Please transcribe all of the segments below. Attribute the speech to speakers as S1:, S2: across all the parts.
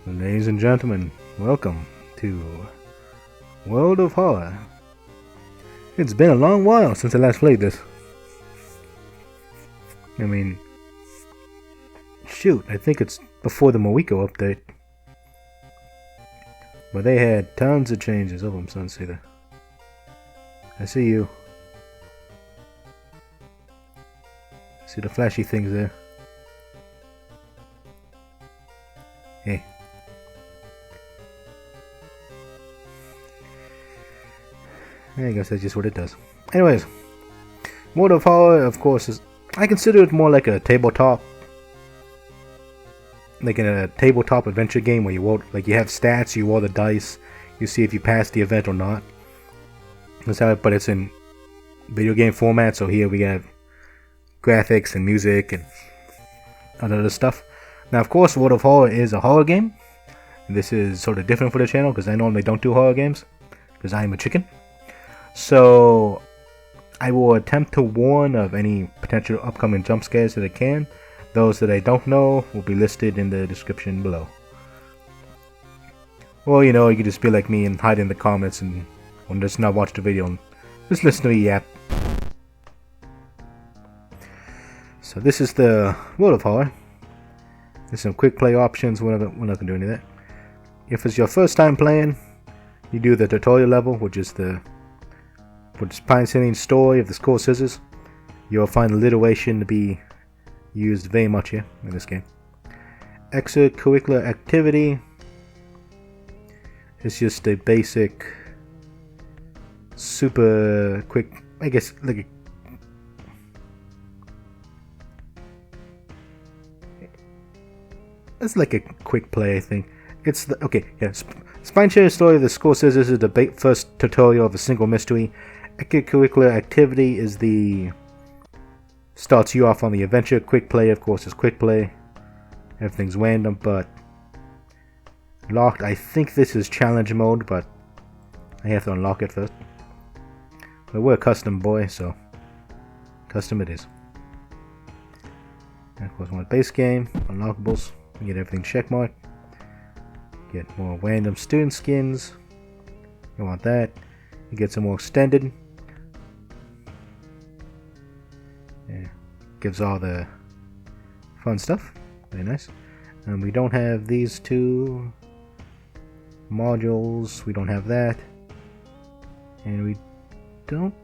S1: Ladies and gentlemen, welcome to World of Horror. It's been a long while since I last played this. I mean, shoot, I think it's before the Miku update. But they had tons of changes. Oh, I'm starting to see that. I see you. See the flashy things there. Hey. I guess that's just what it does. Anyways, World of Horror, of course, is I consider it more like a tabletop, like in a tabletop adventure game where you roll, like you have stats, you roll the dice, you see if you pass the event or not. That's how, but it's in video game format. So here we have graphics and music and other stuff. Now, of course, World of Horror is a horror game. This is sort of different for the channel because I normally don't do horror games because I am a chicken. So I will attempt to warn of any potential upcoming jump scares that I can. Those that I don't know will be listed in the description below. Or, you know, you can just be like me and hide in the comments and just not watch the video and just listen to me yap. So this is the World of Horror. There's some quick play options. We're not going to do any of that. If it's your first time playing, you do the tutorial level, which is the pioneering story of the Skull Scissors. You'll find alliteration to be used very much here in this game. Extracurricular activity is just a basic, super quick, I guess, like a it's like a quick play, I think. It's the Spine-sharing story of the Skull Scissors is the first tutorial of a single mystery. Extracurricular activity is starts you off on the adventure. Quick play, of course, is quick play. Everything's random, but locked. I think this is challenge mode, but I have to unlock it first. But we're a custom boy, so custom it is. And of course, one base game, unlockables. We get everything checkmarked. Get more random student skins. You want that. You get some more extended. Yeah. Gives all the fun stuff. Very nice. And we don't have these two modules. We don't have that. And we don't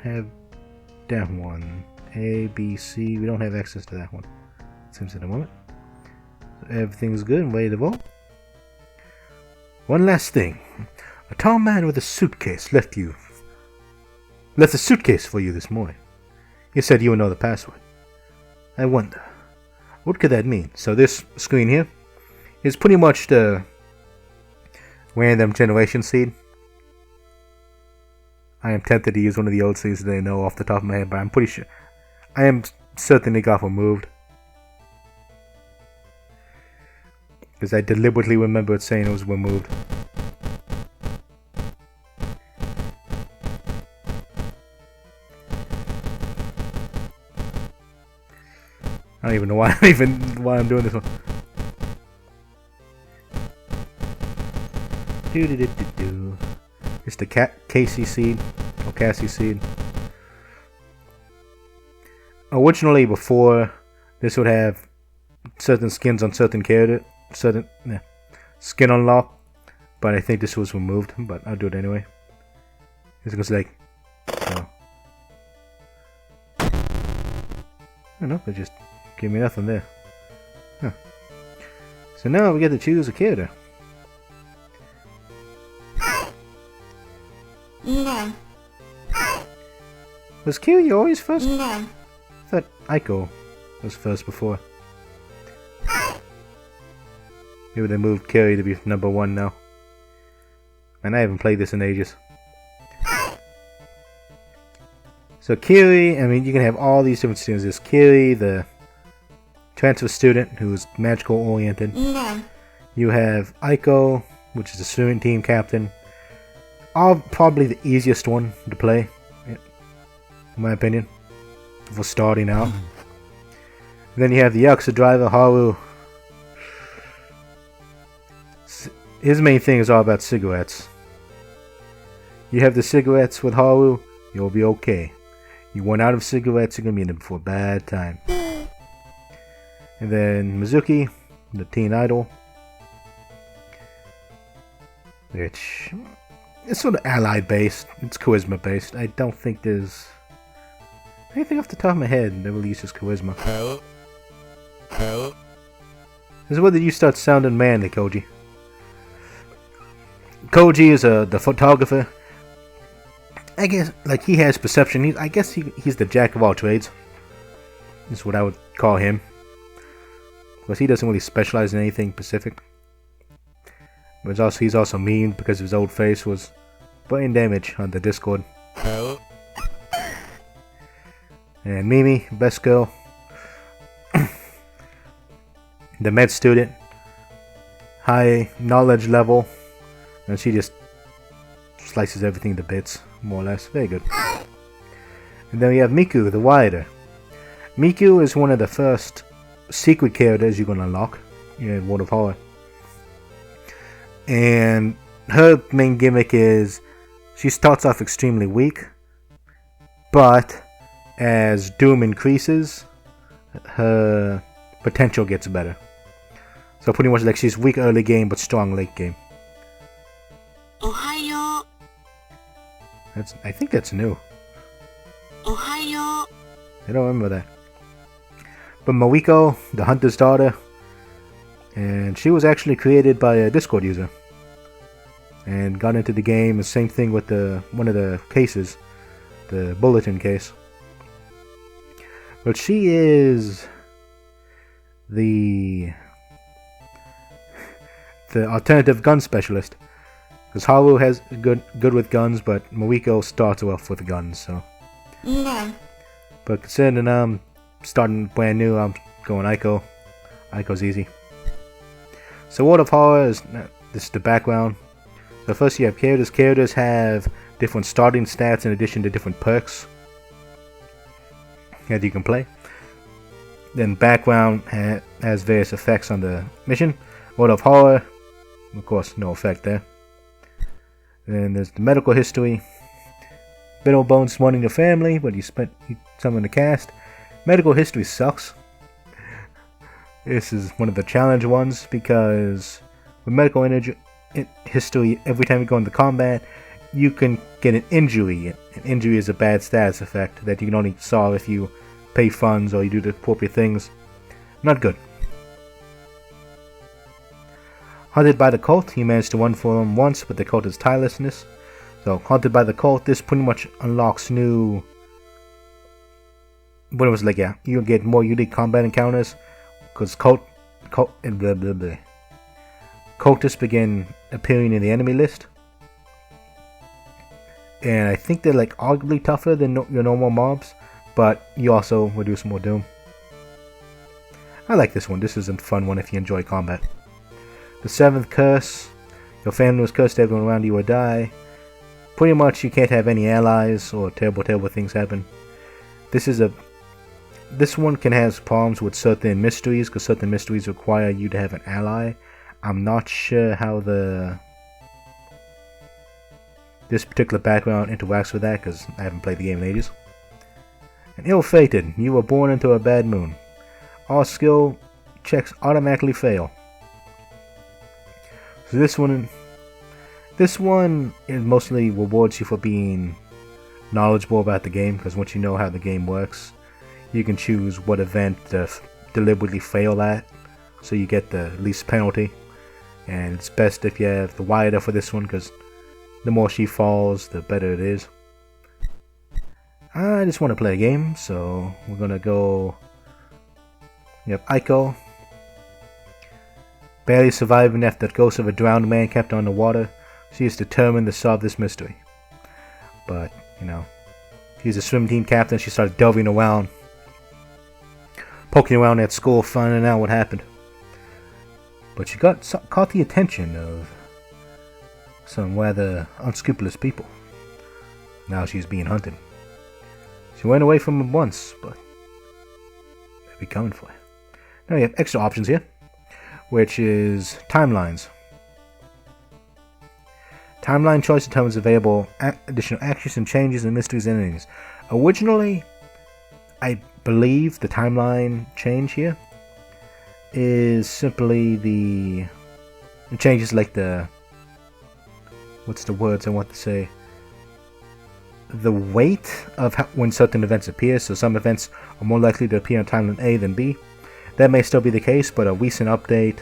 S1: have that one. A, B, C. We don't have access to that one. It seems at the moment. So everything's good and ready to vote. One last thing. A tall man with a suitcase left a suitcase for you this morning. He said you would know the password. I wonder, what could that mean? So this screen here is pretty much the random generation seed. I am tempted to use one of the old seeds that I know off the top of my head, but I'm pretty sure. I am certain it got removed. Because I deliberately remember it saying it was removed. I don't even know why I'm doing this one. It's the Casey seed or Cassie seed. Originally, before this would have certain skins on certain characters. Skin unlock, but I think this was removed, but I'll do it anyway. It's goes like, I don't know, they just gave me nothing there. Huh. So now we get to choose a character.
S2: No.
S1: Was Kiri always first?
S2: No.
S1: I thought Aiko was first before. Maybe they moved Kiri to be number 1 now. And I haven't played this in ages. So Kiri, I mean, you can have all these different students. There's Kiri, the transfer student who's magical oriented.
S2: No.
S1: You have Aiko, which is the student team captain. All probably the easiest one to play, in my opinion, for starting out. Then you have the Yakuza driver, Haru. his main thing is all about cigarettes. You have the cigarettes with Haru, you'll be okay. You run out of cigarettes, you're gonna be in for a bad time. And then Mizuki, the teen idol, which is sort of allied based. It's charisma based. I don't think there's anything off the top of my head that really uses charisma. This is whether you start sounding manly, Koji. Koji is the photographer. I guess, like, he has perception. I guess he's the jack of all trades. Is what I would call him. Because he doesn't really specialize in anything specific. But he's also mean because his old face was brain damage on the Discord. And Mimi, best girl. The med student. High knowledge level. And she just slices everything to bits, more or less. Very good. And then we have Miku, the Wider. Miku is one of the first secret characters you're going to unlock in World of Horror. And her main gimmick is she starts off extremely weak, but as Doom increases, her potential gets better. So pretty much like she's weak early game, but strong late game.
S2: Ohayo.
S1: I think that's new.
S2: Ohayo.
S1: I don't remember that. But Mariko, the hunter's daughter, and she was actually created by a Discord user and got into the game. The same thing with one of the cases, the bulletin case. But she is the alternative gun specialist. Because Haru has good with guns, but Mariko starts off with guns, so.
S2: Yeah.
S1: But considering I'm starting brand new, I'm going Aiko. Aiko's easy. So World of Horror is this is the background. So first you have characters. Characters have different starting stats in addition to different perks that you can play. Then background has various effects on the mission. World of Horror, of course, no effect there. Then there's the medical history. Bit of bones wanting your family, but you spent some in the cast. Medical history sucks. This is one of the challenge ones because with medical history, every time you go into combat, you can get an injury. An injury is a bad status effect that you can only solve if you pay funds or you do the appropriate things. Not good. Hunted by the Cult, he managed to run for him once, but the Cult is tirelessness. So, Hunted by the Cult, this pretty much unlocks new... What it was like, yeah, you get more unique combat encounters, because cultists begin appearing in the enemy list. And I think they're like arguably tougher than your normal mobs, but you also reduce more doom. I like this one. This is a fun one if you enjoy combat. The 7th curse. Your family was cursed, everyone around you will die. Pretty much you can't have any allies or terrible things happen. This one can have problems with certain mysteries, because certain mysteries require you to have an ally. I'm not sure how this particular background interacts with that, because I haven't played the game in ages. And ill-fated, you were born into a bad moon. All skill checks automatically fail. So this one it mostly rewards you for being knowledgeable about the game, because once you know how the game works, you can choose what event to deliberately fail at, so you get the least penalty. And it's best if you have the wider for this one, because the more she falls, the better it is. I just want to play a game, so we're gonna go. Yep, Aiko. Barely surviving after the ghost of a drowned man kept her underwater, she is determined to solve this mystery. But, she's a swim team captain, she started delving around, poking around at school, finding out what happened. But she caught the attention of some rather unscrupulous people. Now she's being hunted. She went away from them once, but they'll be coming for her. Now we have extra options here, which is timelines. Timeline choice determines available additional actions and changes in mysteries and enemies. Originally, I believe the timeline change here is simply the changes like the, what's the words I want to say, the weight of when certain events appear. So some events are more likely to appear on timeline A than B. That may still be the case, but a recent update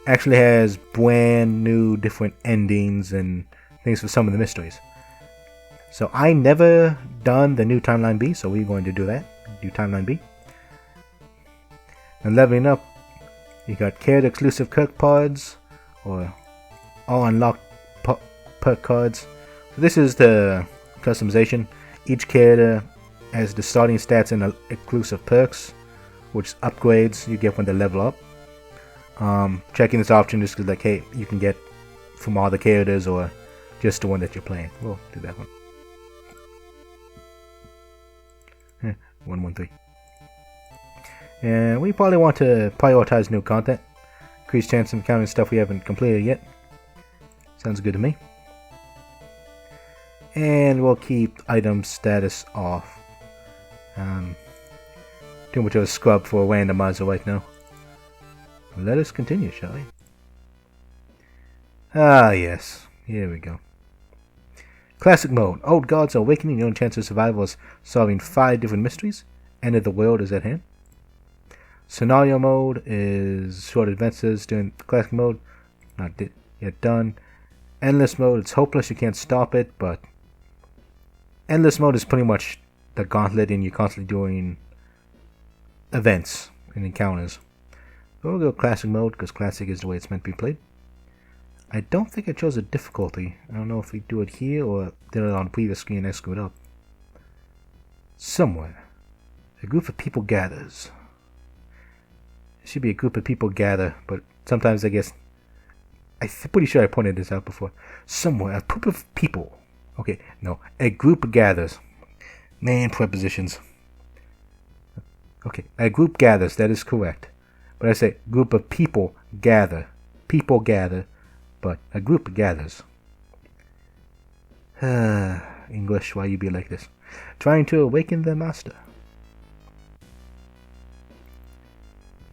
S1: actually has brand new different endings and things for some of the mysteries. So I never done the new timeline B, so we're going to do that. Do timeline B. And leveling up, you got character exclusive perk pods, or all unlocked perk cards. So this is the customization. Each character has the starting stats and exclusive perks, which upgrades you get when they level up. Checking this option just because, like, hey, you can get from all the characters or just the one that you're playing. We'll do that one. 113. And we probably want to prioritize new content. Increase chance of encountering stuff we haven't completed yet. Sounds good to me. And we'll keep item status off. Too much of a scrub for a randomizer right now. Let us continue, shall we? Ah, yes. Here we go. Classic mode. Old gods are awakening. Your own chance of survival is solving 5 different mysteries. End of the world is at hand. Scenario mode is short adventures during classic mode. Not yet done. Endless mode. It's hopeless. You can't stop it, but endless mode is pretty much the gauntlet, and you're constantly doing events and encounters. So we'll go classic mode because classic is the way it's meant to be played. I don't think I chose a difficulty. I don't know if we do it here or did it on the previous screen and I screwed up. Somewhere, a group of people gathers. It should be a group of people gather, but sometimes I guess I'm pretty sure I pointed this out before. Somewhere, a group of people. Okay, no, a group gathers. Man, prepositions. Okay, a group gathers. That is correct. But I say group of people gather. People gather, but a group gathers. English, why you be like this? Trying to awaken the master.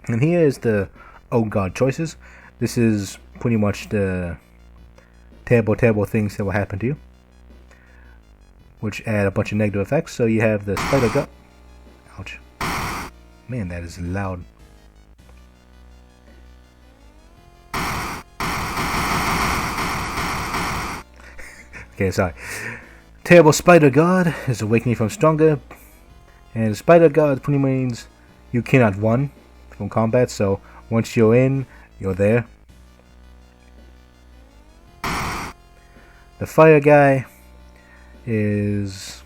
S1: And here is the Oh God choices. This is pretty much the terrible things that will happen to you, which add a bunch of negative effects. So you have the spider gut. Ouch. Man, that is loud. Okay, sorry. Terrible Spider God is awakening from stronger. And Spider God pretty means you cannot run from combat, so once you're in, you're there. The Fire Guy is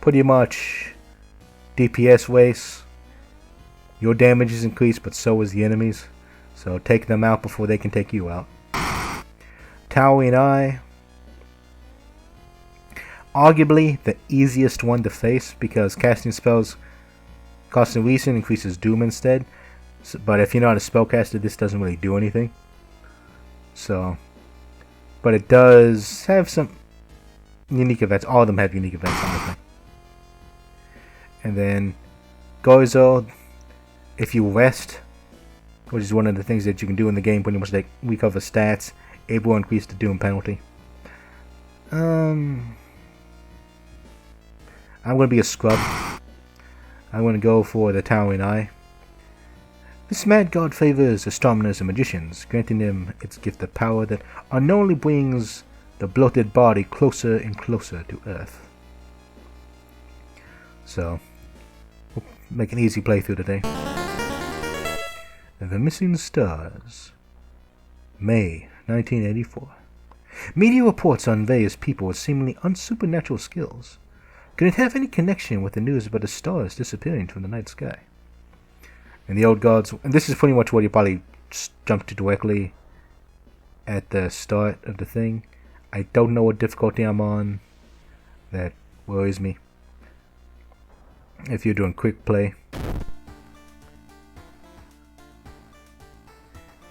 S1: pretty much DPS race. Your damage is increased, but so is the enemies. So take them out before they can take you out. Towering Eye. Arguably the easiest one to face because casting spells costing reason increases doom instead. So, but if you're not a spellcaster, this doesn't really do anything. So, but it does have some unique events. All of them have unique events on the thing. And then Goizo, if you rest, which is one of the things that you can do in the game, pretty much like recover stats, it will increase the doom penalty. I'm going to be a scrub. I'm going to go for the Towering Eye. This mad god favors astronomers and magicians, granting them its gift of power that unknowingly brings the bloated body closer and closer to Earth. So, we'll make an easy playthrough today. The Missing Stars, May 1984. Media reports on various people with seemingly unsupernatural skills. Could it have any connection with the news about the stars disappearing from the night sky? And the old gods, and this is pretty much what you probably jumped to directly at the start of the thing. I don't know what difficulty I'm on. That worries me. If you're doing quick play.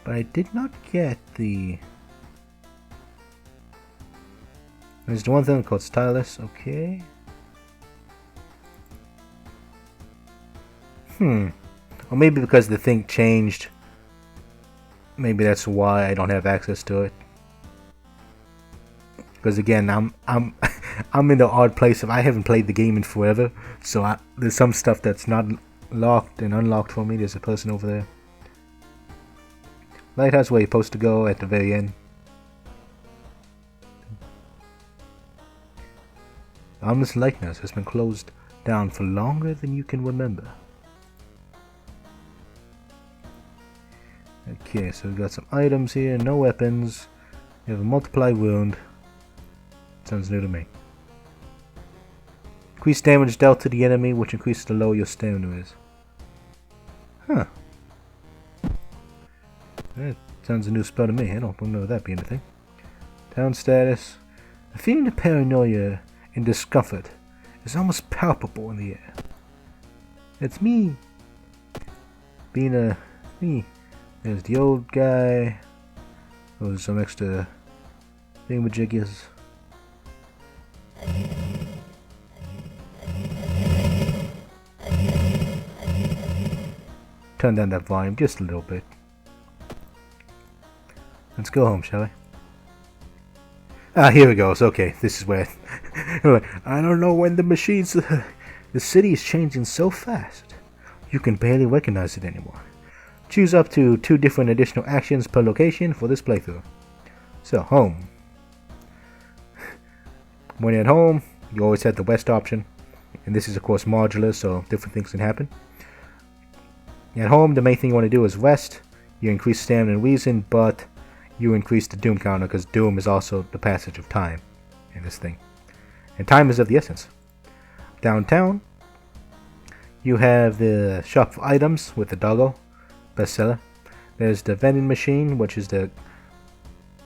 S1: But I did not get the There's the one thing called stylus. Okay. Or maybe because the thing changed. Maybe that's why I don't have access to it. Because again, I'm in the odd place of I haven't played the game in forever, so there's some stuff that's not locked and unlocked for me. There's a person over there. Lighthouse where you're supposed to go at the very end. The ominous lighthouse has been closed down for longer than you can remember. Okay, so we've got some items here, no weapons. We have a multiply wound. Sounds new to me. Increased damage dealt to the enemy, which increases the lower your stamina is. Huh. That sounds a new spell to me. I don't know that be anything. Town status. A feeling of paranoia and discomfort is almost palpable in the air. It's me. Being me. There's the old guy. There's some extra thingamajiggies. Turn down that volume just a little bit. Let's go home, shall we? Ah, here we go. Okay, this is where... I don't know when the machines... The city is changing so fast, you can barely recognize it anymore. Choose up to 2 different additional actions per location for this playthrough. So, home. When you're at home, you always have the west option. And this is of course modular, so different things can happen. At home, the main thing you want to do is rest. You increase stamina and reason, but you increase the doom counter because doom is also the passage of time in this thing. And time is of the essence. Downtown, you have the shop for items with the doggo. Bestseller. There's the vending machine, which is the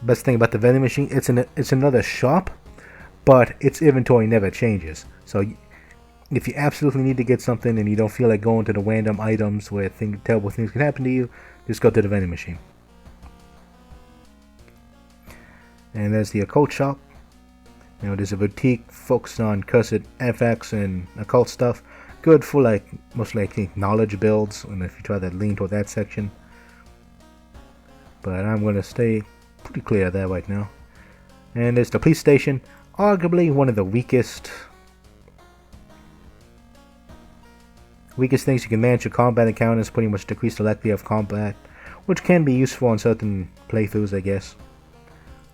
S1: best thing about the vending machine. It's another shop, but its inventory never changes. So if you absolutely need to get something and you don't feel like going to the random items where terrible things can happen to you, just go to the vending machine. And there's the occult shop. You know, there's a boutique focused on cursed FX and occult stuff. Good for like mostly I think knowledge builds, and if you try to lean toward that section. But I'm going to stay pretty clear of that right now. And there's the police station, arguably one of the weakest things you can manage your combat encounters. Pretty much decrease the likelihood of combat, which can be useful on certain playthroughs, I guess.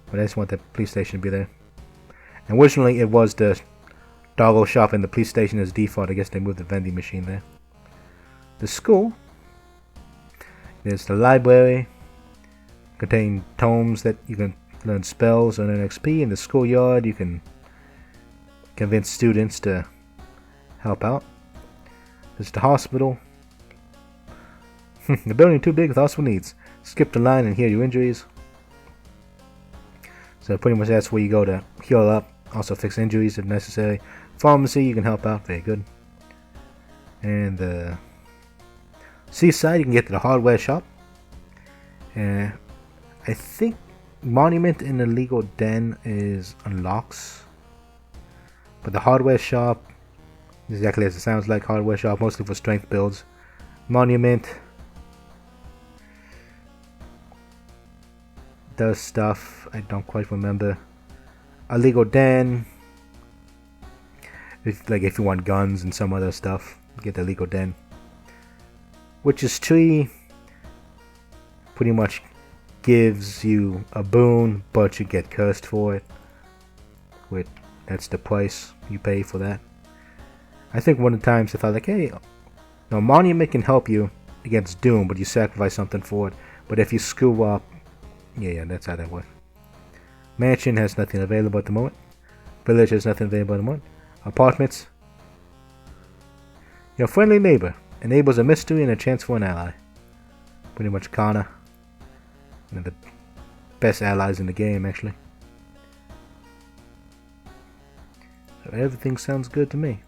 S1: But I just want the police station to be there. And originally it was the doggo shop and the police station as default. I guess they moved the vending machine there. The school. There's the library. Contain tomes that you can learn spells and earn XP. In the schoolyard you can convince students to help out. There's the hospital. The building too big with hospital needs. Skip the line and heal your injuries. So pretty much that's where you go to heal up. Also fix injuries if necessary. Pharmacy, you can help out. Very good. And the seaside, you can get to the hardware shop. And I think Monument in the Legal Den is unlocks. But the hardware shop, exactly as it sounds like, hardware shop, mostly for strength builds. Monument does stuff I don't quite remember. A Legal Den, if you want guns and some other stuff, get the Legal Den. Witch's Tree pretty much gives you a boon, but you get cursed for it. That's the price you pay for that. I think one of the times I thought like, hey, no, Monument can help you against Doom, but you sacrifice something for it. But if you screw up, yeah, that's how that works. Mansion has nothing available at the moment. Village has nothing available at the moment. Apartments. Your friendly neighbor enables a mystery and a chance for an ally. Pretty much Kana. One of the best allies in the game, actually. So everything sounds good to me.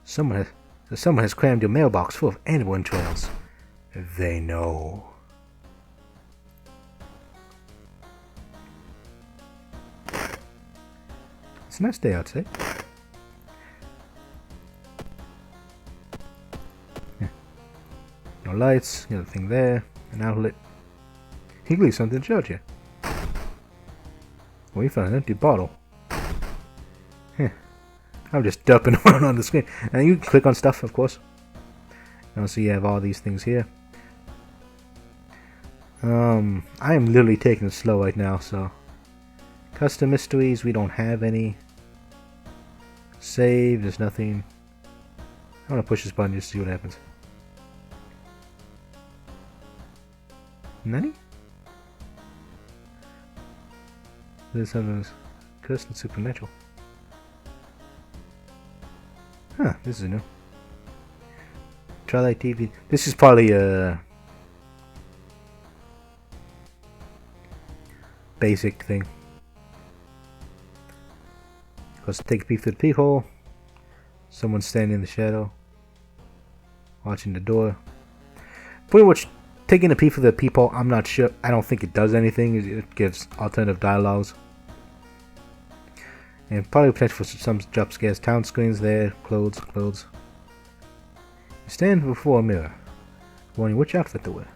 S1: Someone has crammed your mailbox full of animal entrails. They know. It's a nice day outside. Yeah. No lights, got a thing there, an outlet. He leaves something to charge you. Well, you found an empty bottle. I'm just derping around on the screen. And you can click on stuff, of course. And so you have all these things here. I am literally taking it slow right now, so custom mysteries, we don't have any. Save, there's nothing. I want to push this button just to see what happens. Nani? There's something cursed and supernatural. Huh, this is new. Twilight TV. This is probably a basic thing. Because take a peek through the peephole. Someone's standing in the shadow. Watching the door. Pretty much taking a peek through the peephole, I'm not sure. I don't think it does anything. It gives alternative dialogues. And probably potential for some jump scares. Town screens there. Clothes. You stand before a mirror. Wondering which outfit to wear.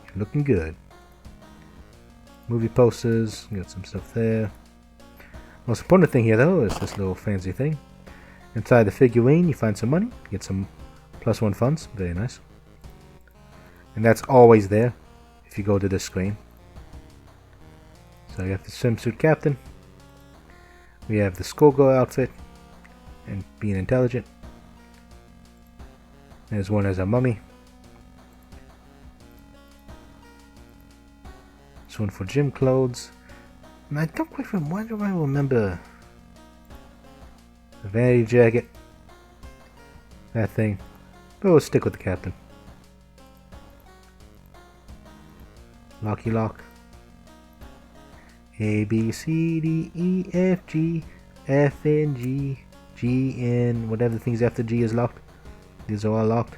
S1: You're looking good. Movie posters. Got some stuff there. Most important thing here though is this little fancy thing. Inside the figurine you find some money. Get some +1 funds. Very nice. And that's always there if you go to this screen. So you have the swimsuit captain. We have the schoolgirl outfit and being intelligent. There's one as a mummy. This one for gym clothes. And I don't quite remember. Why do I remember the vanity jacket? That thing. But we'll stick with the captain. Locky lock. A, B, C, D, E, F, G, F, N, G, G, N, whatever things after G is locked. These are all locked.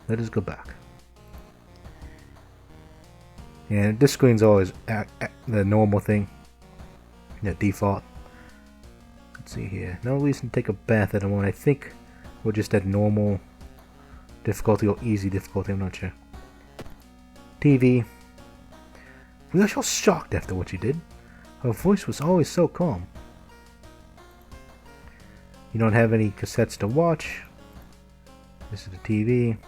S1: Let us go back. And this screen's always the normal thing. The default. Let's see here. No reason to take a bath at the moment. I think we're just at normal difficulty or easy difficulty. I'm not sure. TV. We were so shocked after what you did. Her voice was always so calm. You don't have any cassettes to watch. This is the TV.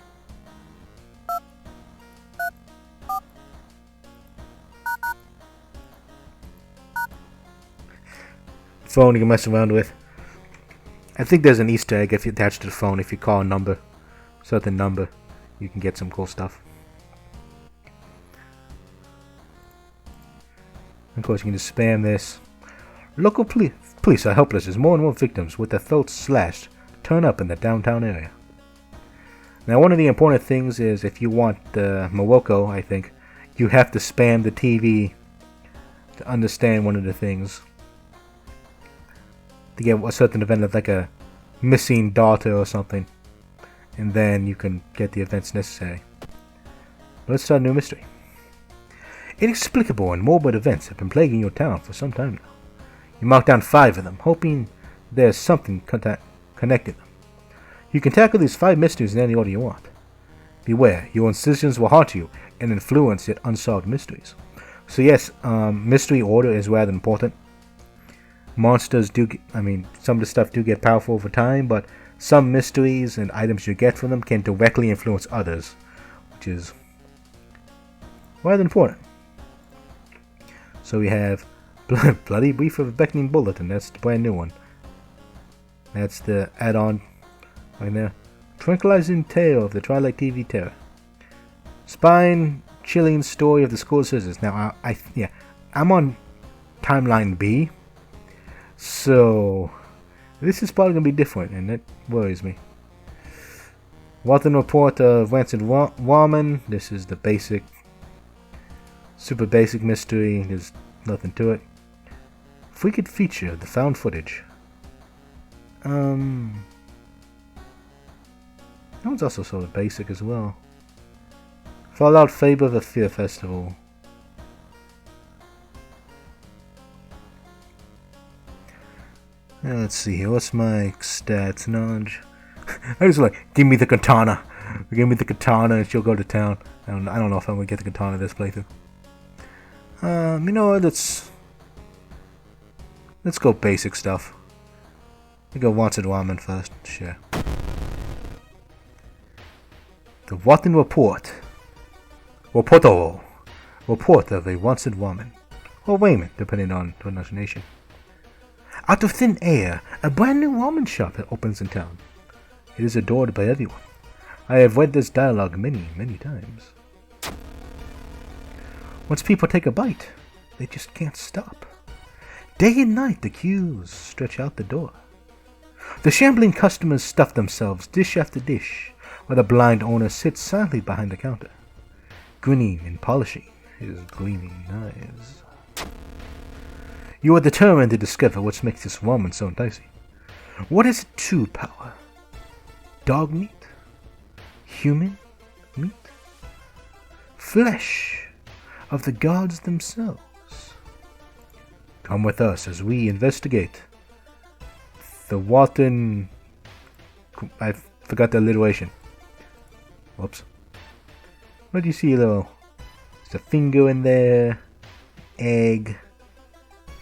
S1: Phone you can mess around with. I think there's an Easter egg if you attach to the phone. If you call a number, certain number, you can get some cool stuff. Of course, you can just spam this. Local police are helpless as more and more victims with their throats slashed turn up in the downtown area. Now, one of the important things is if you want Morocco, I think, you have to spam the TV to understand one of the things. To get a certain event of like a missing daughter or something. And then you can get the events necessary. Let's start a new mystery. Inexplicable and morbid events have been plaguing your town for some time now. You mark down 5 of them, hoping there's something connecting them. You can tackle these 5 mysteries in any order you want. Beware, your incisions will haunt you and influence yet unsolved mysteries. So yes, mystery order is rather important. Monsters do, some of the stuff do get powerful over time, but some mysteries and items you get from them can directly influence others, which is rather important. So we have Bloody Brief of a Beckoning Bulletin. That's the brand new one. That's the add-on right there. Tranquilizing Tale of the Twilight TV Terror. Spine-chilling story of the School of Scissors. Now, I'm on timeline B, so this is probably going to be different, and that worries me. Walton Report of Rancid Ramen. This is the basic, super basic mystery. There's nothing to it. Freaked feature, the found footage. That one's also sort of basic as well. Fallout Fable of the Fear Festival. Let's see here. What's my stats? Knowledge. I just like, give me the katana. Give me the katana and she'll go to town. I don't know if I'm gonna get the katana this playthrough. You know what? Let's go basic stuff. We go Wanted Woman first. Sure. The Watan Report. Report of a Wanted Woman. Or Wayman, depending on pronunciation. Out of thin air, a brand new woman shop opens in town. It is adored by everyone. I have read this dialogue many, many times. Once people take a bite, they just can't stop. Day and night the queues stretch out the door. The shambling customers stuff themselves dish after dish, while the blind owner sits silently behind the counter, grinning and polishing his gleaming knives. You are determined to discover what makes this woman so enticing. What is it true power? Dog meat? Human meat? Flesh of the gods themselves. Come with us as we investigate the Watan... I forgot the alliteration. Whoops. What do you see, though? There's a finger in there. Egg.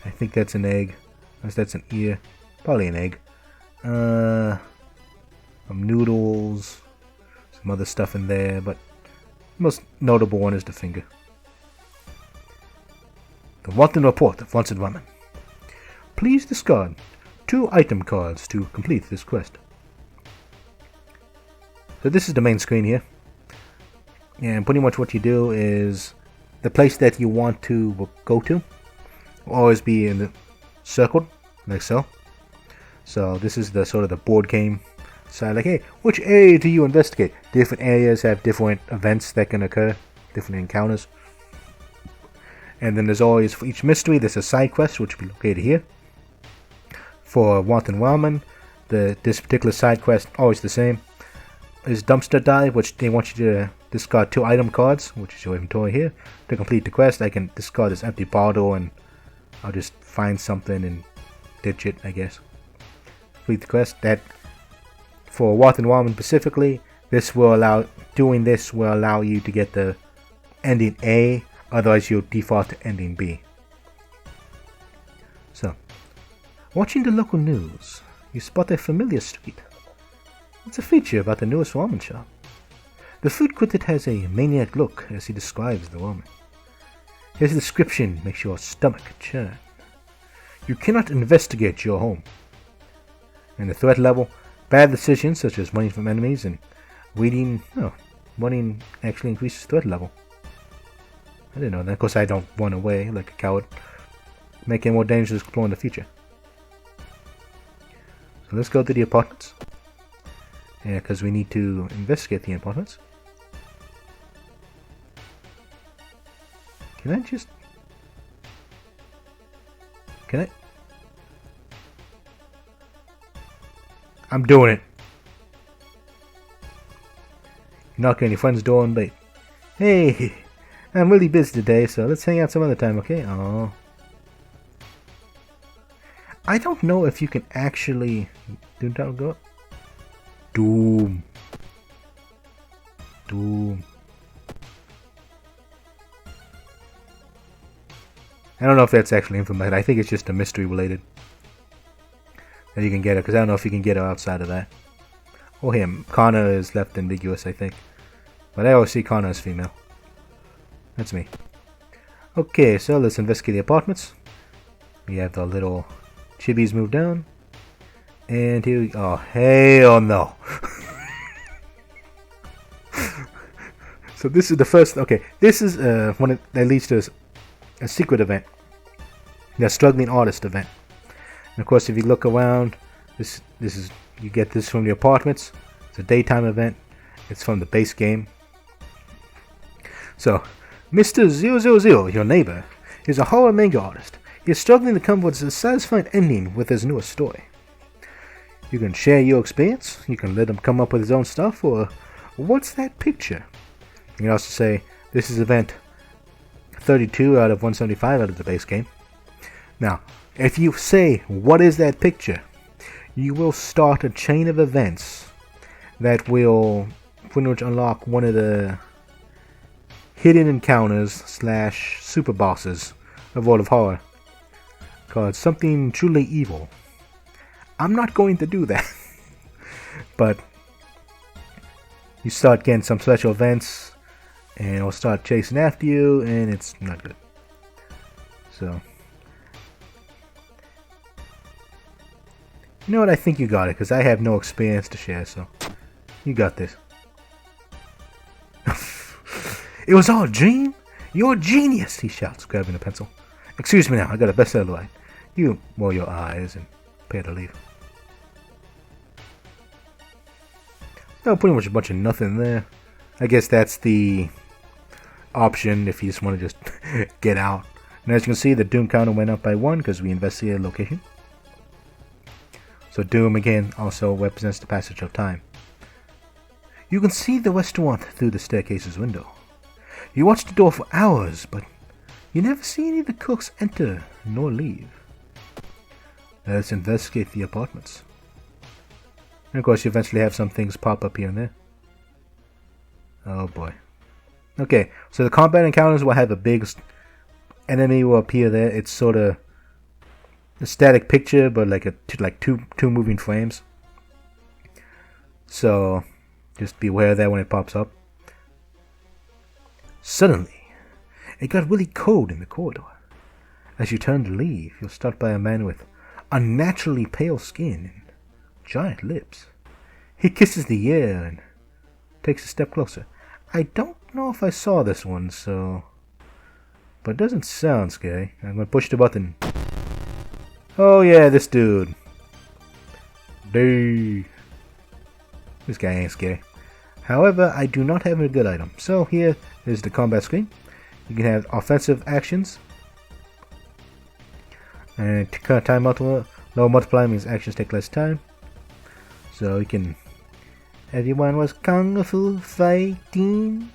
S1: I think that's an egg. Unless that's an ear. Probably an egg. Some noodles. Some other stuff in there, but the most notable one is the finger. The Wanted Report of Wanted Woman. Please discard 2 item cards to complete this quest. So this is the main screen here. And pretty much what you do is the place that you want to go to will always be in the circle, like so. So this is the sort of the board game side, like, hey, which area do you investigate? Different areas have different events that can occur, different encounters. And then there's always, for each mystery, there's a side quest, which will be located here. For Wanted Woman, this particular side quest, always the same, is Dumpster Dive, which they want you to discard 2 item cards, which is your inventory here. To complete the quest, I can discard this empty bottle and I'll just find something and ditch it, I guess. Complete the quest. That, for Wanted Woman specifically, doing this will allow you to get the ending A, otherwise you'll default to ending B. So, watching the local news, you spot a familiar street. It's a feature about the newest ramen shop. The food critic has a maniac look as he describes the ramen. His description makes your stomach churn. You cannot investigate your home. And the threat level, bad decisions such as running from enemies and running actually increases threat level. I didn't know that. Of course, I don't run away like a coward, making it more dangerous to explore in the future. So let's go to the apartments. Yeah, because we need to investigate the apartments. Can I? I'm doing it. You knock on your friend's door and late. Hey, I'm really busy today, so let's hang out some other time, okay? Oh. I don't know if you can actually do that. Go. Doom. I don't know if that's actually implemented. I think it's just a mystery related that you can get her, because I don't know if you can get her outside of that. Oh, him. Kana is left ambiguous, I think. But I always see Kana as female. That's me. Okay, so let's investigate the apartments. We have the little chibis move down. And here we... oh, hell no. So this is the first... okay, this is one that leads to a secret event. The struggling artist event. And of course, if you look around, this is... you get this from the apartments. It's a daytime event. It's from the base game. So, Mr. 000, your neighbor, is a horror manga artist. He is struggling to come up with a satisfying ending with his newest story. You can share your experience, you can let him come up with his own stuff, or what's that picture? You can also say, this is event 32 out of 175 out of the base game. Now, if you say, what is that picture? you will start a chain of events that will pretty much unlock one of the hidden encounters slash super bosses of World of Horror, called Something Truly Evil. I'm not going to do that. But you start getting some special events and it'll start chasing after you, and it's not good. So you know what, I think you got it, because I have no experience to share, so you got this. It was all a dream? You're a genius, he shouts, grabbing a pencil. Excuse me now, I got a bestseller line. You roll your eyes and prepare to leave. No, pretty much a bunch of nothing there. I guess that's the option if you just want to just get out. And as you can see, the Doom counter went up by 1 because we investigated the location. So Doom again also represents the passage of time. You can see the restaurant through the staircase's window. You watch the door for hours, but you never see any of the cooks enter nor leave. Let's investigate the apartments. And of course you eventually have some things pop up here and there. Oh boy. Okay, so the combat encounters will have a big enemy will appear there. It's sort of a static picture, but like two moving frames. So just be aware of that when it pops up. Suddenly, it got really cold in the corridor. As you turn to leave, you're stopped by a man with unnaturally pale skin and giant lips. He kisses the air and takes a step closer. I don't know if I saw this one, so... but it doesn't sound scary. I'm going to push the button. Oh yeah, this dude. Dude. This guy ain't scary. However, I do not have a good item. So here is the combat screen. You can have offensive actions. And time multiple, low multiply means actions take less time. So you can... everyone was kung fu fighting.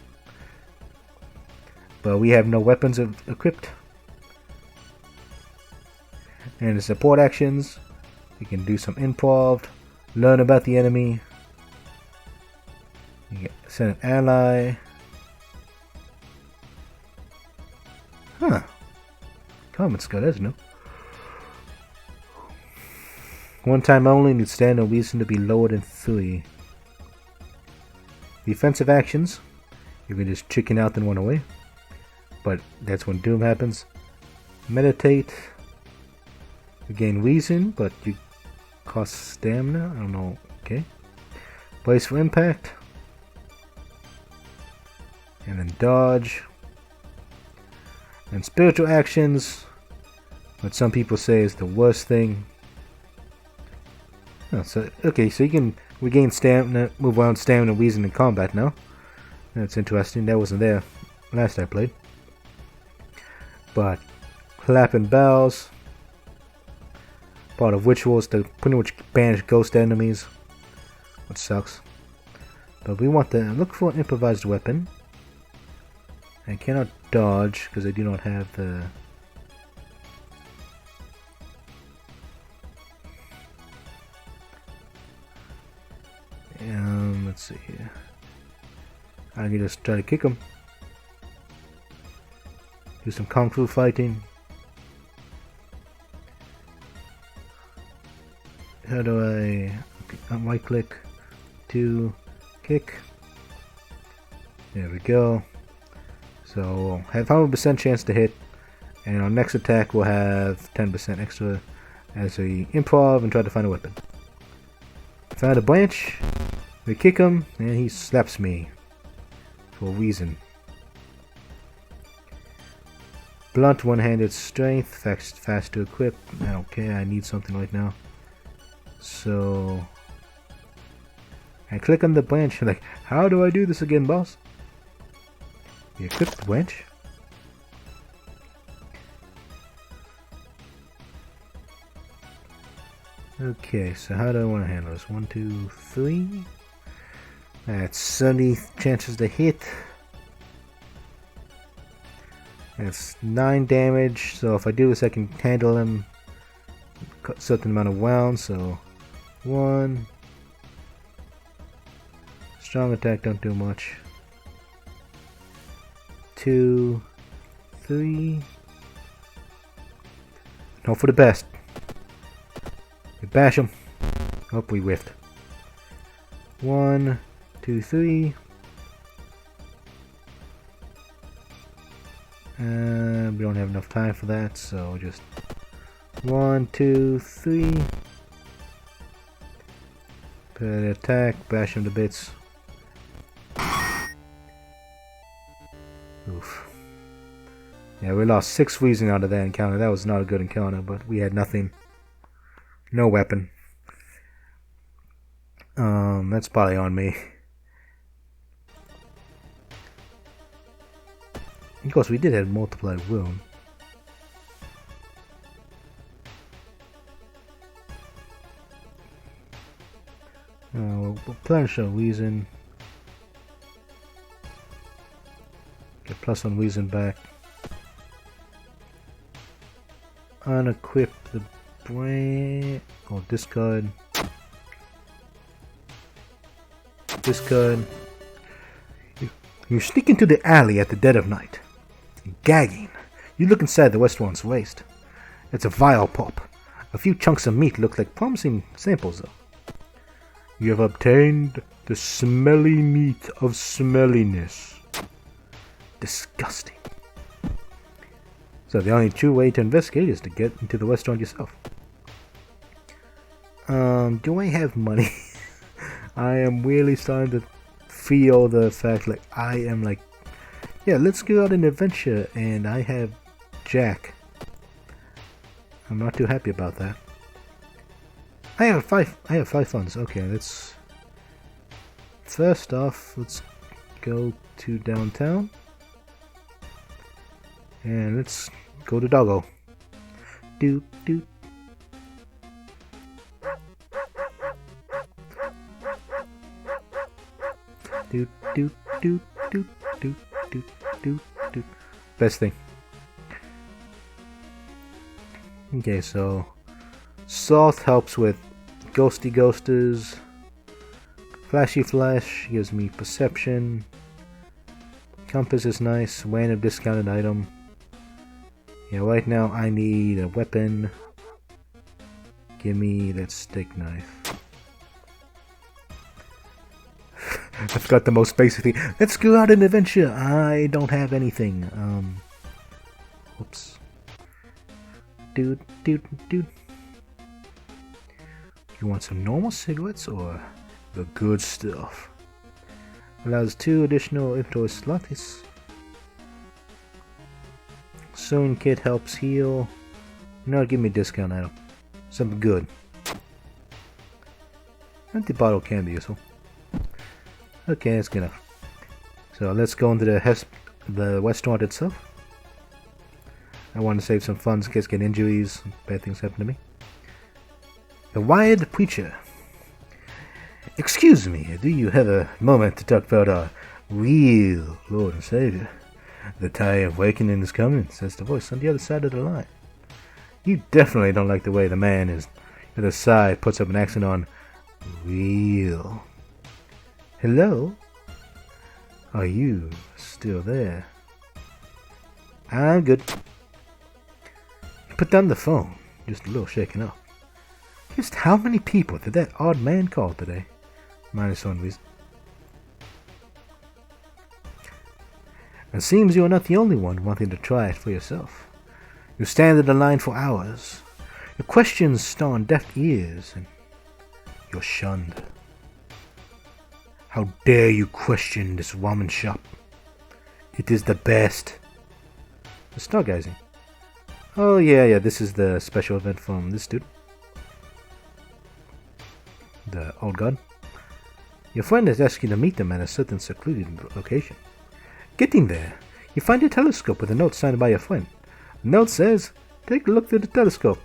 S1: But we have no weapons equipped. And the support actions, you can do some improv, learn about the enemy. You can send an ally. Huh. Common skill, that's new. One time only, need stand no reason to be lower than 3. Defensive actions, you can just chicken out and run away. But that's when doom happens. Meditate. You gain reason, but you cost stamina. I don't know. Okay. Brace for impact. And then dodge. And spiritual actions, what some people say is the worst thing. Oh, so okay, so you can regain stamina, move around stamina, reason in combat now. That's interesting. That wasn't there last I played. But clapping bells, part of rituals to pretty much banish ghost enemies, which sucks. But we want to look for an improvised weapon. I cannot dodge because I do not have the... let's see here. I can just try to kick him. Do some kung fu fighting. How do I... right click to kick. There we go. So we'll have 100% chance to hit, and our next attack will have 10% extra as we improv and try to find a weapon. Found a branch, we kick him, and he slaps me for a reason. Blunt one-handed strength, fast to equip. Okay, I need something right now. So I click on the branch, like, how do I do this again, boss? You equip the branch. Okay, so how do I want to handle this? 1, 2, 3. That's 70 chances to hit. That's 9 damage. So if I do this, I can handle him a certain amount of rounds. So 1. Strong attack, don't do much. 2, 3. Hope for the best. We bash him. Oh, we whiffed. 1, 2, 3. We don't have enough time for that, so just 1, 2, 3. Better attack, bash him to bits. Oof. Yeah, we lost 6 reason out of that encounter. That was not a good encounter, but we had nothing. No weapon. That's probably on me. Of course, we did have multiplied wound. We'll plenish our reason. Get +1 reason back. Unequip the brain. Or discard. Discard. You sneak into the alley at the dead of night. Gagging. You look inside the West one's waist. It's a vile pulp. A few chunks of meat look like promising samples though. You have obtained the smelly meat of smelliness. Disgusting. So the only true way to investigate is to get into the restaurant yourself. Do I have money? I am really starting to feel the fact like I am like, yeah, let's go out on an adventure and I have Jack. I'm not too happy about that. I have five funds. Okay, let's first off let's go to downtown. And let's go to Doggo. Doot doot. Doot doot doot doot doot doot doot doot. Best thing. Okay, so Salt helps with ghosty ghosters. Flashy flash gives me perception. Compass is nice. Random discounted item. Yeah, right now I need a weapon. Give me that steak knife. I forgot the most basic thing. Let's go out on an adventure. I don't have anything. Whoops. Dude. You want some normal cigarettes or the good stuff? Allows 2 additional inventory slots. Sewing kit helps heal. No, give me a discount item. Something good. Empty bottle can be useful. Okay, that's good enough. So let's go into the restaurant itself. I want to save some funds in case I get injuries, bad things happen to me. The Wired Preacher. Excuse me, do you have a moment to talk about our real Lord and Savior? The time of awakening is coming, says the voice on the other side of the line. You definitely don't like the way the man is at the side puts up an accent on real. Hello? Are you still there? I'm good. He put down the phone, just a little shaken up. Just how many people did that odd man call today? Minus one reason. It seems you are not the only one wanting to try it for yourself. You stand in the line for hours. Your questions star on deaf ears, and you're shunned. How dare you question this ramen shop? It is the best. The stargazing. Oh yeah, this is the special event from this dude. The old god. Your friend has asked you to meet them at a certain secluded location. Getting there, you find a telescope with a note signed by your friend. The note says, take a look through the telescope.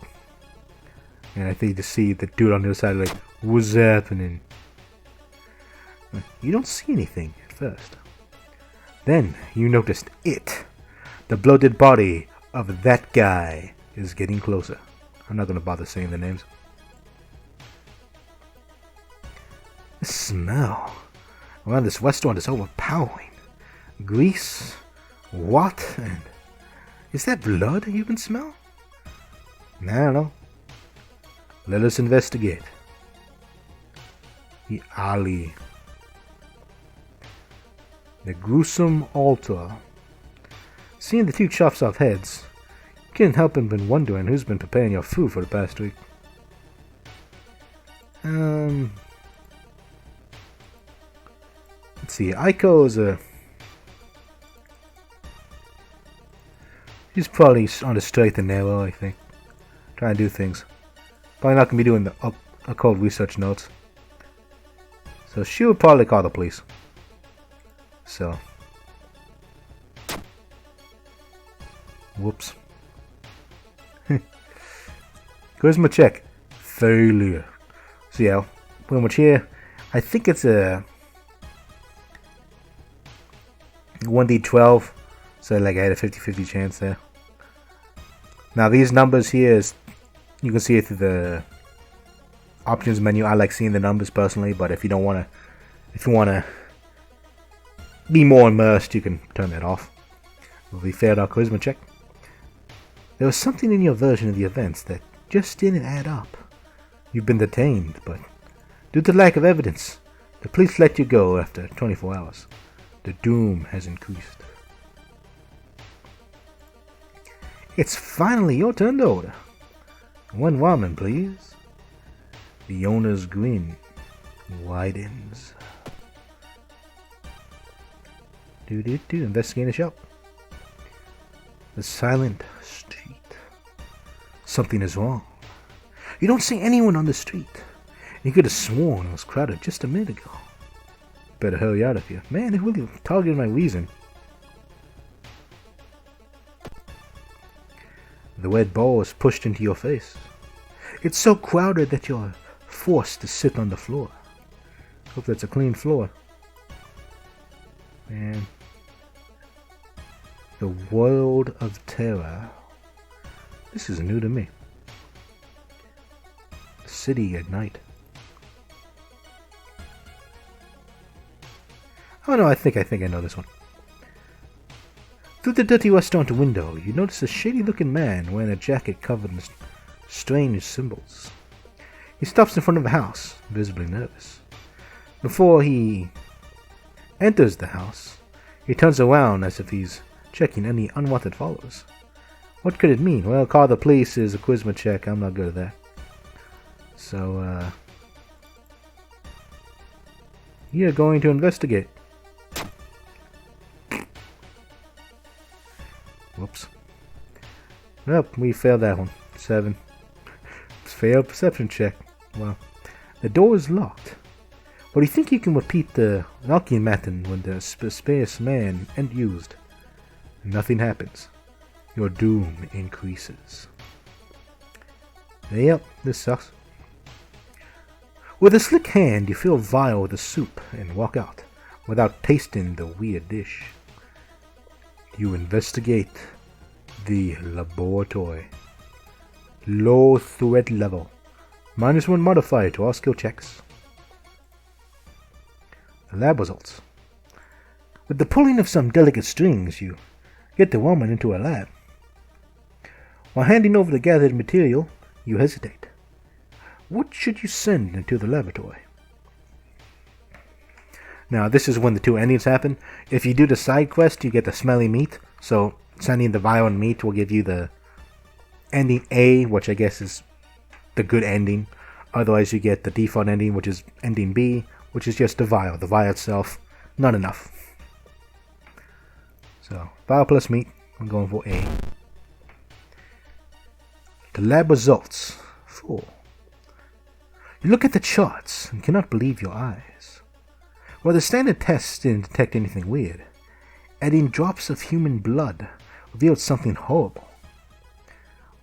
S1: And I think you just see the dude on the other side like, what's happening? You don't see anything at first. Then you noticed it. The bloated body of that guy is getting closer. I'm not going to bother saying the names. The smell around this restaurant is overpowering. Grease, what, and is that blood you can smell? I don't know. Let us investigate. The alley. The gruesome altar. Seeing the two chops off heads, you can't help but wondering who's been preparing your food for the past week. Let's see. Aiko is she's probably on the straight and narrow, I think. Trying to do things. Probably not going to be doing the occult research notes. So she would probably call the police. So. Whoops. Charisma check. Failure. So yeah, pretty much here. I think it's a 1d12. So like I had a 50-50 chance there. Now these numbers here is, you can see it through the options menu. I like seeing the numbers personally, but if you don't want to, if you want to be more immersed, you can turn that off. We failed our charisma check. There was something in your version of the events that just didn't add up. You've been detained, but due to lack of evidence, the police let you go after 24 hours. The doom has increased. It's finally your turn to order. One ramen, please. The owner's grin widens. Investigate the shop. The silent street. Something is wrong. You don't see anyone on the street. You could have sworn it was crowded just a minute ago. Better hurry out of here. Man, they really targeted my reason. The red ball is pushed into your face. It's so crowded that you're forced to sit on the floor. Hope that's a clean floor. Man. The World of Terror. This is new to me. The city at night. Oh no, I think I know this one. Through the dirty restaurant window, you notice a shady-looking man wearing a jacket covered in strange symbols. He stops in front of a house, visibly nervous. Before he enters the house, he turns around as if he's checking any unwanted followers. What could it mean? Well, call the police is a charisma check. I'm not good at that. So, you're going to investigate. Whoops. Nope, we failed that one. 7. Failed perception check. Wow. The door is locked. But do you think you can repeat the knocking method when the space man and used? Nothing happens. Your doom increases. Yep, this sucks. With a slick hand, you fill a vial with the soup and walk out without tasting the weird dish. You investigate the laboratory. Low threat level. -1 modifier to all skill checks. The lab results. With the pulling of some delicate strings, you get the woman into a lab. While handing over the gathered material, you hesitate. What should you send into the laboratory? Now, this is when the two endings happen. If you do the side quest, you get the smelly meat. So, sending the vial and meat will give you the ending A, which I guess is the good ending. Otherwise, you get the default ending, which is ending B, which is just the vial. The vial itself, not enough. So, vial plus meat, I'm going for A. The lab results. 4. You look at the charts and cannot believe your eyes. While the standard tests didn't detect anything weird, adding drops of human blood revealed something horrible.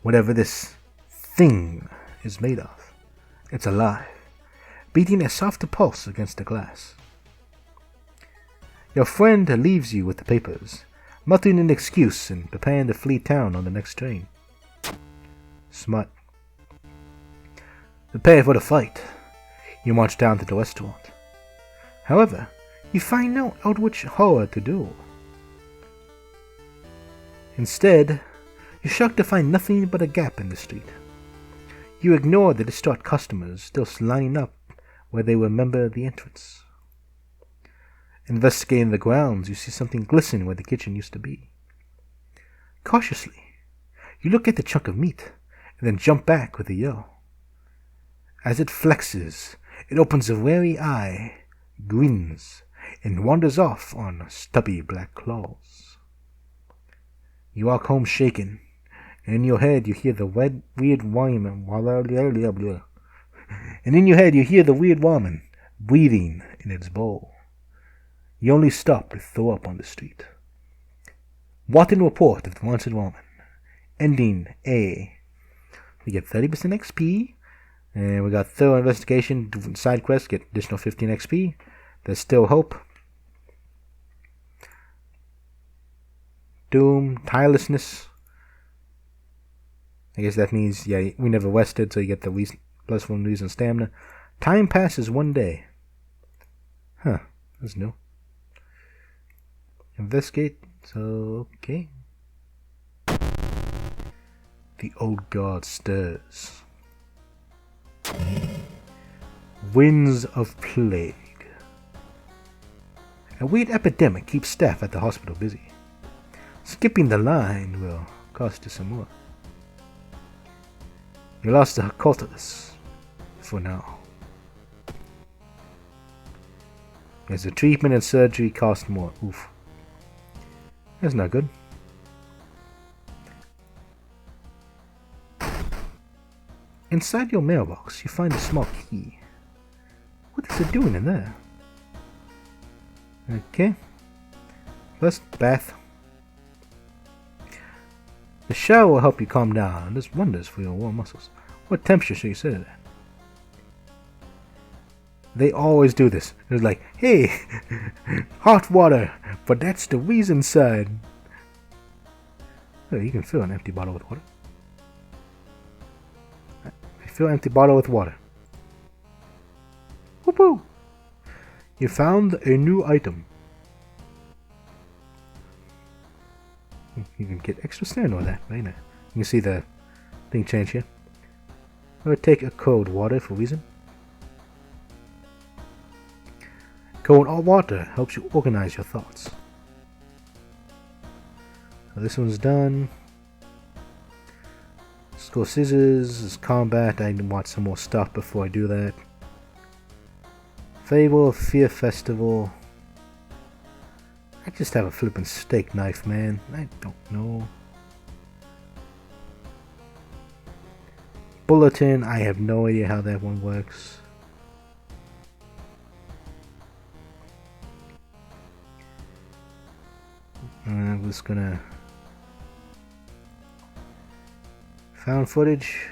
S1: Whatever this thing is made of, it's alive, beating a softer pulse against the glass. Your friend leaves you with the papers, muttering an excuse and preparing to flee town on the next train. Smart. Prepare for the fight. You march down to the restaurant. However, you find no outward horror to do. Instead, you're shocked to find nothing but a gap in the street. You ignore the distraught customers still lining up where they remember the entrance. Investigating the grounds, you see something glisten where the kitchen used to be. Cautiously, you look at the chunk of meat, and then jump back with a yell. As it flexes, it opens a wary eye, grins, and wanders off on stubby black claws. You walk home shaken, and in your head you hear the weird woman, breathing in its bowl. You only stop to throw up on the street. Wanted report of the wanted woman. Ending A. We get 30% XP, and we got thorough investigation, side quest, get additional 15 XP. There's still hope. Doom, tirelessness. I guess that means, yeah, we never rested, so you get the least +1 reason stamina. Time passes 1 day. Huh, that's new. Investigate, so okay. The old god stirs. Winds of plague. A weird epidemic keeps staff at the hospital busy. Skipping the line will cost you some more. You lost the cultists for now. As the treatment and surgery cost more. Oof. That's not good. Inside your mailbox, you find a small key. What is it doing in there? Okay. First, bath. The shower will help you calm down and does wonders for your warm muscles. What temperature should you set it at? They always do this. It's like, hey, hot water, but that's the reason side. Oh, you can fill an empty bottle with water. I fill an empty bottle with water. Whoop-woo! You found a new item. You can get extra stand on that, right now. You can see the thing change here. Or take a cold water for reason. Cold water helps you organize your thoughts. So this one's done. Let's go scissors. It's combat. I want some more stuff before I do that. Fable, Fear Festival. I just have a flippin' steak knife, man. I don't know. Bulletin, I have no idea how that one works. I'm just gonna... Found footage.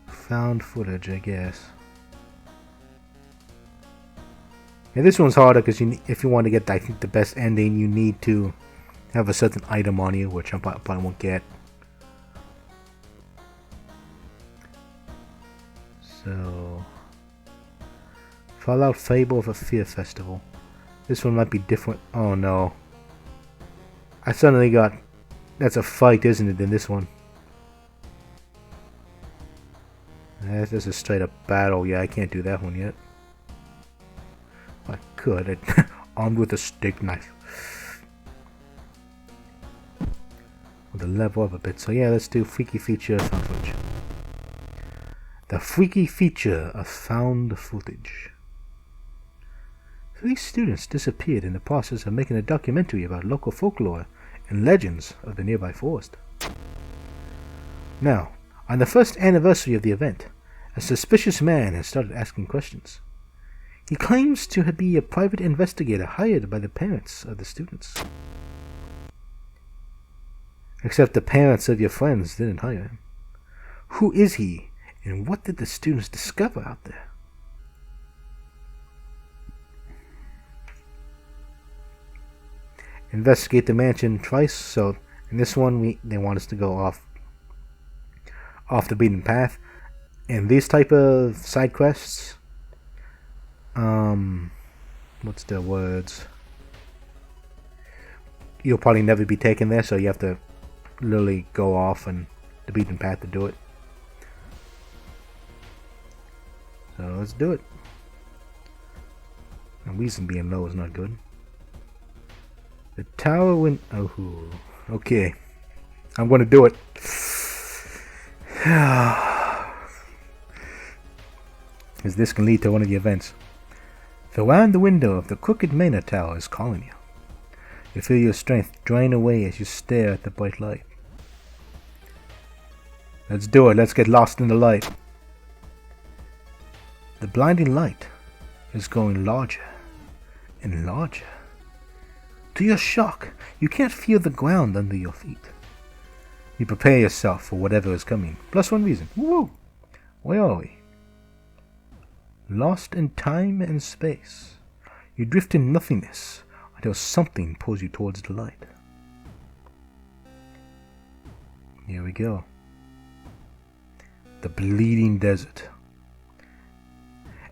S1: Found footage, I guess. Yeah, this one's harder because if you want to get, I think, the best ending, you need to have a certain item on you, which I probably won't get. So, Fallout Fable of a Fear Festival. This one might be different. Oh no. I suddenly got... That's a fight, isn't it, in this one? This is a straight up battle. Yeah, I can't do that one yet. I could. Armed with a steak knife. With a level up a bit. So yeah, let's do freaky feature of found footage. The freaky feature of found footage. 3 students disappeared in the process of making a documentary about local folklore and legends of the nearby forest. Now, on the first anniversary of the event, a suspicious man has started asking questions. He claims to be a private investigator hired by the parents of the students. Except the parents of your friends didn't hire him. Who is he, and what did the students discover out there? Investigate the mansion twice, so in this one they want us to go off the beaten path. in these type of side quests, what's the words? You'll probably never be taken there, so you have to literally go off and the beaten path to do it. So let's do it. And Weasel being low is not good. The tower went. Oh, okay. I'm gonna do it. As this can lead to one of the events. The round the window of the crooked manor tower is calling you. You feel your strength drain away as you stare at the bright light. Let's do it. Let's get lost in the light. The blinding light is growing larger and larger. To your shock, you can't feel the ground under your feet. You prepare yourself for whatever is coming. +1 reason. Woo! Where are we? Lost in time and space. You drift in nothingness until something pulls you towards the light. Here we go. The bleeding desert.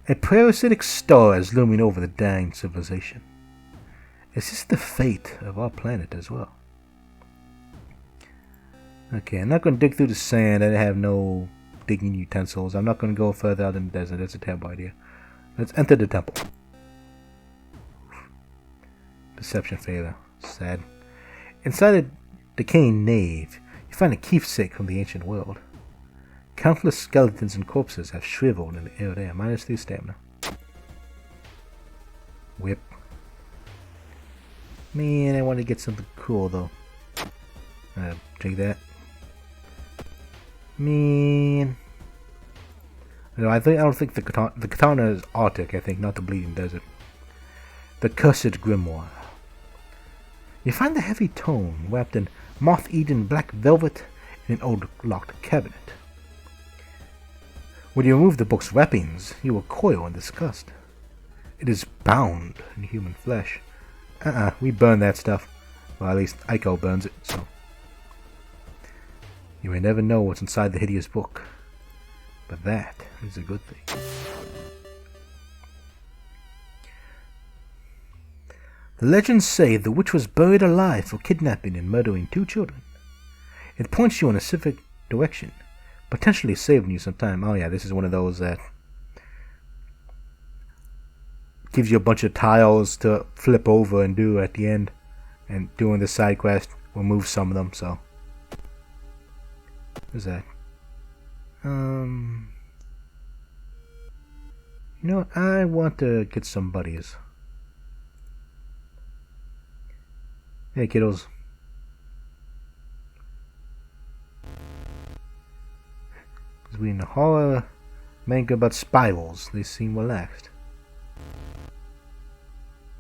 S1: A parasitic star is looming over the dying civilization. Is this the fate of our planet as well? Okay, I'm not going to dig through the sand. I have no digging utensils. I'm not going to go further out in the desert. That's a terrible idea. Let's enter the temple. Perception failure. Sad. Inside a decaying nave, you find a keepsake from the ancient world. Countless skeletons and corpses have shriveled in the air there. -3 stamina. Whip. Man, I want to get something cool though. Take that. Man. No, I don't think the katana is Arctic, I think, not the Bleeding Desert. The Cursed Grimoire. You find the heavy tome wrapped in moth-eaten black velvet in an old locked cabinet. When you remove the book's wrappings, you recoil in disgust. It is bound in human flesh. We burn that stuff. Well, at least Aiko burns it, so. You may never know what's inside the hideous book, but that is a good thing. The legends say the witch was buried alive for kidnapping and murdering 2 children. It points you in a specific direction, potentially saving you some time. Oh yeah, this is one of those that gives you a bunch of tiles to flip over and do at the end, and doing the side quest will move some of them, so. What's that? You know what? I want to get some buddies. Hey kiddos. Because we're in a horror manga about spirals. They seem relaxed.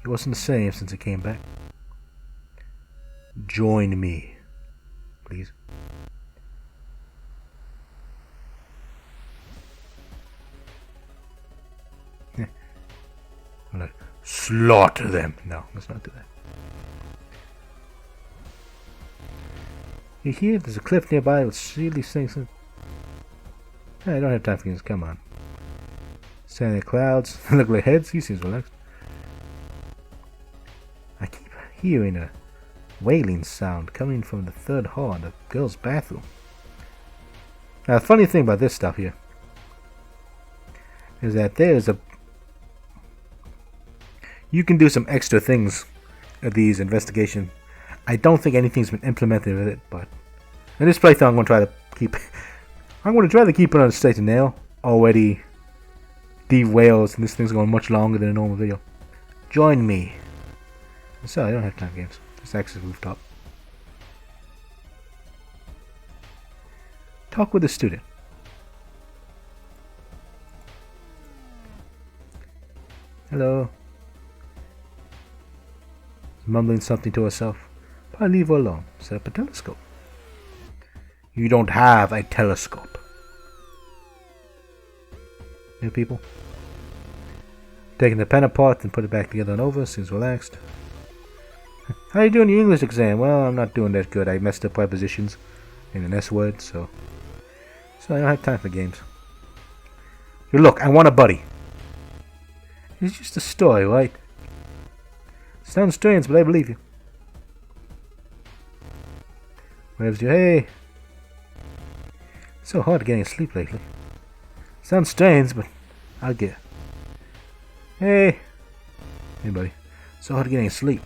S1: He wasn't the same since he came back. Join me, please. I'm like, slaughter them. No, let's not do that. You hear? There's a cliff nearby with silly things. I don't have time for this. Come on. Standing clouds. Look like heads. He seems relaxed. I keep hearing a wailing sound coming from the 3rd hall in the girls' bathroom. Now, the funny thing about this stuff here is that there's a. You can do some extra things at these investigations. I don't think anything's been implemented with it, but in this playthrough I'm going to try to keep. I'm going to try to keep it on a straight and nail. Already derails, and this thing's going much longer than a normal video. Join me. Sorry, I don't have time for games. Let's access rooftop. Talk with the student. Hello. Mumbling something to herself. Probably leave her alone. Set up a telescope. You don't have a telescope. New people. Taking the pen apart and put it back together and over. Seems relaxed. How are you doing your English exam? Well, I'm not doing that good. I messed up prepositions in an S word, so I don't have time for games. Hey, look, I want a buddy. It's just a story, right? Sounds strange, but I believe you. Where's your hey? It's so hard getting sleep lately. Sounds strange, but I'll get. Hey. Hey, buddy. So hard getting sleep.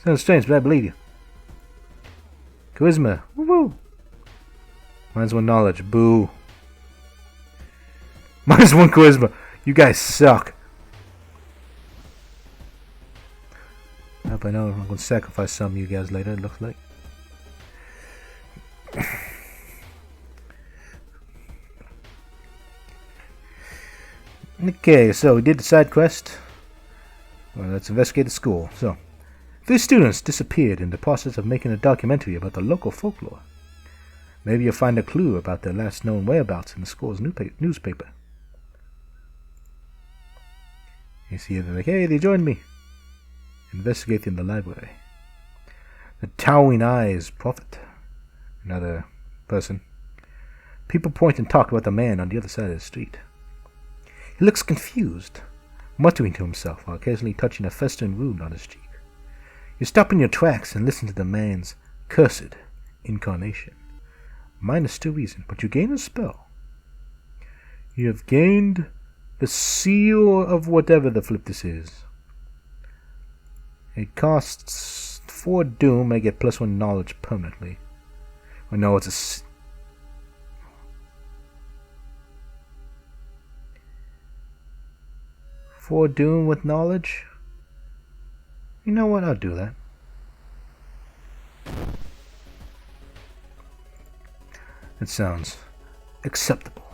S1: Sounds strange, but I believe you. Charisma. Woo-woo. -1 knowledge. Boo. -1 charisma. You guys suck. I hope I know I'm going to sacrifice some of you guys later, it looks like. Okay, so we did the side quest. Well, let's investigate the school. So, 3 students disappeared in the process of making a documentary about the local folklore. Maybe you'll find a clue about their last known whereabouts in the school's newspaper. You see them like, hey, they joined me. Investigating the library. The towering eyes prophet. Another person. People point and talk about the man on the other side of the street. He looks confused, muttering to himself while occasionally touching a festering wound on his cheek. You stop in your tracks and listen to the man's cursed incarnation. -2 reason, but you gain a spell. You have gained the seal of whatever the flip this is. It costs 4 doom. I get +1 knowledge permanently. I know it's a... 4 doom with knowledge? You know what? I'll do that. It sounds acceptable.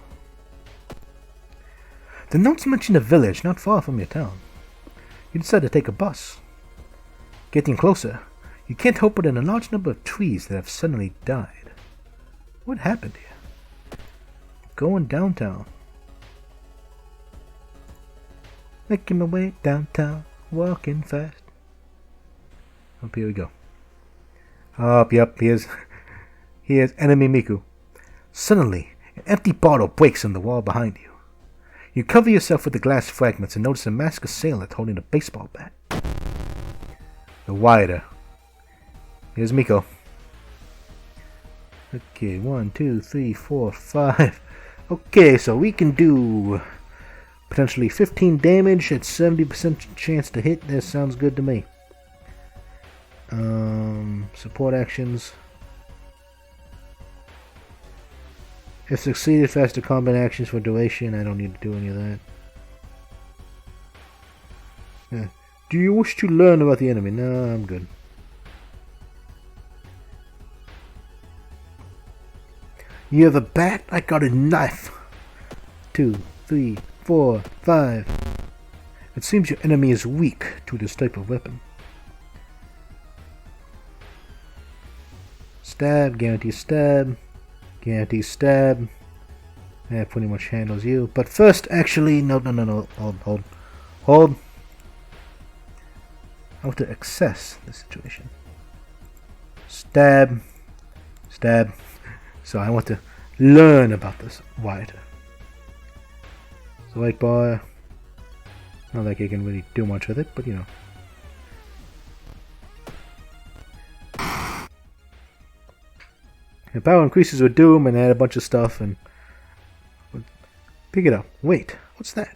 S1: The notes mention a village not far from your town. You decide to take a bus. Getting closer, you can't help but in a large number of trees that have suddenly died. What happened here? Going downtown. Making my way downtown, walking fast. Up here we go. Up, yep, here's enemy Miku. Suddenly, an empty bottle breaks on the wall behind you. You cover yourself with the glass fragments and notice a masked assailant holding a baseball bat. The wider. Here's Miku. Okay, 1, 2, 3, 4, 5. Okay, so we can do potentially 15 damage at 70% chance to hit. That sounds good to me. Support actions. If succeeded, faster combat actions for duration. I don't need to do any of that. Yeah. Do you wish to learn about the enemy? No, I'm good. You have a bat? I got a knife. 2, 3, 4, 5. It seems your enemy is weak to this type of weapon. Stab, guarantee stab. Guarantee stab. That pretty much handles you. But first, actually, no. Hold. I want to assess the situation. Stab. So I want to learn about this wider. So like bar. Not like I can really do much with it, but you know. The power increases with doom and add a bunch of stuff and pick it up. Wait, what's that?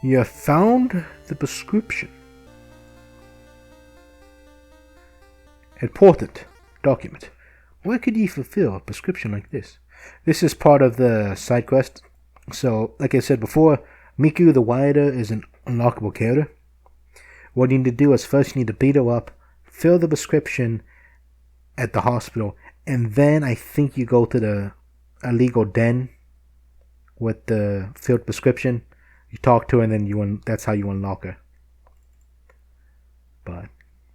S1: You have found the prescription. Important document. Where could you fulfill a prescription like this? This is part of the side quest. So, like I said before, Miku the Wider is an unlockable character. What you need to do is first you need to beat her up, fill the prescription at the hospital, and then I think you go to the illegal den with the filled prescription. You talk to her, and then that's how you unlock her. But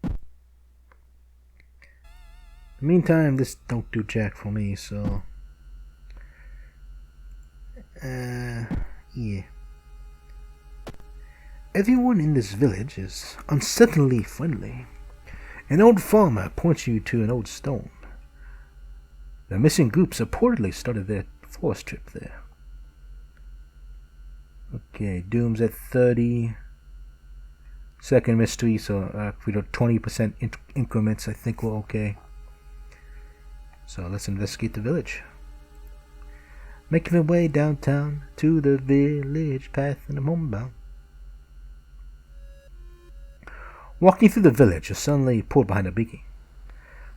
S1: in the meantime, this don't do jack for me, so yeah. Everyone in this village is unsettlingly friendly. An old farmer points you to an old stone. The missing group reportedly started their forest trip there. Okay, Doom's at 30. Second mystery, so if we do 20% increments, I think we're okay. So let's investigate the village. Making our way downtown to the village path and I'm homebound. Walking through the village, you suddenly pulled behind a beacon.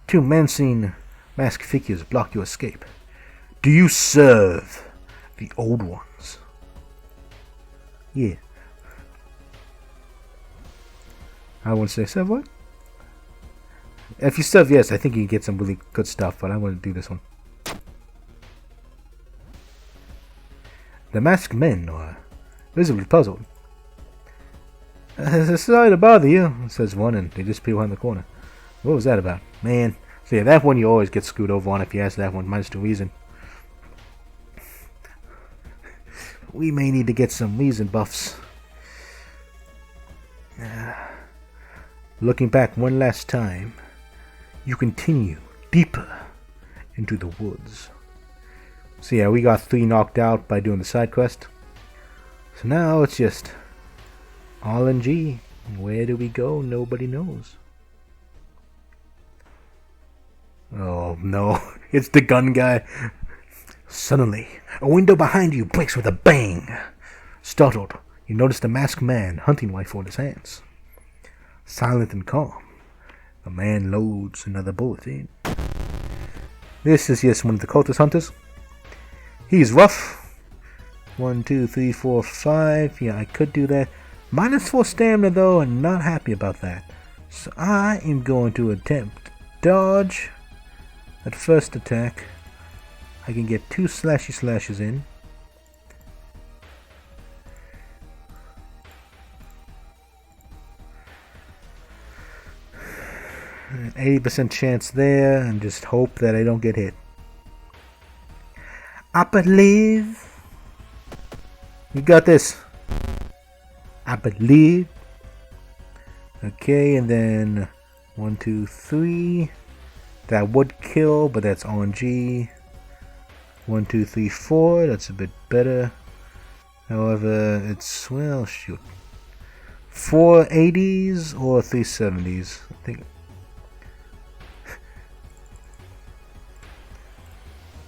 S1: Two menacing masked figures block your escape. Do you serve the old ones? Yeah. I wouldn't say serve what? If you serve yes, I think you can get some really good stuff, but I want to do this one. The masked men are visibly puzzled. Sorry to bother you, says one, and they disappear behind the corner. What was that about? Man. So yeah, that one you always get screwed over on if you ask that one, minus 2 reason. We may need to get some reason buffs. Looking back one last time, you continue deeper into the woods. So yeah, we got 3 knocked out by doing the side quest. So now it's just RNG. Where do we go? Nobody knows. Oh no, it's the gun guy. Suddenly, a window behind you breaks with a bang. Startled, you notice the masked man, hunting rifle in his hands. Silent and calm, the man loads another bullet in. This is just one of the cultist hunters. He's rough. 1, 2, 3, 4, 5. Yeah, I could do that. -4 stamina though, and not happy about that. So I am going to attempt dodge. At first attack, I can get 2 slashes in. An 80% chance there, and just hope that I don't get hit. I believe. You got this. I believe. Okay, and then 1, 2, 3. That would kill, but that's RNG. 1, 2, 3, 4. That's a bit better. However, it's, well, shoot. 4 80s or 3 70s. I think.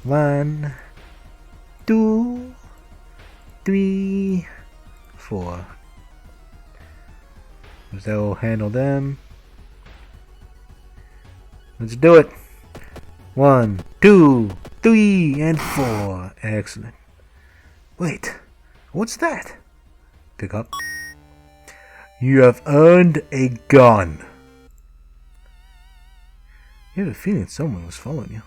S1: 1, 2, 3, 4. That will handle them. Let's do it. 1, 2, 3, and 4. Excellent. Wait, what's that? Pick up. You have earned a gun. You have a feeling someone was following you.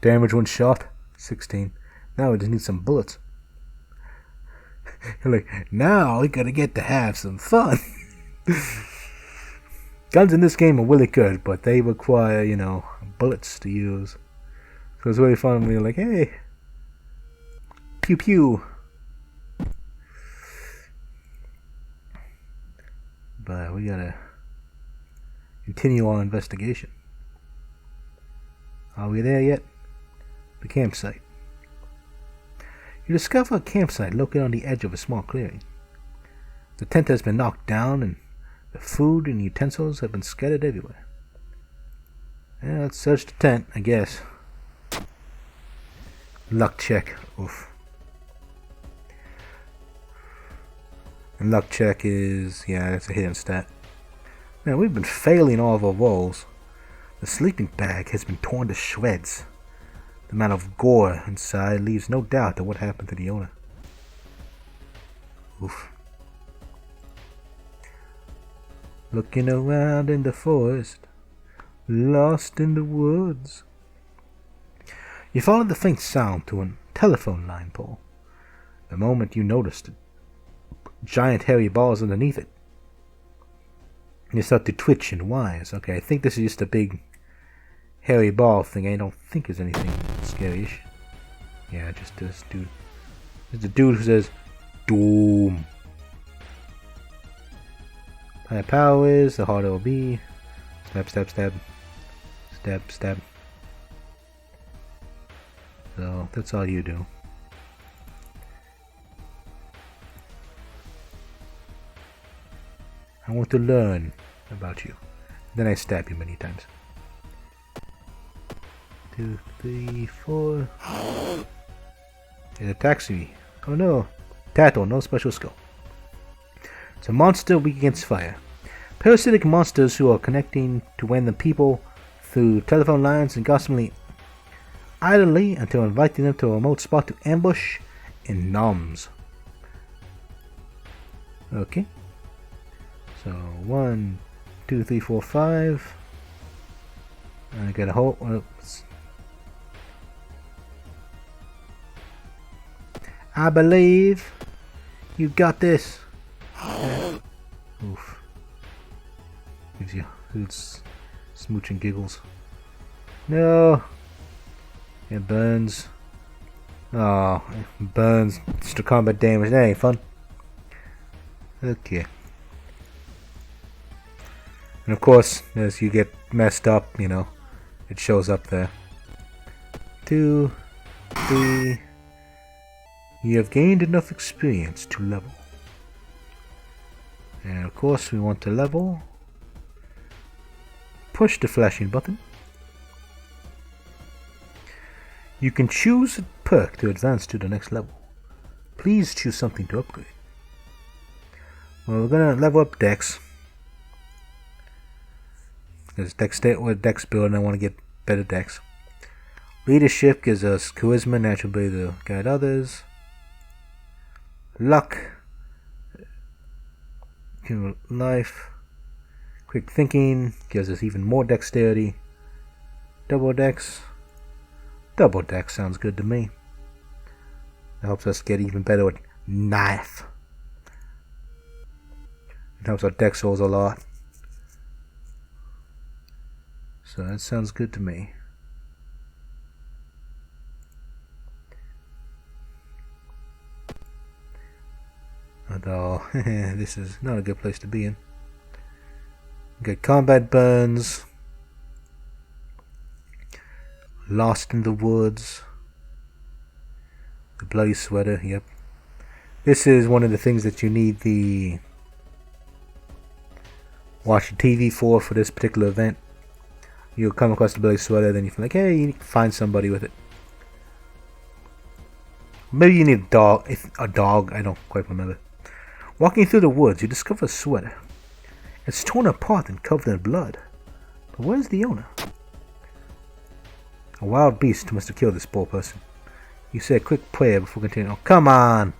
S1: Damage 1 shot, 16. Now we just need some bullets. Like, now we gotta get to have some fun. Guns in this game are really good, but they require, you know, bullets to use. So it's really fun when you're like, hey, pew pew. But we gotta continue our investigation. Are we there yet? The campsite. You discover a campsite located on the edge of a small clearing. The tent has been knocked down and the food and utensils have been scattered everywhere. Yeah, let's search the tent, I guess. Luck check. Oof. And luck check is, yeah, that's a hidden stat. Man, we've been failing all of our rolls. The sleeping bag has been torn to shreds. The amount of gore inside leaves no doubt of what happened to the owner. Oof. Looking around in the forest, lost in the woods. You followed the faint sound to a telephone line pole. The moment you noticed it, giant hairy balls underneath it. You start to twitch and whines. Okay, I think this is just a big hairy ball thing. I don't think there's anything scary-ish. Yeah, just this dude. There's a dude who says, Doom. Higher power is, the harder it will be. Stab, stab, stab. Stab, stab. So, that's all you do. I want to learn about you. Then I stab you many times. 2, 3, 4. It attacks me. Oh no. Tattle, no special skill. It's a monster weak against fire. Parasitic monsters who are connecting to random people through telephone lines and gossiping idly until inviting them to a remote spot to ambush in noms. Okay. So 1, 2, 3, 4, 5. I got a whole. Oops. I believe you got this. Oof. Gives you hoots, smooch and giggles. No. It burns. Oh, it burns. Extra combat damage. That ain't fun. Okay. And of course, as you get messed up, you know, it shows up there. 2, 3. You have gained enough experience to level. And of course, we want to level. Push the flashing button. You can choose a perk to advance to the next level. Please choose something to upgrade. Well, we're gonna level up Dex. Because with Dex build, and I want to get better Dex. Leadership gives us charisma, natural ability to guide others. Luck. Life. Quick thinking gives us even more dexterity. Double Dex. Double Dex sounds good to me. It helps us get even better with knife. It helps our Dex rolls a lot. So that sounds good to me. Although, this is not a good place to be in. Got combat burns. Lost in the woods. The bloody sweater, yep. This is one of the things that you need the watch the TV for this particular event. You'll come across the bloody sweater, then you feel like, hey, you need to find somebody with it. Maybe you need a dog, I don't quite remember. Walking through the woods, you discover a sweater. It's torn apart and covered in blood. But where's the owner? A wild beast must have killed this poor person. You say a quick prayer before continuing. Oh, come on!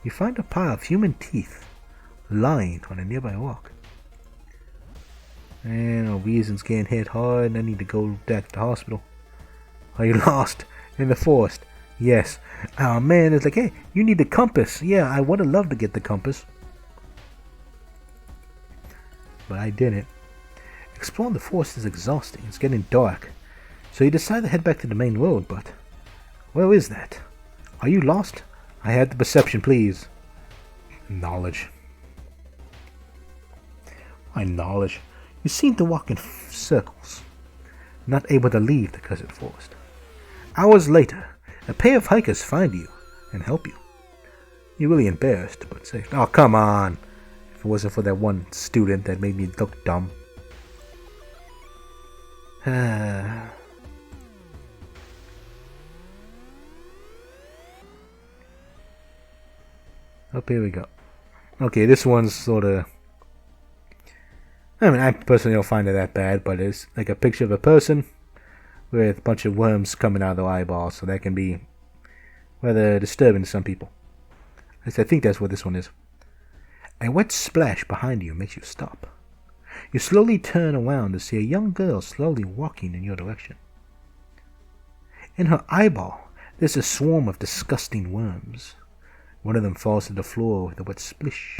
S1: You find a pile of human teeth lying on a nearby rock. And our reason's getting hit hard and I need to go back to the hospital. Are you lost? In the forest? Yes. Oh man, it's like, hey, you need the compass. Yeah, I would have loved to get the compass. But I didn't. Exploring the forest is exhausting. It's getting dark. So you decide to head back to the main road, but where is that? Are you lost? I had the perception, please. Knowledge. My knowledge. You seem to walk in circles, not able to leave the cursed forest. Hours later, a pair of hikers find you and help you. You're really embarrassed, but say, oh, come on. If it wasn't for that one student that made me look dumb. Oh, here we go. Okay, this one's sort of... I mean, I personally don't find it that bad, but it's like a picture of a person with a bunch of worms coming out of their eyeballs, so that can be rather disturbing to some people. At least I think that's what this one is. A wet splash behind you makes you stop. You slowly turn around to see a young girl slowly walking in your direction. In her eyeball, there's a swarm of disgusting worms. One of them falls to the floor with a wet splish.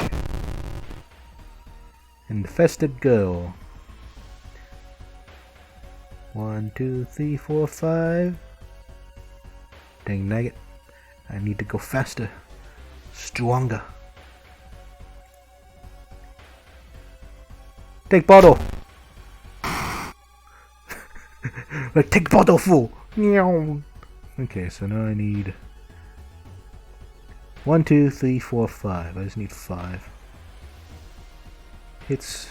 S1: Infested girl. 1, 2, 3, 4, 5. Dang nugget. I need to go faster. Stronger. Take bottle. Take bottle full. Okay, so now I need 1, 2, 3, 4, 5. I just need 5. hits.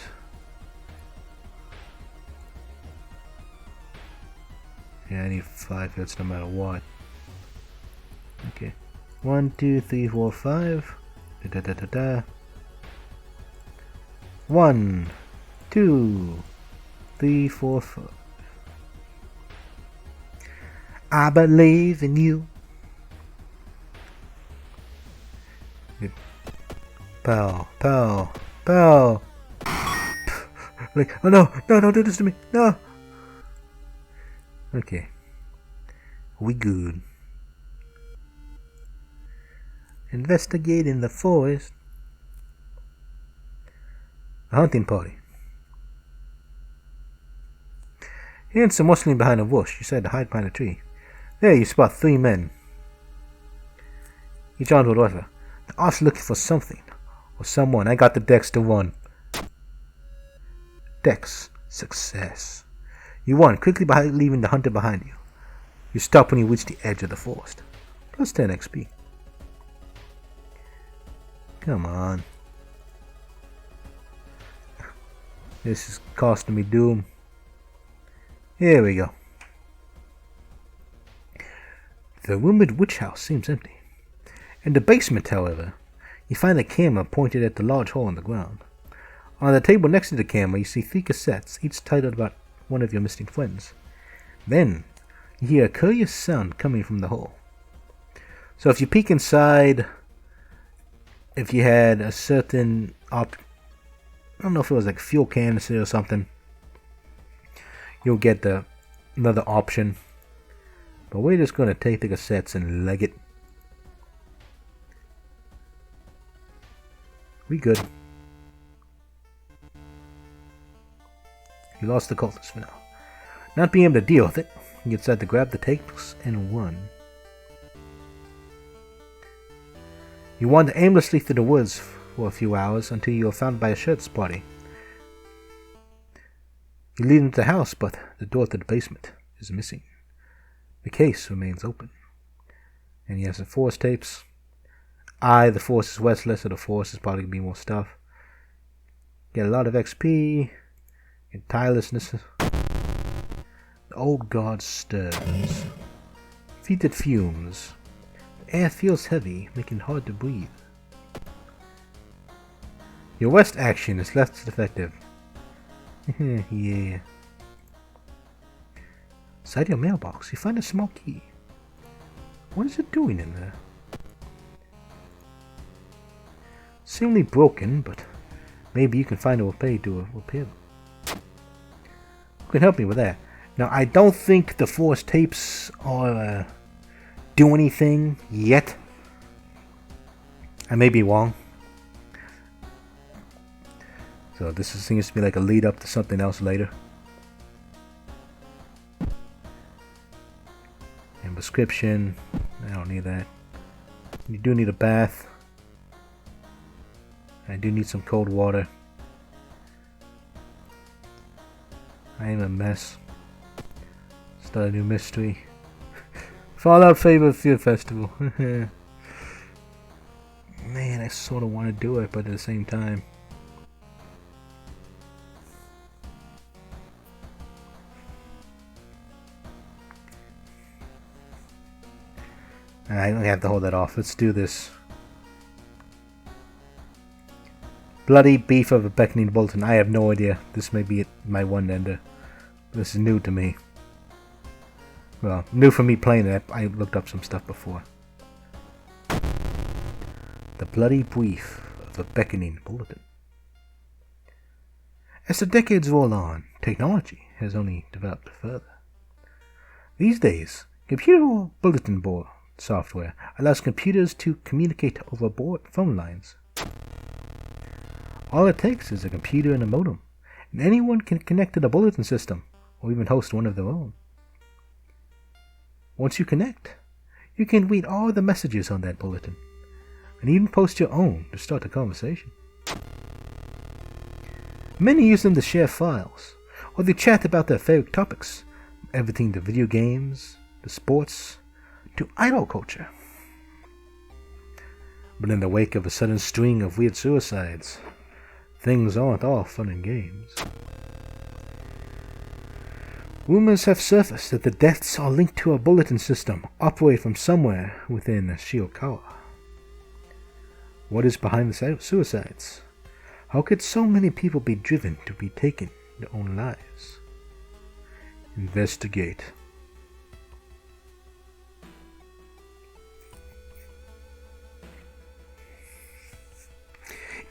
S1: Yeah, I need 5 hits no matter what. Okay. 1, 2, 3, 4, 5. Da da da da da. 1, 2, 3, 4, 5. I believe in you. Pow, pow, pow. Like, oh no, no, don't do this to me, no. Okay. We good. Investigate in the forest. A hunting party. Hearing some rustling behind a bush, you decide to hide behind a tree. There you spot 3 men. Each armed with a rifle. They're also looking for something. Or someone. I got the dex to run. Dex. Success. You run quickly by leaving the hunter behind you. You stop when you reach the edge of the forest. Plus 10 XP. Come on. This is costing me doom. Here we go. The rumored witch house seems empty. In the basement, however, you find a camera pointed at the large hole in the ground. On the table next to the camera, you see 3 cassettes, each titled about one of your missing friends. Then, you hear a curious sound coming from the hole. So if you peek inside, if you had a certain I don't know if it was like fuel canister or something, you'll get another option. But we're just going to take the cassettes and leg it. We good. You lost the cultist for now. Not being able to deal with it, you decide to grab the tapes and run. You wander aimlessly through the woods for a few hours until you are found by a sheriff's party. You lead into the house, but the door to the basement is missing. The case remains open. And he has the force tapes. The force is restless, so the force is probably going to be more stuff. Get a lot of XP. Get tirelessness. The old guard stirs. Feet at fumes. The air feels heavy, making it hard to breathe. Your rest action is less effective. Yeah. Inside your mailbox, you find a small key. What is it doing in there? Seemingly broken, but maybe you can find a way to repair them. Who can help me with that? Now, I don't think the force tapes are do anything yet. I may be wrong. So this seems to be like a lead up to something else later. And prescription. I don't need that. You do need a bath. I do need some cold water. I am a mess. Start a new mystery. Fallout Favorite Fear Festival. Man, I sort of want to do it, but at the same time. I don't have to hold that off. Let's do this. Bloody Beef of a Beckoning Bulletin. I have no idea. This may be my one ender. This is new to me. Well, new for me playing it. I looked up some stuff before. The Bloody Brief of a Beckoning Bulletin. As the decades roll on, technology has only developed further. These days, computer bulletin board software allows computers to communicate over board phone lines. All it takes is a computer and a modem, and anyone can connect to the bulletin system, or even host one of their own. Once you connect, you can read all the messages on that bulletin, and even post your own to start a conversation. Many use them to share files, or they chat about their favorite topics, everything to video games, to sports, to idol culture. But in the wake of a sudden string of weird suicides, things aren't all fun and games. Rumors have surfaced that the deaths are linked to a bulletin system operated from somewhere within Shiokawa. What is behind the suicides? How could so many people be driven to be taking their own lives? Investigate.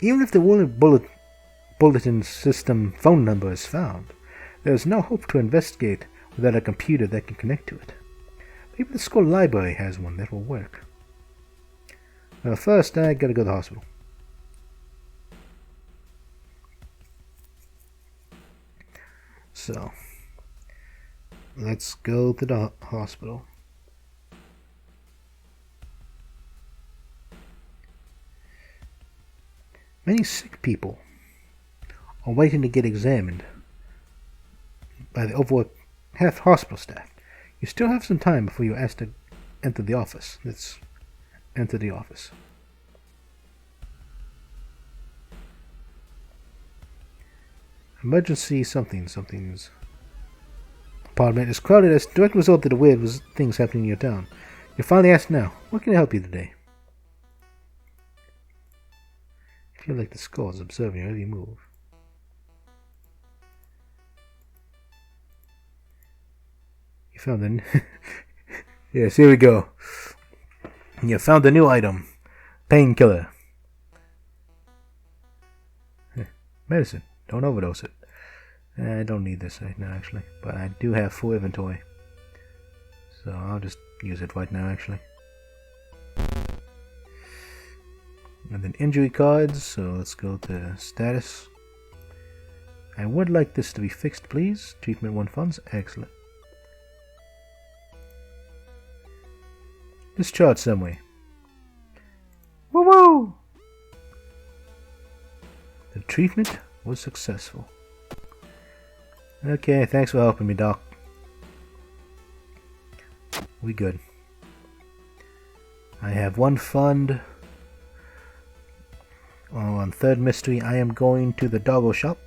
S1: Even if the bulletin system phone number is found, there is no hope to investigate without a computer that can connect to it. Maybe the school library has one that will work. First, I gotta go to the hospital. So, let's go to the hospital. Many sick people are waiting to get examined by the overworked hospital staff. You still have some time before you're asked to enter the office. Let's enter the office. Emergency something's apartment is crowded as a direct result of the weird things happening in your town. You're finally asked now, what can I help you today? I feel like the skull is observing your every move. You found the yes, here we go. You found a new item. Painkiller. Medicine. Don't overdose it. I don't need this right now, actually. But I do have full inventory. So I'll just use it right now, actually. And then injury cards. So let's go to status. I would like this to be fixed, please. Treatment 1 funds. Excellent. Discharge somewhere. Woo woo! The treatment was successful. Okay, thanks for helping me, Doc. We good. I have 1 fund. On third mystery, I am going to the doggo shop.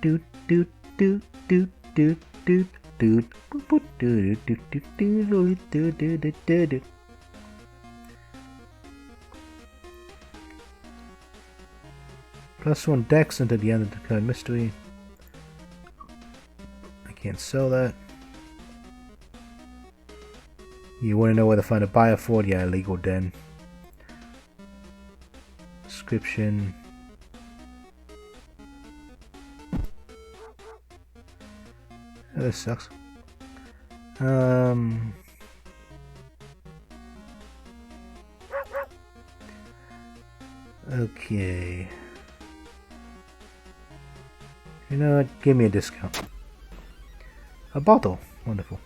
S1: Doot doot doot doot doot doot doot doot doot doot doot doot doot. +1 dex until the end of the current mystery. I can't sell that. You want to know where to find a buyer for it? Yeah, illegal den. Description. Oh, this sucks. Okay. You know what? Give me a discount. A bottle. Wonderful.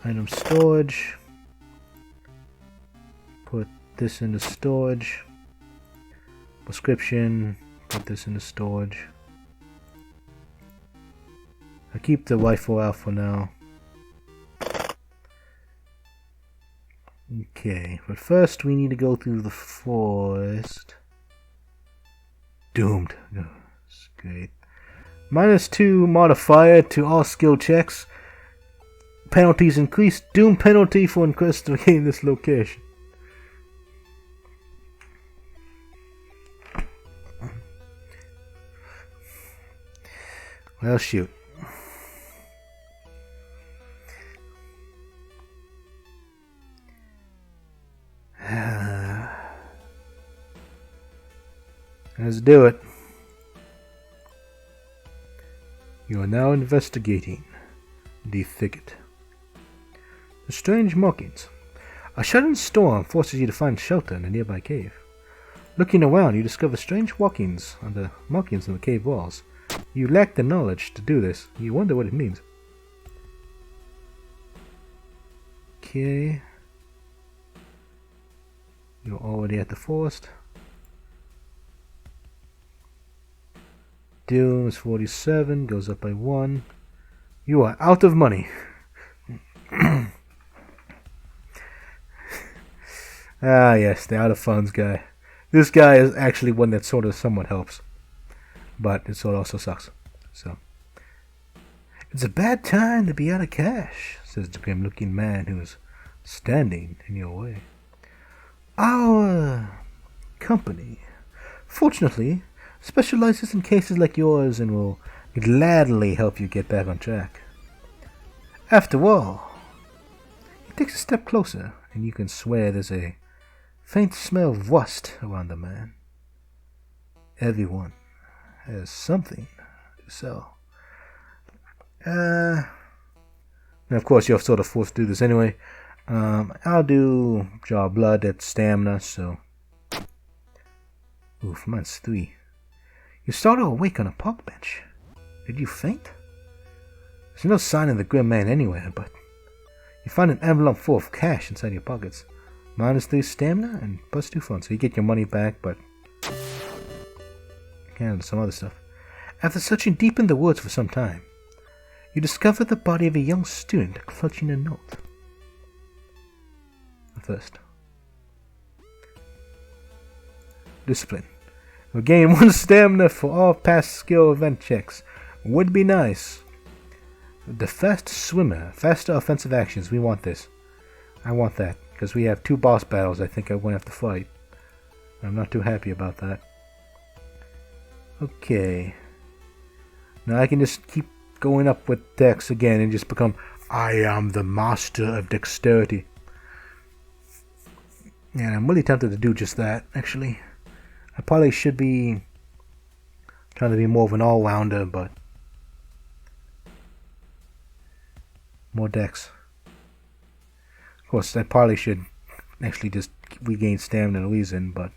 S1: Item storage. Put this into storage. Prescription. Put this into storage. I'll keep the rifle out for now. Okay, but first we need to go through the forest. Doomed. Oh, that's great. -2 modifier to all skill checks. Penalties increased. Doom penalty for investigating this location. Well, shoot. Let's do it. You are now investigating the thicket. The strange markings. A sudden storm forces you to find shelter in a nearby cave. Looking around, you discover strange markings on the cave walls. You lack the knowledge to do this. You wonder what it means. Okay. You're already at the forest. Doom is 47, goes up by 1. You are out of money. Ah, yes, the out of funds guy. This guy is actually one that sort of somewhat helps. But it sort of also sucks. So. It's a bad time to be out of cash, says the grim-looking man who is standing in your way. Our company, fortunately, specializes in cases like yours and will gladly help you get back on track. After all, he takes a step closer, and you can swear there's a faint smell of rust around the man. Everyone has something to sell. And of course you're sort of forced to do this anyway. I'll do draw blood at stamina, so... Oof, mine's 3. You started awake on a park bench. Did you faint? There's no sign of the grim man anywhere, but... You find an envelope full of cash inside your pockets. -3 stamina and +2 fun, so you get your money back, but... And some other stuff. After searching deep in the woods for some time, you discover the body of a young student clutching a note. First. Discipline. You'll gain 1 stamina for all past skill event checks. Would be nice. The fast swimmer. Faster offensive actions. We want this. I want that. Because we have 2 boss battles I think I'm going to have to fight. I'm not too happy about that. Okay. Now I can just keep going up with dex again and just become I am the master of dexterity. And I'm really tempted to do just that, actually. I probably should be trying to be more of an all-rounder, but more dex. Of course, I probably should actually just regain stamina and reason, but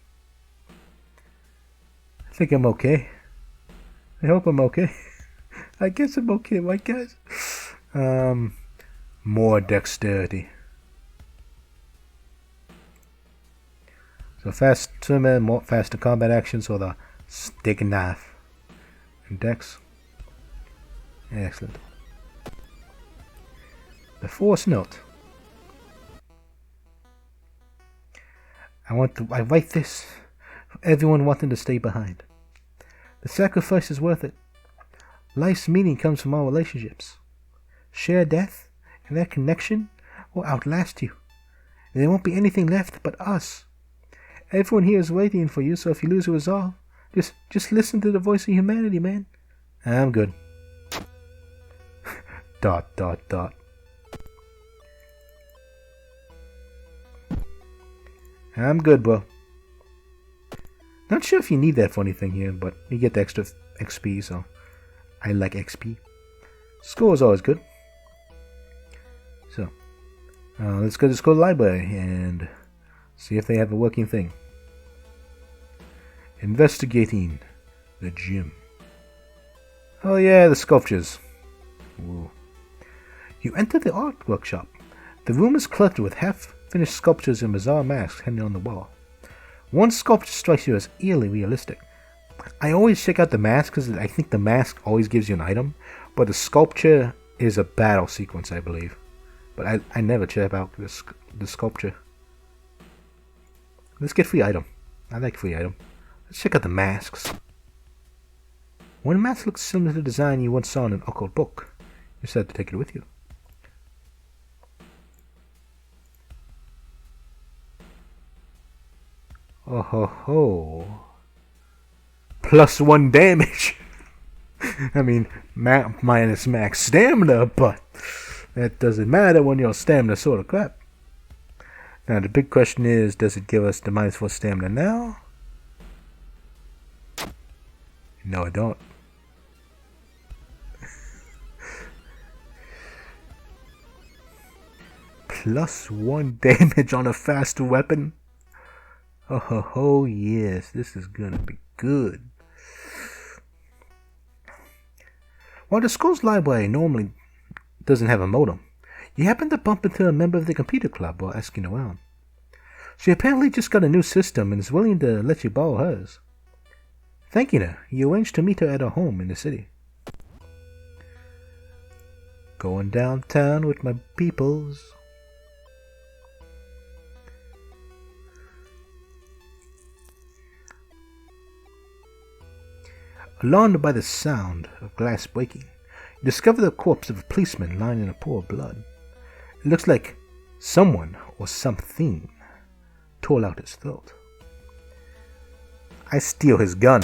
S1: I think I'm okay. I hope I'm okay. I guess I'm okay, right guys? More dexterity. So fast swimmer, more faster combat actions, or the stick and knife. And dex. Excellent. The force note. I write this for everyone wanting to stay behind. The sacrifice is worth it. Life's meaning comes from our relationships. Share death, and that connection will outlast you. And there won't be anything left but us. Everyone here is waiting for you, so if you lose your resolve, just listen to the voice of humanity, man. I'm good. ... I'm good, bro. Not sure if you need that for anything here, but you get the extra XP, so I like XP. Score is always good. So, let's go to the library and see if they have a working thing. Investigating the gym. Oh yeah, the sculptures. Ooh. You enter the art workshop. The room is cluttered with half-finished sculptures and bizarre masks hanging on the wall. One sculpture strikes you as eerily realistic. I always check out the mask because I think the mask always gives you an item, but the sculpture is a battle sequence, I believe. But I never check out the sculpture. Let's get free item. I like free item. Let's check out the masks. One mask looks similar to the design you once saw in an occult book. You decided to take it with you. Oh ho ho. +1 damage. I mean, minus max stamina, but that doesn't matter when your stamina sort of crap. Now the big question is, does it give us the -4 stamina now? No, I don't. +1 damage on a faster weapon? Oh ho ho, yes, this is gonna be good. While the school's library normally doesn't have a modem, you happen to bump into a member of the computer club while asking around. She apparently just got a new system and is willing to let you borrow hers. Thanking her, you arrange to meet her at her home in the city. Going downtown with my peoples. Alarmed by the sound of glass breaking, you discover the corpse of a policeman lying in a pool of blood. It looks like someone or something tore out his throat. I steal his gun.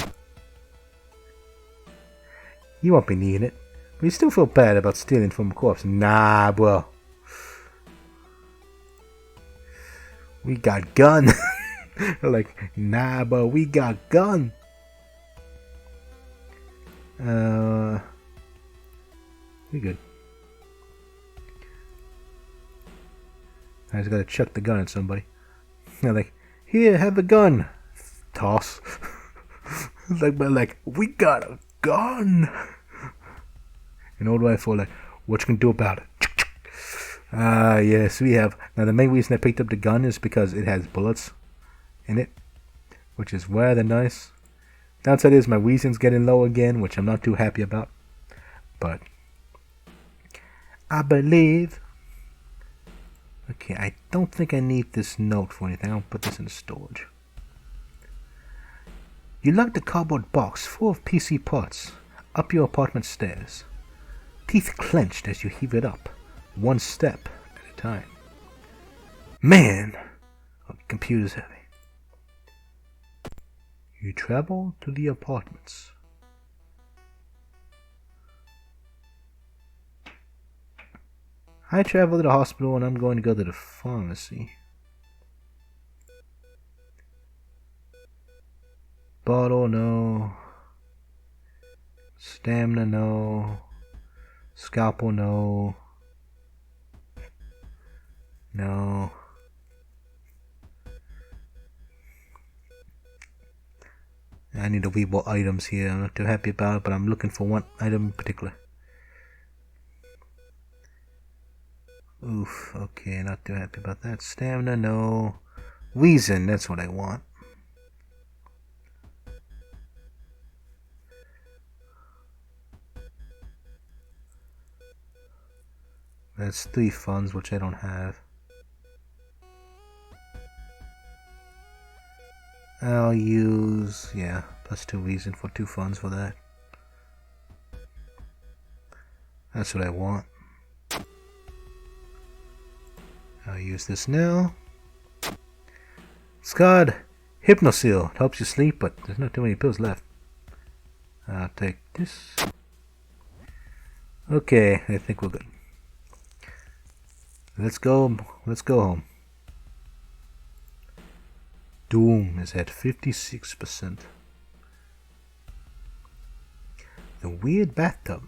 S1: You won't be needing it, but you still feel bad about stealing from a corpse. Nah, bro. We got gun. Like, nah, bro, we got gun. We good. I just gotta chuck the gun at somebody. They're like, here, have a gun. Toss. like, we got a gun. And old rifle, like, what you can do about it? Yes, we have. Now, the main reason I picked up the gun is because it has bullets in it, which is rather nice. Downside is my reason's getting low again, which I'm not too happy about. But I believe. Okay, I don't think I need this note for anything. I'll put this in storage. You lug the cardboard box full of PC parts up your apartment stairs, teeth clenched as you heave it up, one step at a time. Man, the computer's heavy. You travel to the apartments. I travel to the hospital and I'm going to go to the pharmacy. Bottle, no. Stamina, no. Scalpel, no. No. I need to read more items here. I'm not too happy about it, but I'm looking for one item in particular. Oof, okay, not too happy about that. Stamina, no. Reason, that's what I want. That's 3 funds, which I don't have. I'll use, yeah, +2 reason for 2 funds for that. That's what I want. I'll use this now. It's called Hypnosil. It helps you sleep, but there's not too many pills left. I'll take this. Okay, I think we're good. Let's go home. Doom is at 56%. The Weird Bathtub.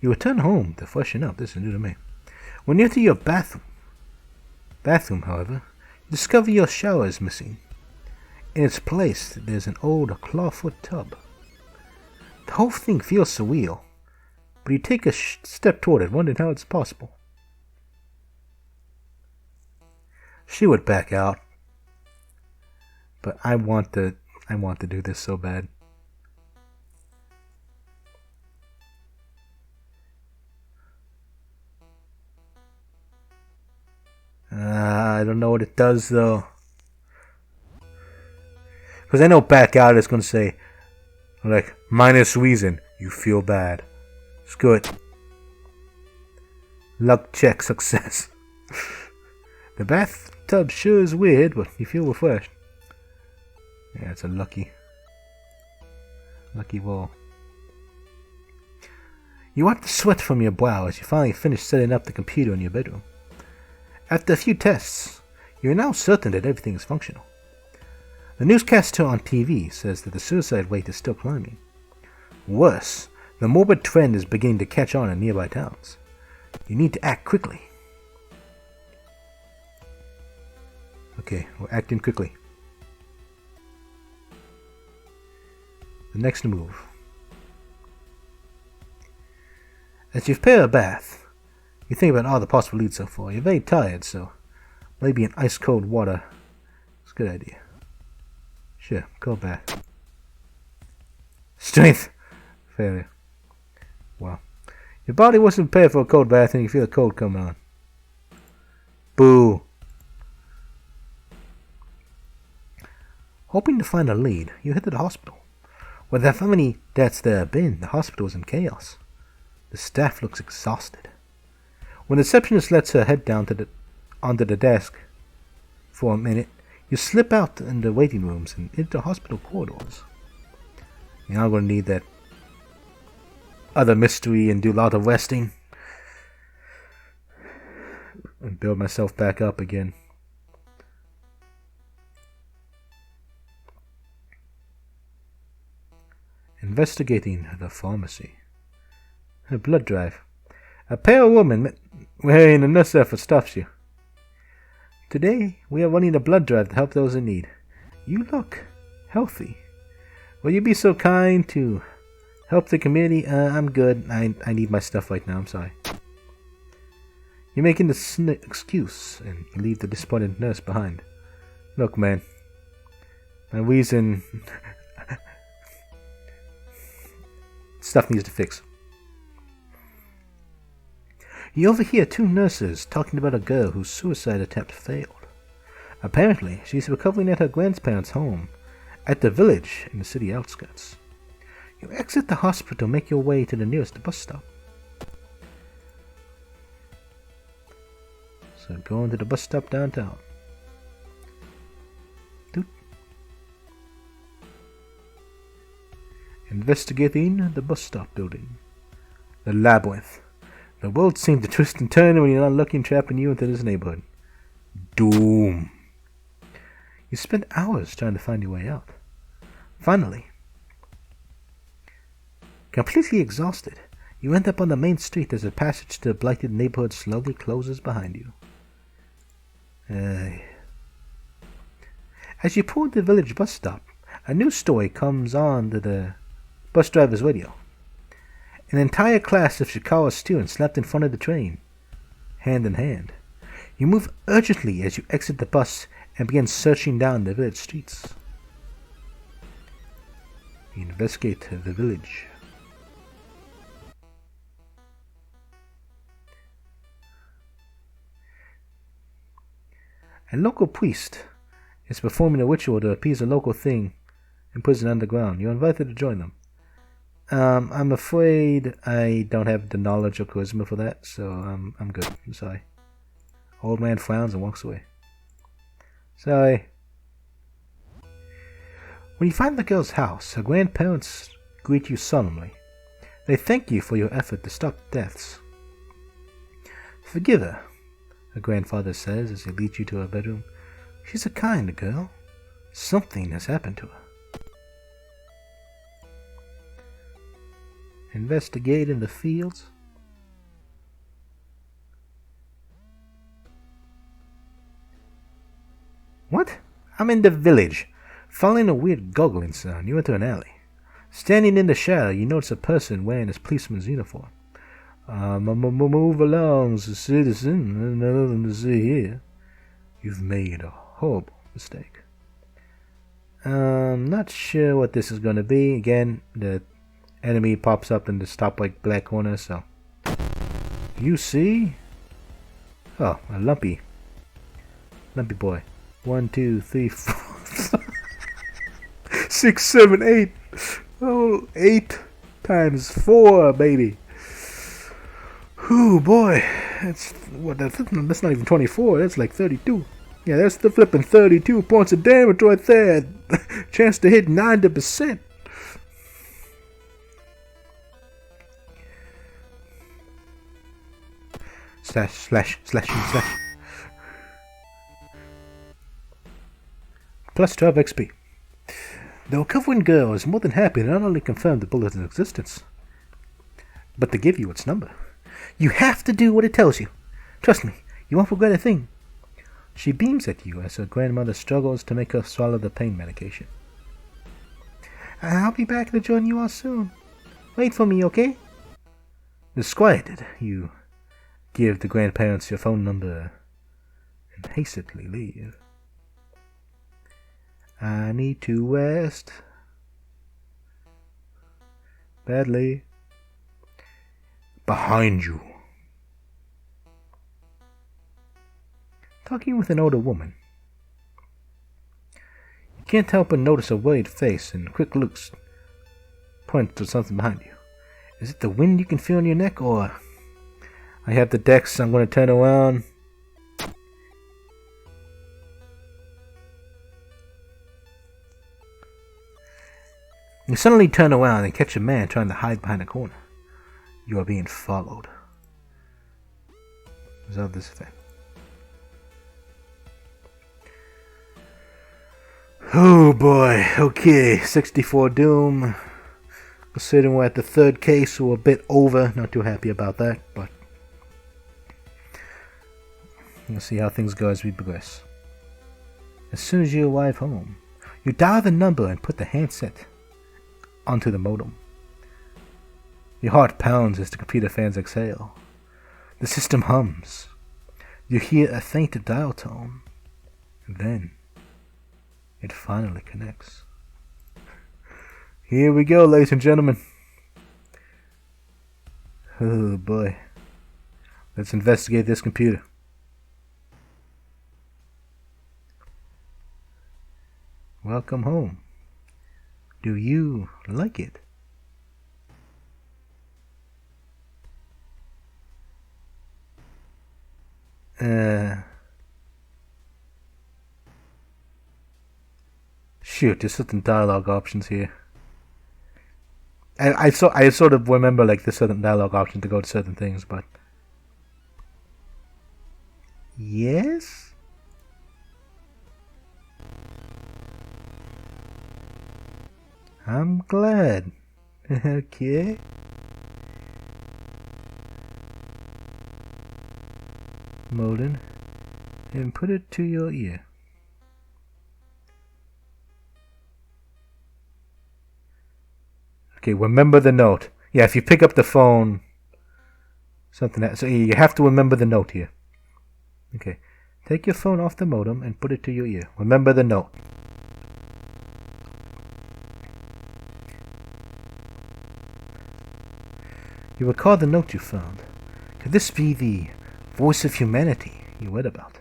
S1: You return home to freshen up. This is new to me. When you enter your bathroom, however, you discover your shower is missing. In its place, there's an old clawfoot tub. The whole thing feels surreal, but you take a step toward it, wondering how it's possible. She would back out, but I want to do this so bad. I don't know what it does though, because I know back out is going to say, like, minus reason, you feel bad. It's good. Luck check success. The bathtub sure is weird, but you feel refreshed. Yeah, it's a lucky roll. You wipe the sweat from your brow as you finally finish setting up the computer in your bedroom. After a few tests, you are now certain that everything is functional. The newscaster on TV says that the suicide rate is still climbing. Worse, the morbid trend is beginning to catch on in nearby towns. You need to act quickly. Okay, we're acting quickly. The next move. As you prepare a bath, you think about all the possible leads so far. You're very tired, so maybe in ice cold water is a good idea. Sure, cold bath. Strength! Failure. Wow. Your body wasn't prepared for a cold bath and you feel the cold coming on. Boo! Hoping to find a lead, you head to the hospital. With how many deaths there have been, the hospital is in chaos. The staff looks exhausted. When the receptionist lets her head down onto the desk for a minute, you slip out in the waiting rooms and into hospital corridors. You're not going to need that other mystery and do a lot of resting. And build myself back up again. Investigating the pharmacy. A blood drive. A pale woman wearing a nurse outfit stops you. Today, we are running a blood drive to help those in need. You look healthy. Will you be so kind to help the community? I'm good. I need my stuff right now. I'm sorry. You're making the excuse, and you leave the disappointed nurse behind. Look, man. My reason... Stuff needs to fix. You overhear two nurses talking about a girl whose suicide attempt failed. Apparently, she's recovering at her grandparents' home, at the village in the city outskirts. You exit the hospital and make your way to the nearest bus stop. So going to the bus stop downtown. Doot. Investigating the bus stop building. The labyrinth. The world seems to twist and turn when you're not looking, trapping you into this neighborhood. Doom. You spend hours trying to find your way out. Finally, completely exhausted, you end up on the main street as the passage to the blighted neighborhood slowly closes behind you. As you pull into the village bus stop, a news story comes on to the bus driver's radio. An entire class of Chicago students slept in front of the train, hand in hand. You move urgently as you exit the bus and begin searching down the village streets. You investigate the village. A local priest is performing a ritual to appease a local thing in prison underground. You're invited to join them. I'm afraid I don't have the knowledge or charisma for that, so I'm good. I'm sorry. Old man frowns and walks away. Sorry. When you find the girl's house, her grandparents greet you solemnly. They thank you for your effort to stop deaths. Forgive her, her grandfather says as he leads you to her bedroom. She's a kind girl. Something has happened to her. Investigate in the fields. What? I'm in the village. Following a weird goggling sound, you enter an alley. Standing in the shadow, you notice a person wearing his policeman's uniform. Move along, citizen. Nothing to see here. You've made a horrible mistake. Not sure what this is going to be. Again, the enemy pops up in the top right black corner, so. You see? Oh, a lumpy boy. 1, 2, 3, 4, 6, 7, 8. Oh, 8 times 4, baby. Ooh, boy. That's not even 24. That's like 32. Yeah, that's the flipping 32 points of damage right there. Chance to hit 90%. Slash. Plus 12 XP. The recovering girl is more than happy to not only confirm the bullet's existence, but to give you its number. You have to do what it tells you. Trust me, you won't regret a thing. She beams at you as her grandmother struggles to make her swallow the pain medication. I'll be back to join you all soon. Wait for me, okay? Disquieted, you give the grandparents your phone number and hastily leave. I need to rest. Badly. Behind you. Talking with an older woman. You can't help but notice a worried face and quick looks point to something behind you. Is it the wind you can feel in your neck, or... I have the dex, I'm going to turn around. You suddenly turn around and catch a man trying to hide behind a corner. You are being followed. Resolve this effect. Oh boy, okay, 64 Doom. Considering we're at the third case, so we're a bit over. Not too happy about that, but we'll see how things go as we progress. As soon as you arrive home, you dial the number and put the handset onto the modem. Your heart pounds as the computer fans exhale. The system hums. You hear a faint dial tone. Then, it finally connects. Here we go, ladies and gentlemen. Oh boy. Let's investigate this computer. Welcome home. Do you like it? Shoot, there's certain dialogue options here. I sort of remember like there's certain dialogue options to go to certain things, but yes. I'm glad. Okay. Modem, and put it to your ear. Okay, remember the note. Yeah, if you pick up the phone, something that, so you have to remember the note here. Okay, take your phone off the modem and put it to your ear. Remember the note. You recall the note you found. Could this be the voice of humanity you read about?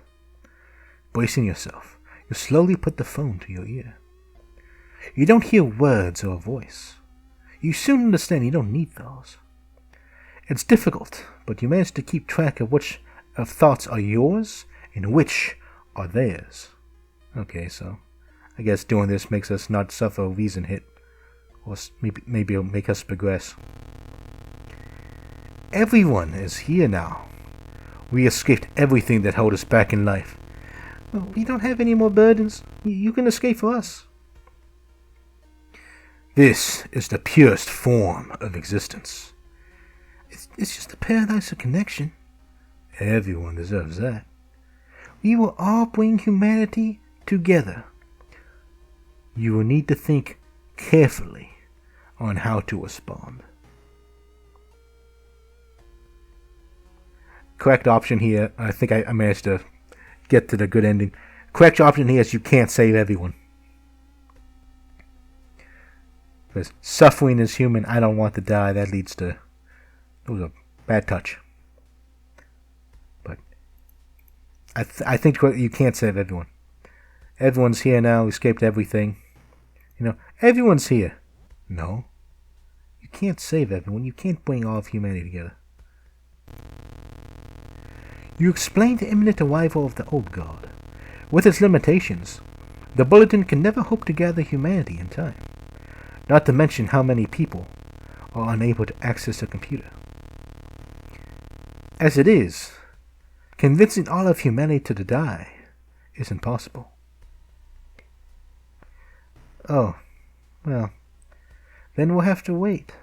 S1: Bracing yourself, you slowly put the phone to your ear. You don't hear words or a voice. You soon understand you don't need those. It's difficult, but you manage to keep track of which of thoughts are yours and which are theirs. Okay, so I guess doing this makes us not suffer a reason hit, or maybe it'll make us progress. Everyone is here now. We escaped everything that held us back in life. Well, we don't have any more burdens. You can escape for us. This is the purest form of existence. It's just a paradise of connection. Everyone deserves that. We will all bring humanity together. You will need to think carefully on how to respond. Correct option here. I think I managed to get to the good ending. Correct option here is you can't save everyone. Because suffering is human. I don't want to die. That leads to... It was a bad touch. But I think you can't save everyone. Everyone's here now. We escaped everything. You know, everyone's here. No. You can't save everyone. You can't bring all of humanity together. You explain the imminent arrival of the old god. With its limitations, the bulletin can never hope to gather humanity in time. Not to mention how many people are unable to access a computer. As it is, convincing all of humanity to die is impossible. Oh, well, then we'll have to wait.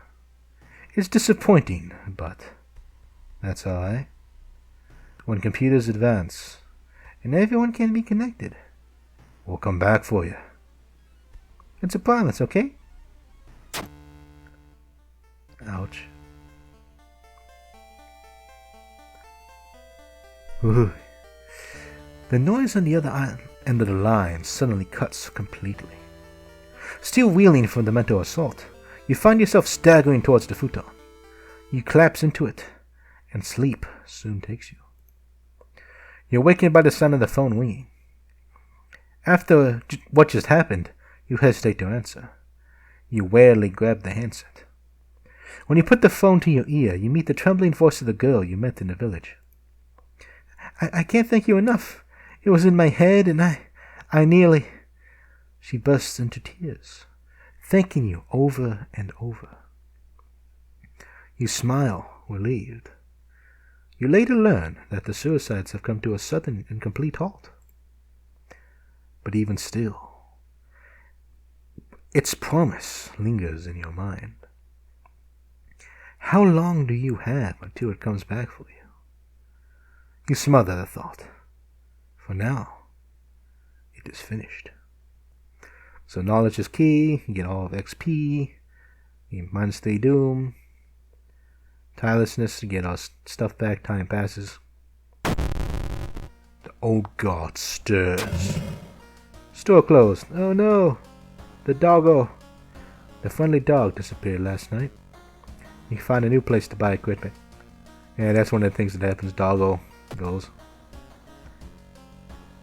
S1: It's disappointing, but that's alright. When computers advance, and everyone can be connected, we'll come back for you. It's a promise, okay? Ouch. Ooh. The noise on the other end of the line suddenly cuts completely. Still reeling from the mental assault, you find yourself staggering towards the futon. You collapse into it, and sleep soon takes you. You're awakened by the sound of the phone ringing. After what just happened, you hesitate to answer. You warily grab the handset. When you put the phone to your ear, you meet the trembling voice of the girl you met in the village. I can't thank you enough. It was in my head, and I nearly... She bursts into tears, thanking you over and over. You smile, relieved. You later learn that the suicides have come to a sudden and complete halt. But even still, its promise lingers in your mind. How long do you have until it comes back for you? You smother the thought. For now, it is finished. So knowledge is key, you get all of XP, you minus 3 doom, tirelessness, you get all stuff back, time passes. The old god stirs. Store closed. Oh no! The doggo! The friendly dog disappeared last night. You can find a new place to buy equipment. Yeah, that's one of the things that happens. Doggo goes.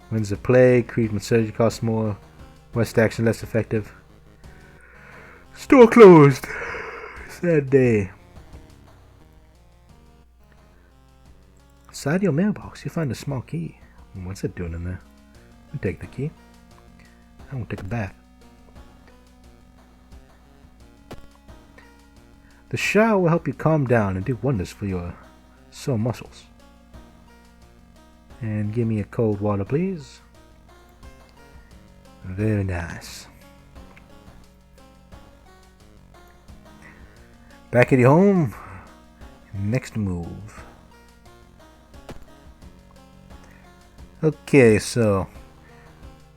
S1: When's the plague? Treatment surgery costs more. West action less effective. Store closed. Sad day. Inside your mailbox, you find a small key. What's it doing in there? You take the key. I won't take a bath. The shower will help you calm down and do wonders for your sore muscles. And give me a cold water, please. Very nice. Back at your home. Next move. Okay, so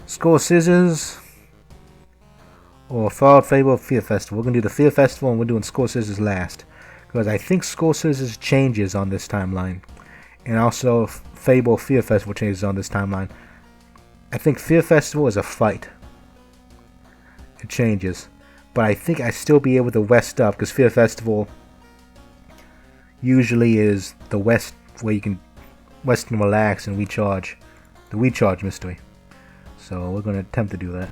S1: Score Scissors or Fall Fable Fear Festival. We're going to do the Fear Festival and we're doing Score Scissors last. Because I think Score Scissors changes on this timeline. And also Fable Fear Festival changes on this timeline. I think Fear Festival is a fight. It changes. But I think I still be able to West up. Because Fear Festival usually is the West where you can West and relax and recharge. The recharge mystery. So we're going to attempt to do that.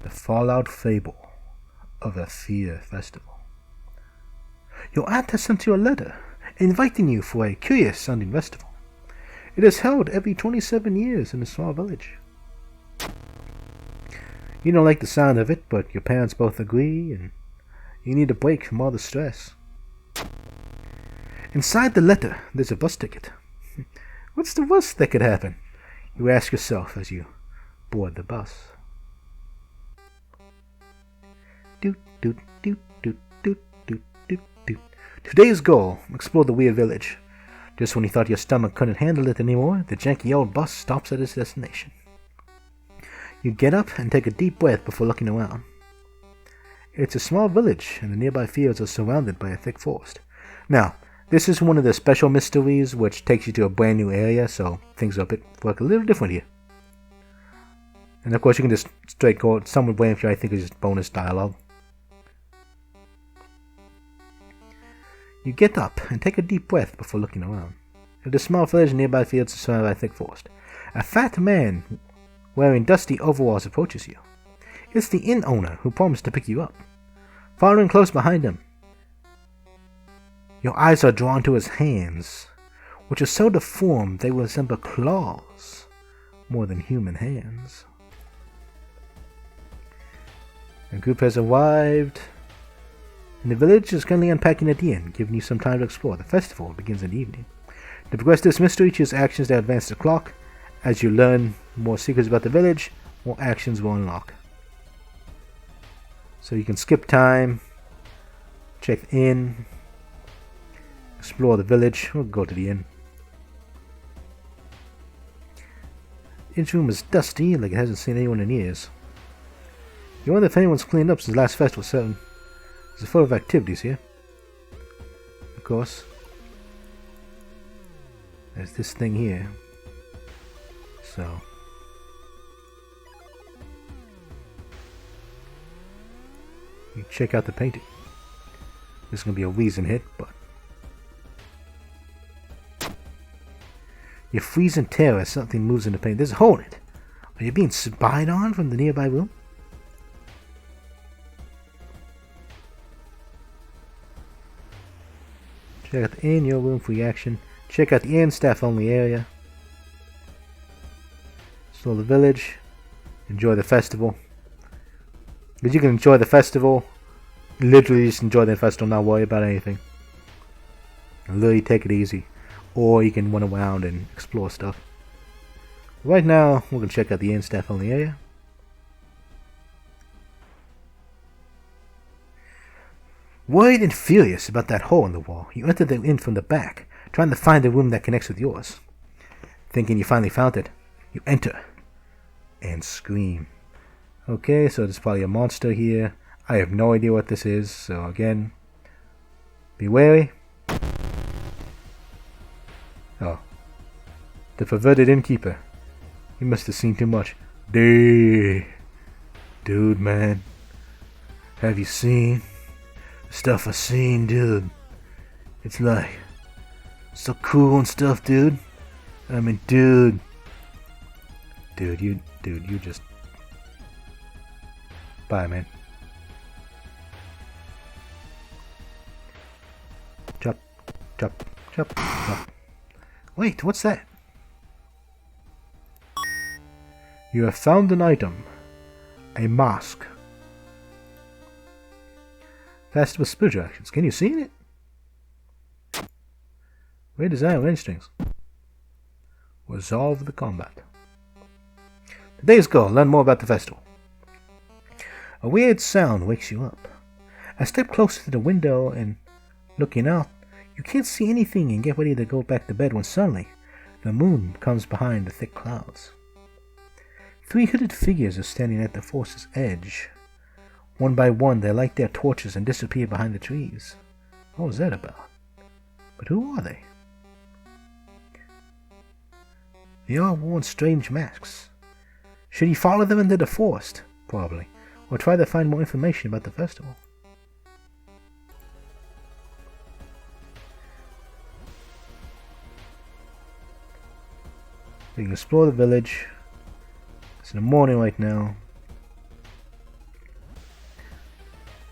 S1: The Fallout Fable of a Fear Festival. Your aunt has sent you a letter inviting you for a curious-sounding festival. It is held every 27 years in a small village. You don't like the sound of it, but your parents both agree, and you need a break from all the stress. Inside the letter, there's a bus ticket. What's the worst that could happen? You ask yourself as you board the bus. Doot, doot, doot, doot, doot, doot, doot, doot. Today's goal, explore the Weird Village. Just when you thought your stomach couldn't handle it anymore, the janky old bus stops at its destination. You get up and take a deep breath before looking around. It's a small village, and the nearby fields are surrounded by a thick forest. Now, this is one of the special mysteries which takes you to a brand new area, so things work a little different here. And of course you can just straight go, some would blame if I think it's just bonus dialogue. You get up and take a deep breath before looking around. At a small village, nearby fields are surrounded by a thick forest. A fat man wearing dusty overalls approaches you. It's the inn owner who promised to pick you up. Following close behind him, your eyes are drawn to his hands, which are so deformed they resemble claws more than human hands. The group has arrived, and the village is currently unpacking at the inn, giving you some time to explore. The festival begins in the evening. To progress this mystery, choose actions that advance the clock. As you learn more secrets about the village, more actions will unlock. So you can skip time, check in, explore the village, or go to the inn. Inn's room is dusty, like it hasn't seen anyone in years. You wonder if anyone's cleaned up since last festival. Certain there's a full of activities here. Of course, there's this thing here. So you check out the painting. This is gonna be a reason hit, but You freeze in terror as something moves in the paint. There's a hole in it. Are you being spied on from the nearby room? Check out the in your room for reaction. Check out the in staff only area. Explore the village. Enjoy the festival. Because you can enjoy the festival. Literally just enjoy the festival, not worry about anything. And literally take it easy. Or you can run around and explore stuff. Right now, we're going to check out the in staff only area. Worried and furious about that hole in the wall, you enter the inn from the back, trying to find the room that connects with yours. Thinking you finally found it, you enter and scream. Okay, so there's probably a monster here. I have no idea what this is, so again, be wary. Oh, the perverted innkeeper. He must have seen too much. Dude, man, have you seen the stuff I've seen, dude? It's like so cool and stuff, dude. I mean, dude, you just bye, man. Chop, chop, chop, chop. Wait, what's that? You have found an item. A mask. Fast with spiritual actions. Can you see it? Great design of range strings. Resolve the combat. Today's goal. Learn more about the festival. A weird sound wakes you up. I step closer to the window and looking out. You can't see anything and get ready to go back to bed when suddenly the moon comes behind the thick clouds. 3 hooded figures are standing at the forest's edge. One by one, they light their torches and disappear behind the trees. What was that about? But who are they? They all wore strange masks. Should he follow them into the forest? Probably. Or try to find more information about the festival. You can explore the village. It's in the morning right now.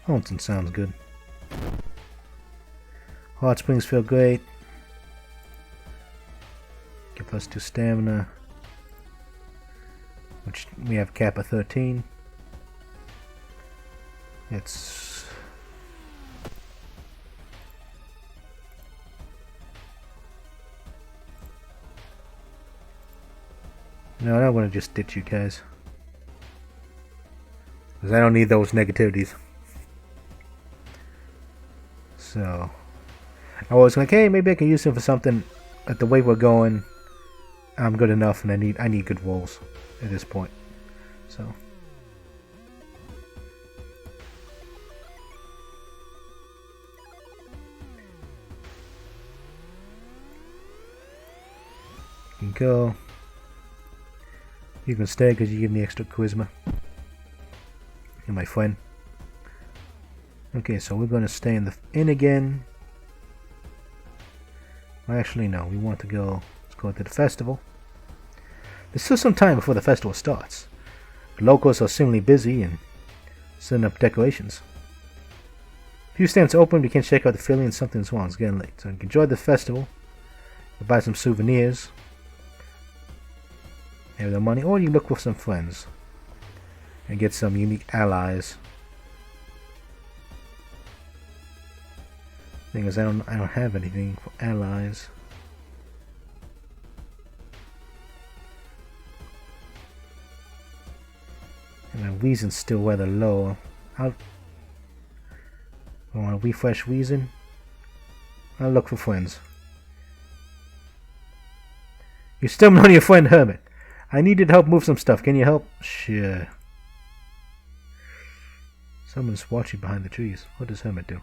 S1: Haunting sounds good. Hot springs feel great. Get +2 stamina. Which we have Kappa 13. It's no, I don't want to just ditch you guys. Because I don't need those negativities. So I was like, hey, maybe I can use him for something. At the way we're going, I'm good enough, and I need good rolls at this point. So you can go. You can stay because you give me extra charisma. You're my friend. Okay, so we're going to stay in the inn again. Well, actually, no. We want to go. Let's go to the festival. There's still some time before the festival starts. The locals are seemingly busy and setting up decorations. A few stands open. We can check out the feeling and something's wrong. It's getting late. So you can enjoy the festival. We'll buy some souvenirs. Have the money, or you look for some friends and get some unique allies. Thing is, I don't have anything for allies. And my reason's still rather low. I want to refresh reason. I'll look for friends. You're still not your friend Hermit. I needed help move some stuff. Can you help? Sure. Someone's watching behind the trees. What does Hermit do?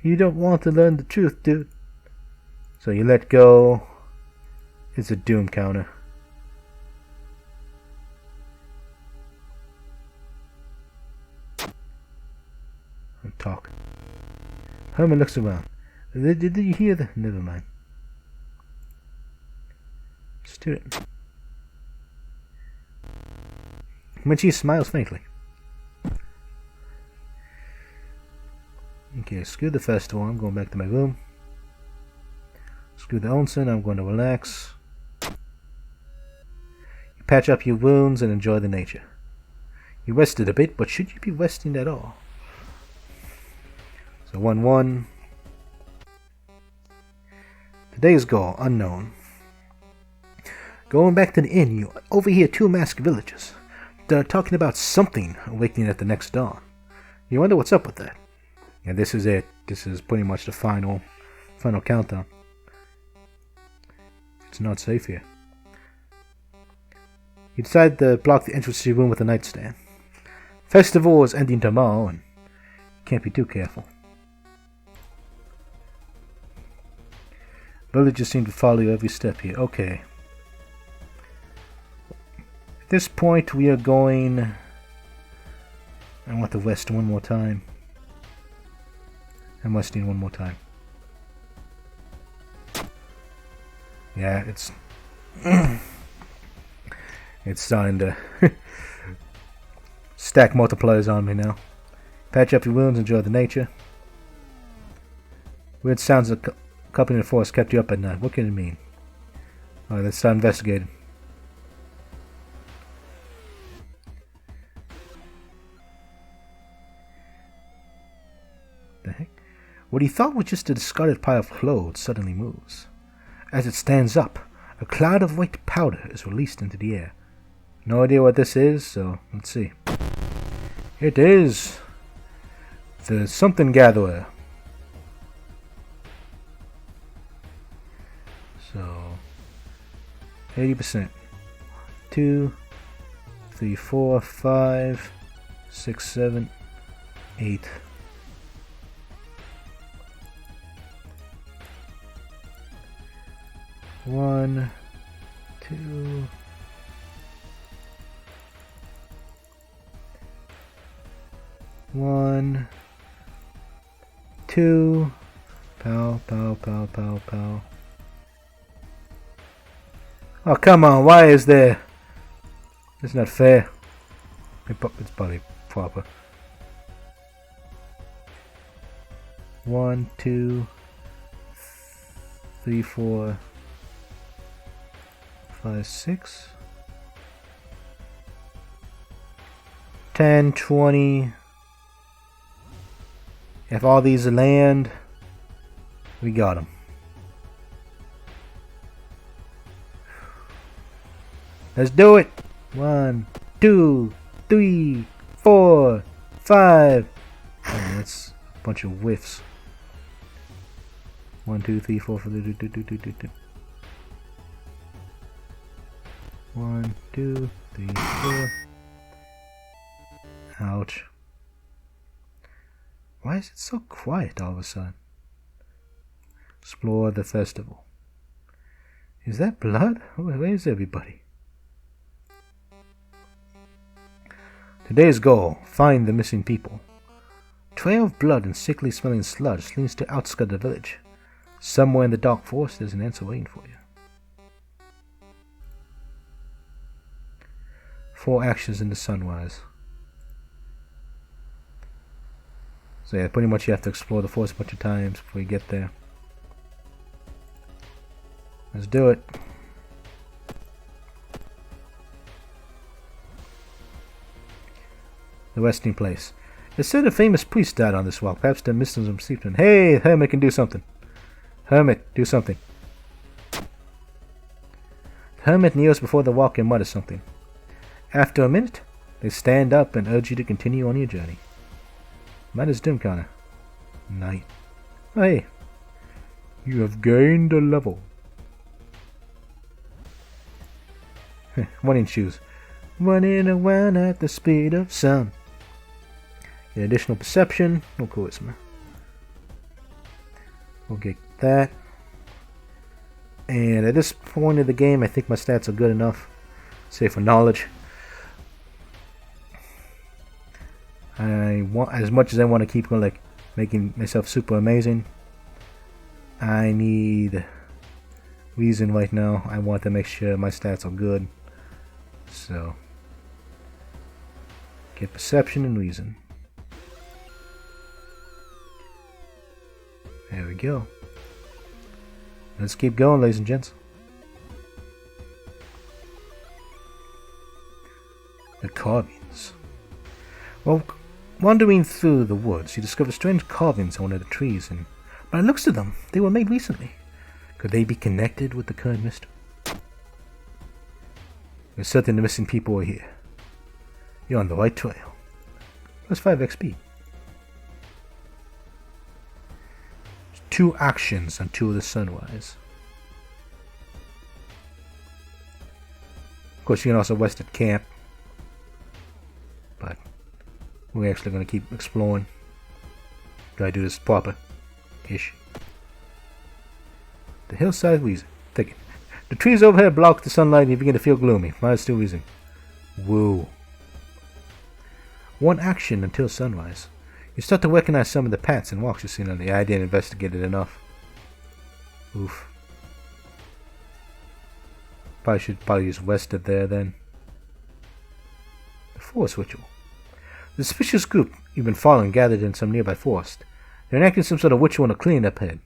S1: You don't want to learn the truth, dude. So you let go. It's a doom counter. And talk. Hermit looks around. Did you hear the... Never mind. Student. When she smiles faintly. Okay, screw the festival. I'm going back to my room. Screw the onsen. I'm going to relax. You patch up your wounds and enjoy the nature. You rested a bit, but should you be resting at all? So 1-1. Today's goal, unknown. Going back to the inn, you overhear two masked villagers. They're talking about something awakening at the next dawn. You wonder what's up with that. And this is it. This is pretty much the final countdown. It's not safe here. You decide to block the entrance to your room with a nightstand. Festival is ending tomorrow, and you can't be too careful. Villagers seem to follow you every step here. Okay. At this point, we are going... I want to rest one more time. I'm resting one more time. Yeah, it's... it's starting to stack multipliers on me now. Patch up your wounds, enjoy the nature. Weird sounds accompanying the forest kept you up at night. What can it mean? Alright, let's start investigating. The heck? What he thought was just a discarded pile of clothes suddenly moves. As it stands up, a cloud of white powder is released into the air. No idea what this is, so let's see. It is the something gatherer. So 80%. 2, 3, 4, 5, 6, 7, 8. One, two, one, two, pow, pow, pow, pow, pow. Oh, come on, why is there? It's not fair. It's probably proper. 1, 2, 3, 4, 5, 6, 10, 20. If all these land, we got them. Let's do it. 1, 2, 3, 4, 5. Oh, that's a bunch of whiffs. 1, 2, 3, 4, 5, 1, 2, 3, 4. Ouch. Why is it so quiet all of a sudden? Explore the festival. Is that blood? Where is everybody? Today's goal, find the missing people. Trail of blood and sickly smelling sludge leads to outskirts of the village. Somewhere in the dark forest there's an answer waiting for you. 4 actions in the sunrise. So yeah, pretty much you have to explore the forest a bunch of times before you get there. Let's do it. The resting place. It said a famous priest died on this walk. Perhaps the mysticism some sleeping. Hey, hermit can do something. Hermit, do something. The hermit kneels before the walk and mutters something. After a minute, they stand up and urge you to continue on your journey. Might is dim kinda. Night. Oh, hey. You have gained a level. Running shoes. Running around at the speed of sound. Get additional perception. No charisma. We'll get that. And at this point of the game, I think my stats are good enough. Say for knowledge. I want, as much as I want to keep like making myself super amazing, I need reason right now. I want to make sure my stats are good. So, get perception and reason. There we go. Let's keep going, ladies and gents. The carvings. Well, wandering through the woods, you discover strange carvings on one of the trees, and by the looks of them, they were made recently. Could they be connected with the current mystery? There's certain the missing people are here. You're on the right trail. Plus 5 XP. 2 actions until the sunrise. Of course, you can also rest at camp. But we're actually going to keep exploring. Gotta do this proper-ish. The hillside reason. Thicket. The trees overhead block the sunlight and you begin to feel gloomy. Mine is still reason. Woo. 1 action until sunrise. You start to recognize some of the paths and walks you've seen on the I didn't investigate it enough. Oof. Probably just rested there then. The forest ritual. The suspicious group you've been following gathered in some nearby forest. They're enacting some sort of ritual on a clean-up head.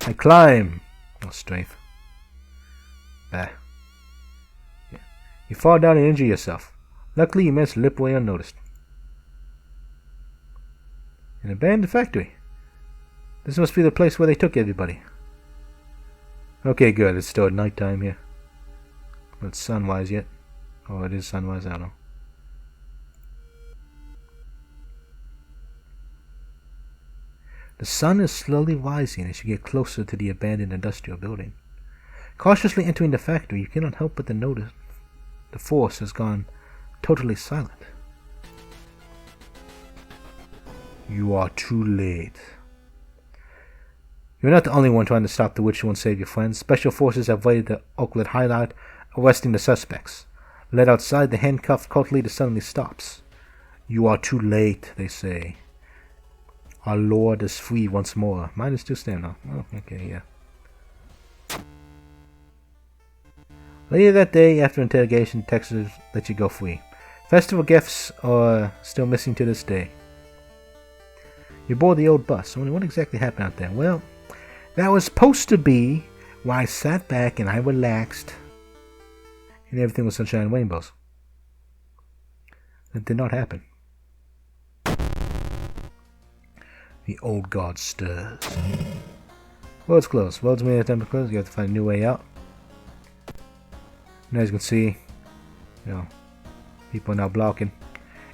S1: I climb. No strength. Bah. Yeah. You fall down and injure yourself. Luckily, you managed to slip away unnoticed. An abandoned factory. This must be the place where they took everybody. Okay, good. It's still at nighttime here. Well, it's sunrise yet. Oh, it is sunrise. I don't know. The sun is slowly rising as you get closer to the abandoned industrial building. Cautiously entering the factory, you cannot help but to notice the force has gone totally silent. You are too late. You're not the only one trying to stop the ritual and save your friends. Special forces have raided the Oakland hideout, arresting the suspects. Led outside, the handcuffed cult leader suddenly stops. You are too late, they say. Our Lord is free once more. Mine is still standing now. Oh, okay, yeah. Later that day, after interrogation, Texas let you go free. Festival gifts are still missing to this day. You board the old bus. I wonder what exactly happened out there. Well, that was supposed to be why I sat back and I relaxed and everything was sunshine and rainbows. That did not happen. The old guard stirs. Road's closed. Road's made of temper closed. You have to find a new way out. And as you can see, you know, people are now blocking.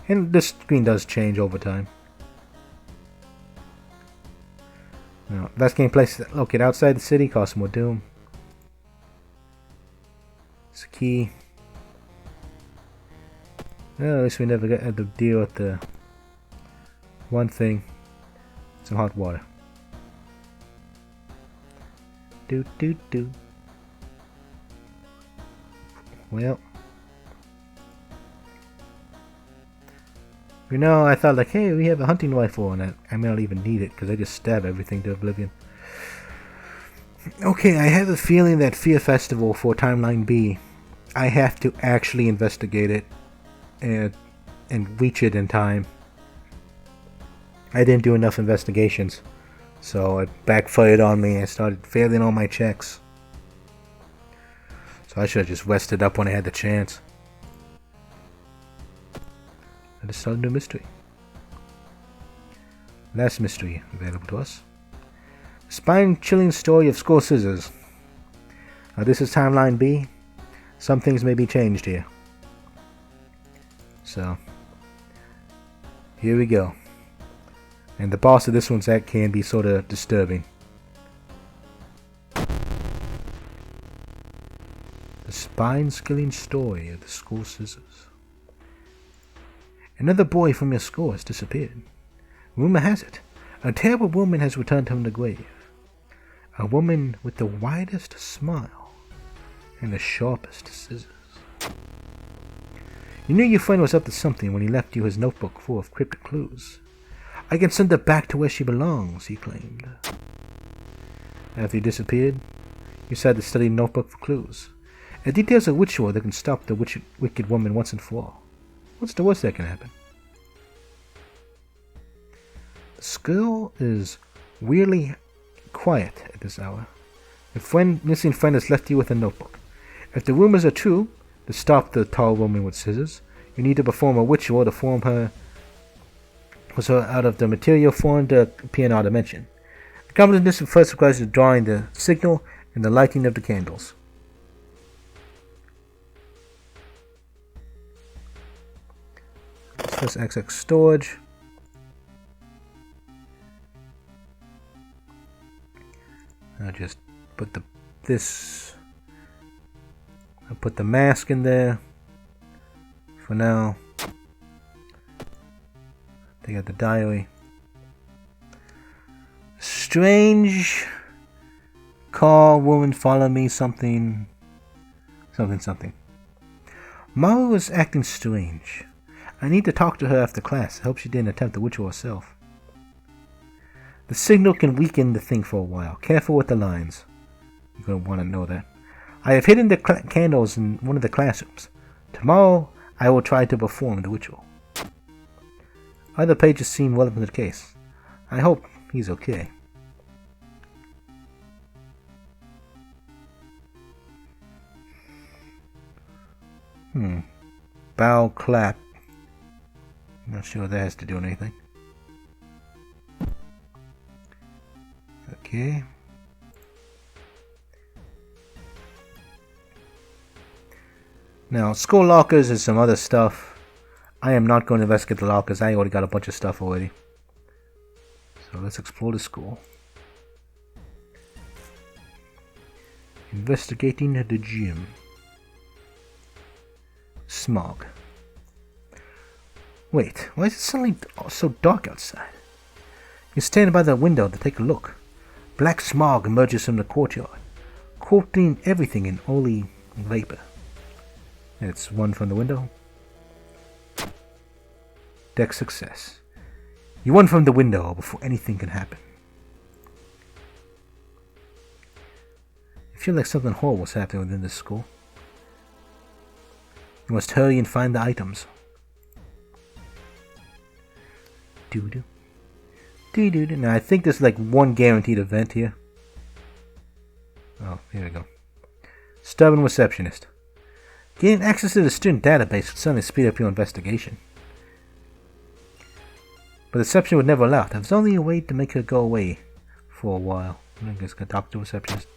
S1: And this screen does change over time. Now, best game place located outside the city, costs more doom. It's a key. Well, at least we never had to deal with the one thing. Some hot water. Do. Well. You know, I thought like, hey, we have a hunting rifle and I may not even need it because I just stab everything to oblivion. Okay, I have a feeling that Fear Festival for Timeline B, I have to actually investigate it and reach it in time. I didn't do enough investigations, so it backfired on me. I started failing all my checks. So I should have just rested up when I had the chance. I just started a new mystery. Last mystery available to us. Spine-chilling story of Skull Scissors. Now this is Timeline B. Some things may be changed here. So, here we go. And the boss of this one's act can be sort of disturbing. The spine-chilling story of the Skull Scissors. Another boy from your school has disappeared. Rumor has it, a terrible woman has returned from the grave. A woman with the widest smile and the sharpest scissors. You knew your friend was up to something when he left you his notebook full of cryptic clues. I can send her back to where she belongs, he claimed. After he disappeared, you decided to study the notebook for clues. It details a ritual that can stop the wicked woman once and for all. What's the worst that can happen? The school is weirdly quiet at this hour. A missing friend has left you with a notebook. If the rumors are true, to stop the tall woman with scissors, you need to perform a ritual to form her out of the material formed to appear in our dimension. The combination first requires you drawing the signal and the lighting of the candles. Let's press XX storage. I'll just put I'll put the mask in there for now. They got the diary. Strange. Call woman, follow me, something. Maru is acting strange. I need to talk to her after class. I hope she didn't attempt the ritual herself. The signal can weaken the thing for a while. Careful with the lines. You're going to want to know that. I have hidden the candles in one of the classrooms. Tomorrow, I will try to perform the ritual. Other pages seem relevant to the case. I hope he's okay. Bow clap. Not sure what that has to do with anything. Okay. Now, school lockers and some other stuff. I am not going to investigate the lockers. I already got a bunch of stuff already. So let's explore the school. Investigating the gym. Smog. Wait, why is it suddenly so dark outside? You stand by the window to take a look. Black smog emerges from the courtyard, coating everything in oily vapor. It's one from the window. Deck success. You won from the window before anything can happen. I feel like something horrible is happening within this school. You must hurry and find the items. Doo-doo. Doo-doo-doo. Now I think there's like one guaranteed event here. Oh, here we go. Stubborn Receptionist. Gaining access to the student database would certainly speed up your investigation. But the reception would never allow it. There's only a way to make her go away for a while. I guess I can talk to a receptionist.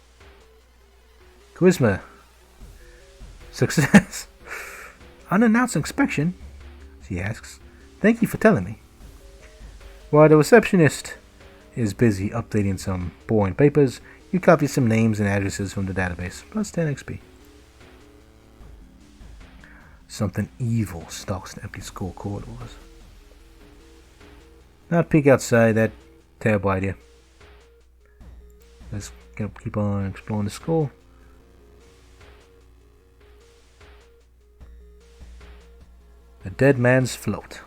S1: Charisma. Success. Unannounced inspection? She asks. Thank you for telling me. While the receptionist is busy updating some boring papers, you copy some names and addresses from the database, plus 10 XP. Something evil stalks the empty school corridors. Not peek outside, that terrible idea. Let's keep on exploring the school. A dead man's float.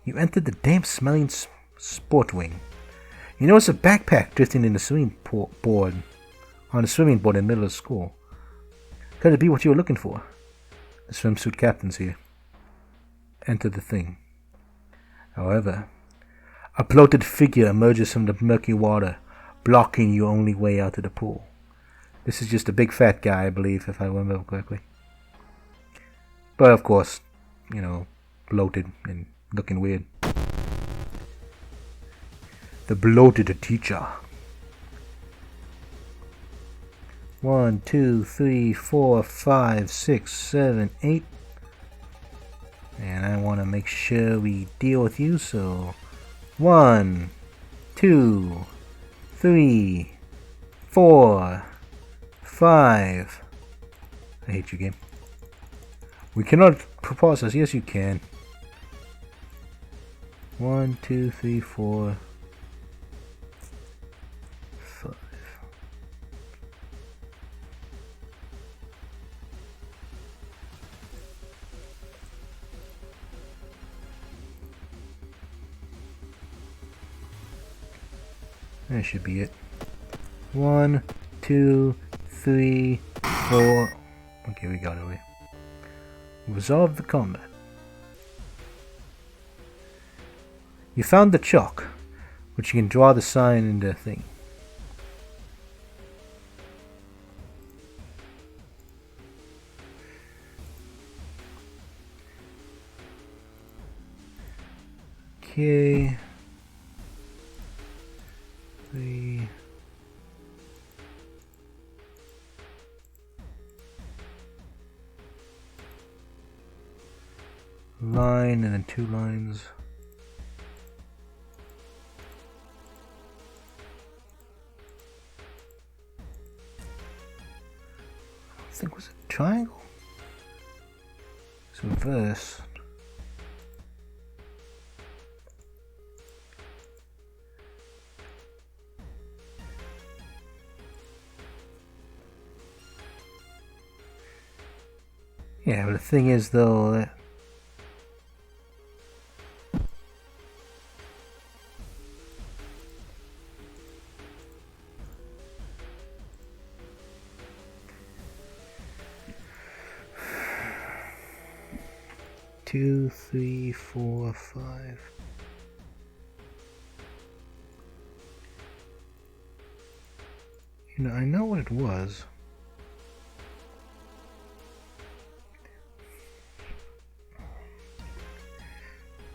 S1: You enter the damp-smelling sport wing. You notice a backpack drifting in the swimming board in the middle of the school. Could it be what you were looking for? The swimsuit captain's here. Enter the thing. However, a bloated figure emerges from the murky water, blocking your only way out of the pool. This is just a big fat guy, I believe, if I remember correctly. But of course, you know, bloated and looking weird. The bloated teacher. 1, 2, 3, 4, 5, 6, 7, 8. And I want to make sure we deal with you, so 1, 2, 3, 4, 5. I hate you, game. We cannot propose this. Yes, you can. 1, 2, 3, 4, 5. That should be it. 1, 2, 3, 4. Okay, we got it away. Resolve the combat. You found the chalk, which you can draw the sign in the thing. Okay. 3. Line and then 2 lines. I think it was a triangle. It's reversed. Yeah, but the thing is though that two, 3, 4, 5. You know, I know what it was.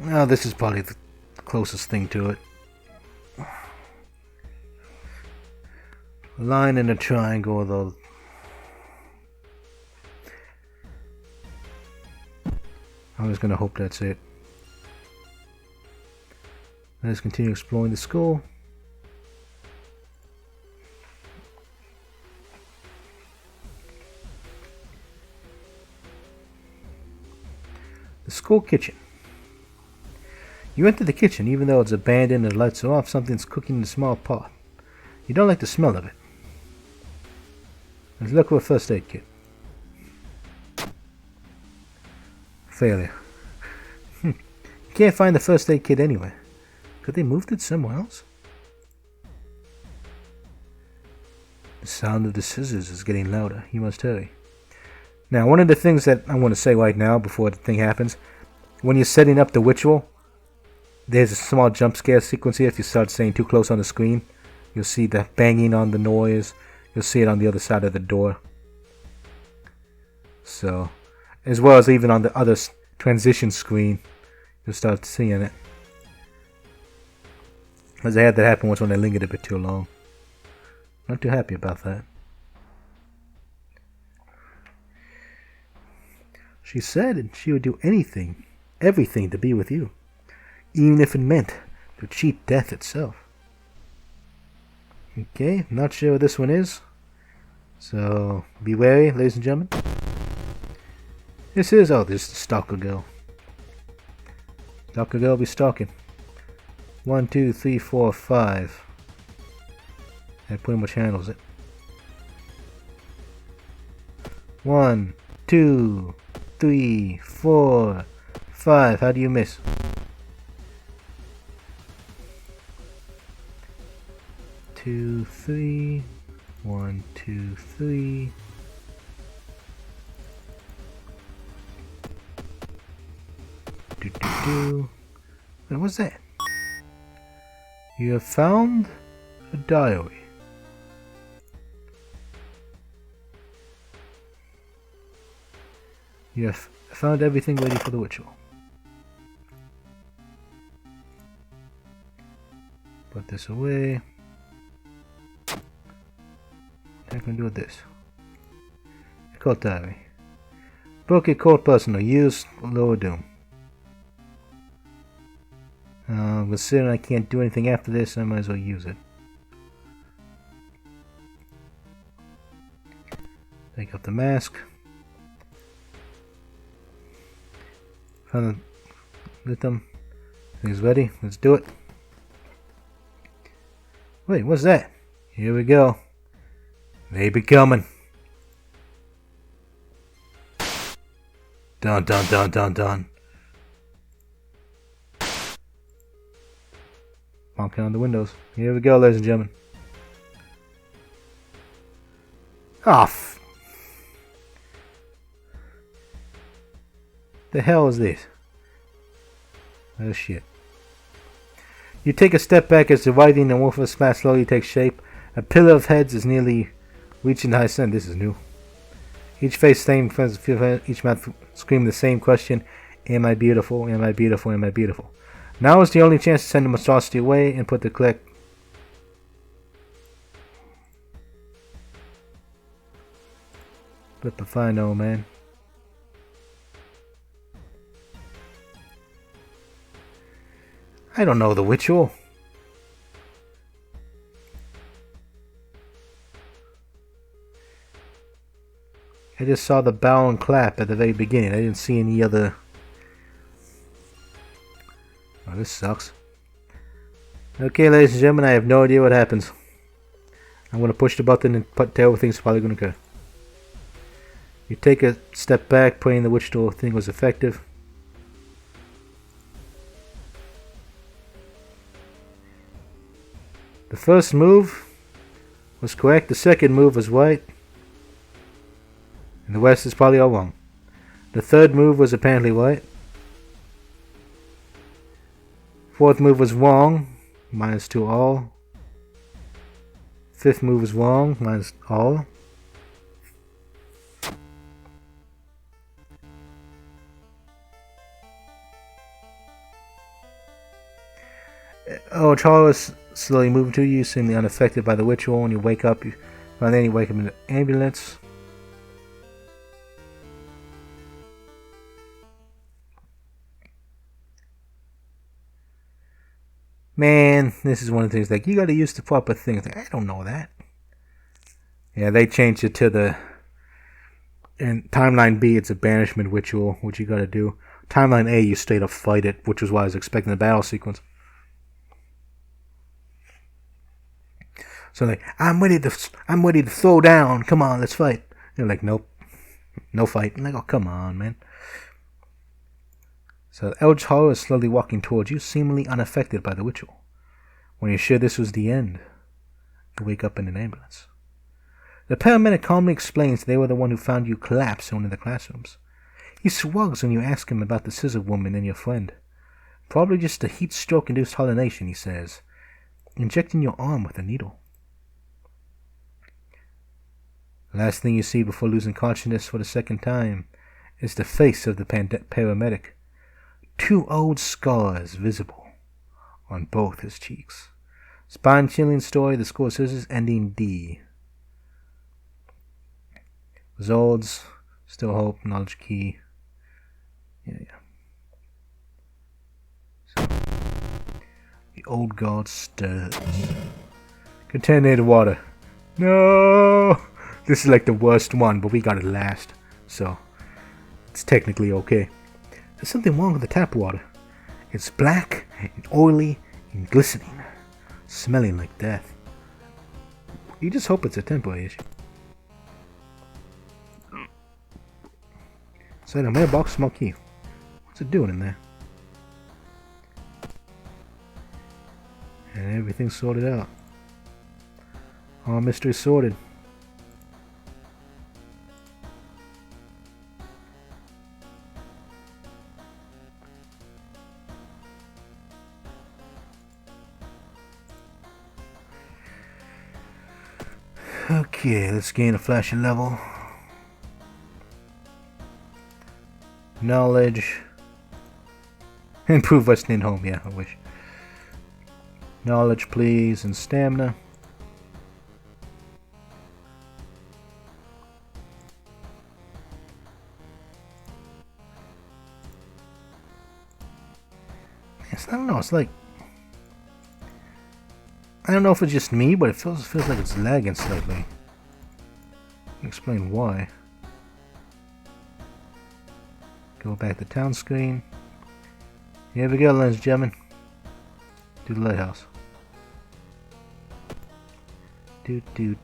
S1: Oh, this is probably the closest thing to it. A line and a triangle, though. I'm just gonna hope that's it. Let's continue exploring the school. The school kitchen. You enter the kitchen, even though it's abandoned and the lights are off, something's cooking in a small pot. You don't like the smell of it. Let's look for a first aid kit. Failure. You can't find the first aid kit anywhere. Could they moved it somewhere else? The sound of the scissors is getting louder. You must hurry. Now, one of the things that I want to say right now before the thing happens, when you're setting up the ritual, there's a small jump scare sequence here. If you start staying too close on the screen, you'll see the banging on the noise. You'll see it on the other side of the door. So, as well as even on the other transition screen, you'll start seeing it. Because I had that happen once when I lingered a bit too long. Not too happy about that. She said she would do anything, everything to be with you. Even if it meant to cheat death itself. Okay, not sure what this one is. So, be wary, ladies and gentlemen. This is, oh, this is the Stalker Girl. Stalker Girl be stalking. 1, 2, 3, 4, 5. That pretty much handles it. 1, 2, 3, 4, 5. How do you miss? 2, 3. 1, 2, 3. Wait, what's that? You have found a diary. You have found everything ready for the ritual. Put this away. What can I do with this? Occult diary. Book occult personal. Use lower doom. Considering I can't do anything after this, I might as well use it. Take off the mask. Found the lithium. Things ready. Let's do it. Wait, what's that? Here we go. They be coming. Dun dun dun dun dun. Honking on the windows. Here we go, ladies and gentlemen. Oh, the hell is this? Oh shit. You take a step back as the writing and wolf of smash slowly takes shape. A pillar of heads is nearly reaching the high sun. This is new. Each face same, each mouth screaming the same question. Am I beautiful? Am I beautiful? Am I beautiful? Now is the only chance to send the monstrosity away and put the click. Flip a fine old man. I don't know the ritual. I just saw the bow and clap at the very beginning. I didn't see any other. Oh, this sucks. Okay, ladies and gentlemen, I have no idea what happens. I'm going to push the button and terrible things are probably going to occur. You take a step back, praying the witch door thing was effective. The first move was correct, the second move was right, and the rest is probably all wrong. The third move was apparently right. Fourth move was wrong, -2 all. Fifth move was wrong, minus all. Oh, Charles slowly moving to you, seemingly unaffected by the ritual. When you wake up, and then you wake up in the ambulance. Man, this is one of the things, like, you gotta use the proper things. Like, I don't know that. Yeah, they changed it to the... In Timeline B, it's a banishment ritual, which you gotta do. Timeline A, you straight up fight it, which was why I was expecting the battle sequence. So like, I'm ready to throw down. Come on, let's fight. They're like, nope, no fight. I'm like, oh, come on, man. So Eldritch Horror is slowly walking towards you, seemingly unaffected by the ritual. When you're sure this was the end, you wake up in an ambulance. The paramedic calmly explains they were the one who found you collapsed in one of the classrooms. He shrugs when you ask him about the scissor woman and your friend. Probably just a heat stroke-induced hallucination, he says, injecting your arm with a needle. The last thing you see before losing consciousness for the second time is the face of the paramedic. 2 old scars visible on both his cheeks. Spine-chilling story, the score scissors ending D. Results, still hope, knowledge key. Yeah. So, the old god stirs. Contaminated water. No! This is like the worst one, but we got it last, so it's technically okay. There's something wrong with the tap water. It's black and oily and glistening, smelling like death. You just hope it's a temporary issue. So the mailbox, small key. What's it doing in there? And everything's sorted out. All mysteries sorted. Okay, let's gain a flashing level. Knowledge. Improve by staying home, yeah, I wish. Knowledge, please, and stamina. I don't know, it's like... I don't know if it's just me, but it feels like it's lagging slightly. I'll explain why. Go back to town screen. Here we go, ladies and gentlemen. To the lighthouse. Doot.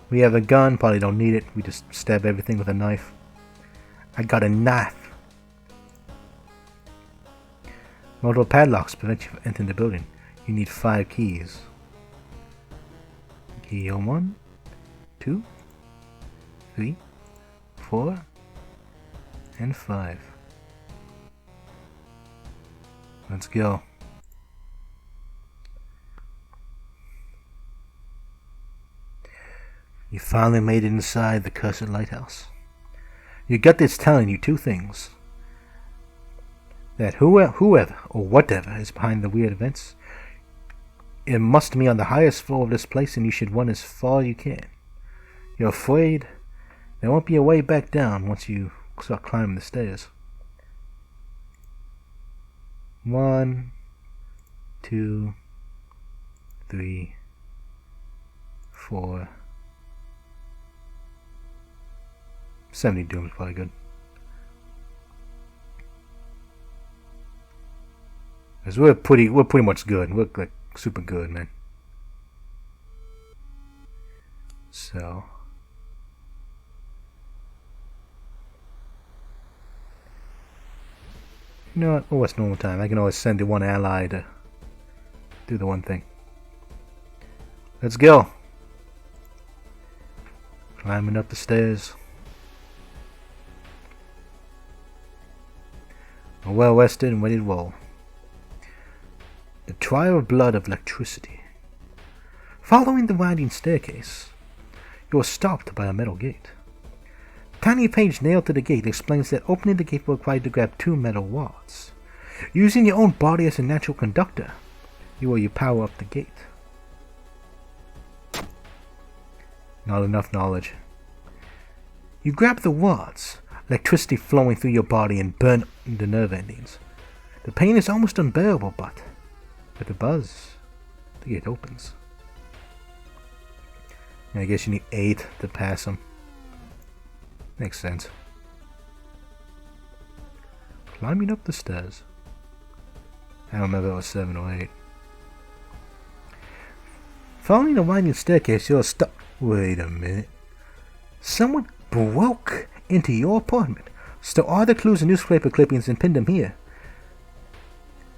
S1: We have a gun, probably don't need it. We just stab everything with a knife. I got a knife. Multiple padlocks prevent you from entering the building. You need 5 keys. Key on 1, 2, 3, 4, and 5. Let's go. You finally made it inside the Cursed Lighthouse. Your gut is telling you two things. That whoever or whatever is behind the weird events, it must be on the highest floor of this place and you should run as far as you can. You're afraid there won't be a way back down once you start climbing the stairs. 1, 2, 3, 4. 70 doom is probably good. Cause we're pretty much good. We're like super good, man. So you know what? Oh, it's normal time. I can always send the one ally to do the one thing. Let's go. Climbing up the stairs. Well rested and ready to roll. The trial of blood of electricity. Following the winding staircase, you are stopped by a metal gate. The tiny page nailed to the gate explains that opening the gate will require you to grab 2 metal rods. Using your own body as a natural conductor, you power up the gate. Not enough knowledge. You grab the rods, electricity flowing through your body and burn the nerve endings. The pain is almost unbearable, but with a buzz, the gate opens. And I guess you need 8 to pass them. Makes sense. Climbing up the stairs. I don't remember if it was 7 or 8. Following the winding staircase, you're stuck. Wait a minute. Someone broke into your apartment, stole all the clues and newspaper clippings and pinned them here.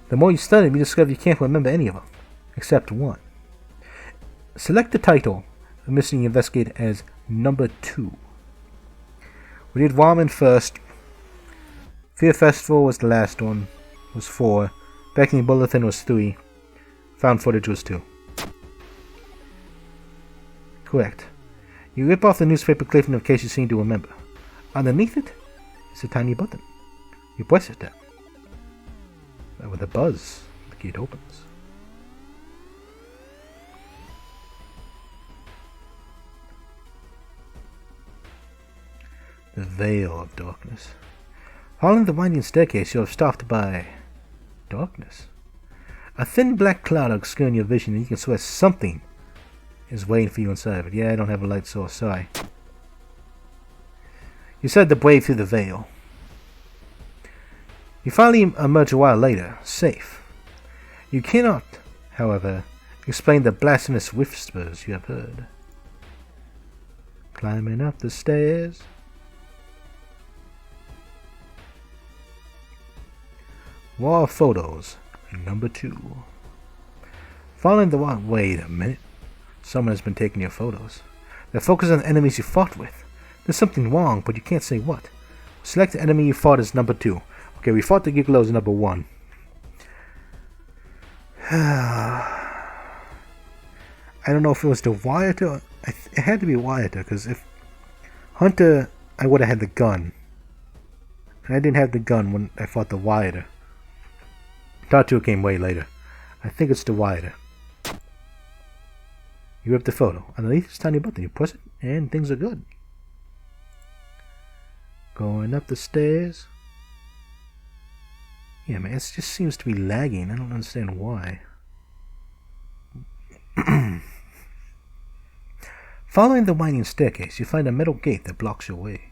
S1: The more you study, you discover you can't remember any of them, except one. Select the title of missing investigate as number 2. We did Ramen first. Fear Festival was the last one, was 4. Beckoning Bulletin was 3. Found footage was 2. Correct. You rip off the newspaper clipping in case you seem to remember. Underneath it is a tiny button. You press it down. And with a buzz, the gate opens. The Veil of Darkness. Following the winding staircase, you are stopped by darkness. A thin black cloud obscuring your vision, and you can swear something is waiting for you inside of it. Yeah, I don't have a light source, sorry. You decide to brave through the veil. You finally emerge a while later, safe. You cannot, however, explain the blasphemous whispers you have heard. Climbing up the stairs. Wall photos, number 2. Following the wall. Wait a minute. Someone has been taking your photos. They're focused on the enemies you fought with. There's something wrong, but you can't say what. Select the enemy you fought as number 2. Okay, we fought the Gigolo as number 1. I don't know if it was the Wyatt. It had to be Wyatt, because if Hunter, I would have had the gun. And I didn't have the gun when I fought the Wyatt. Tatu came way later. I think it's the Wyatt. You rip the photo. Underneath this tiny button, you press it, and things are good. Going up the stairs. Yeah, man, it just seems to be lagging. I don't understand why. Following the winding staircase, you find a metal gate that blocks your way.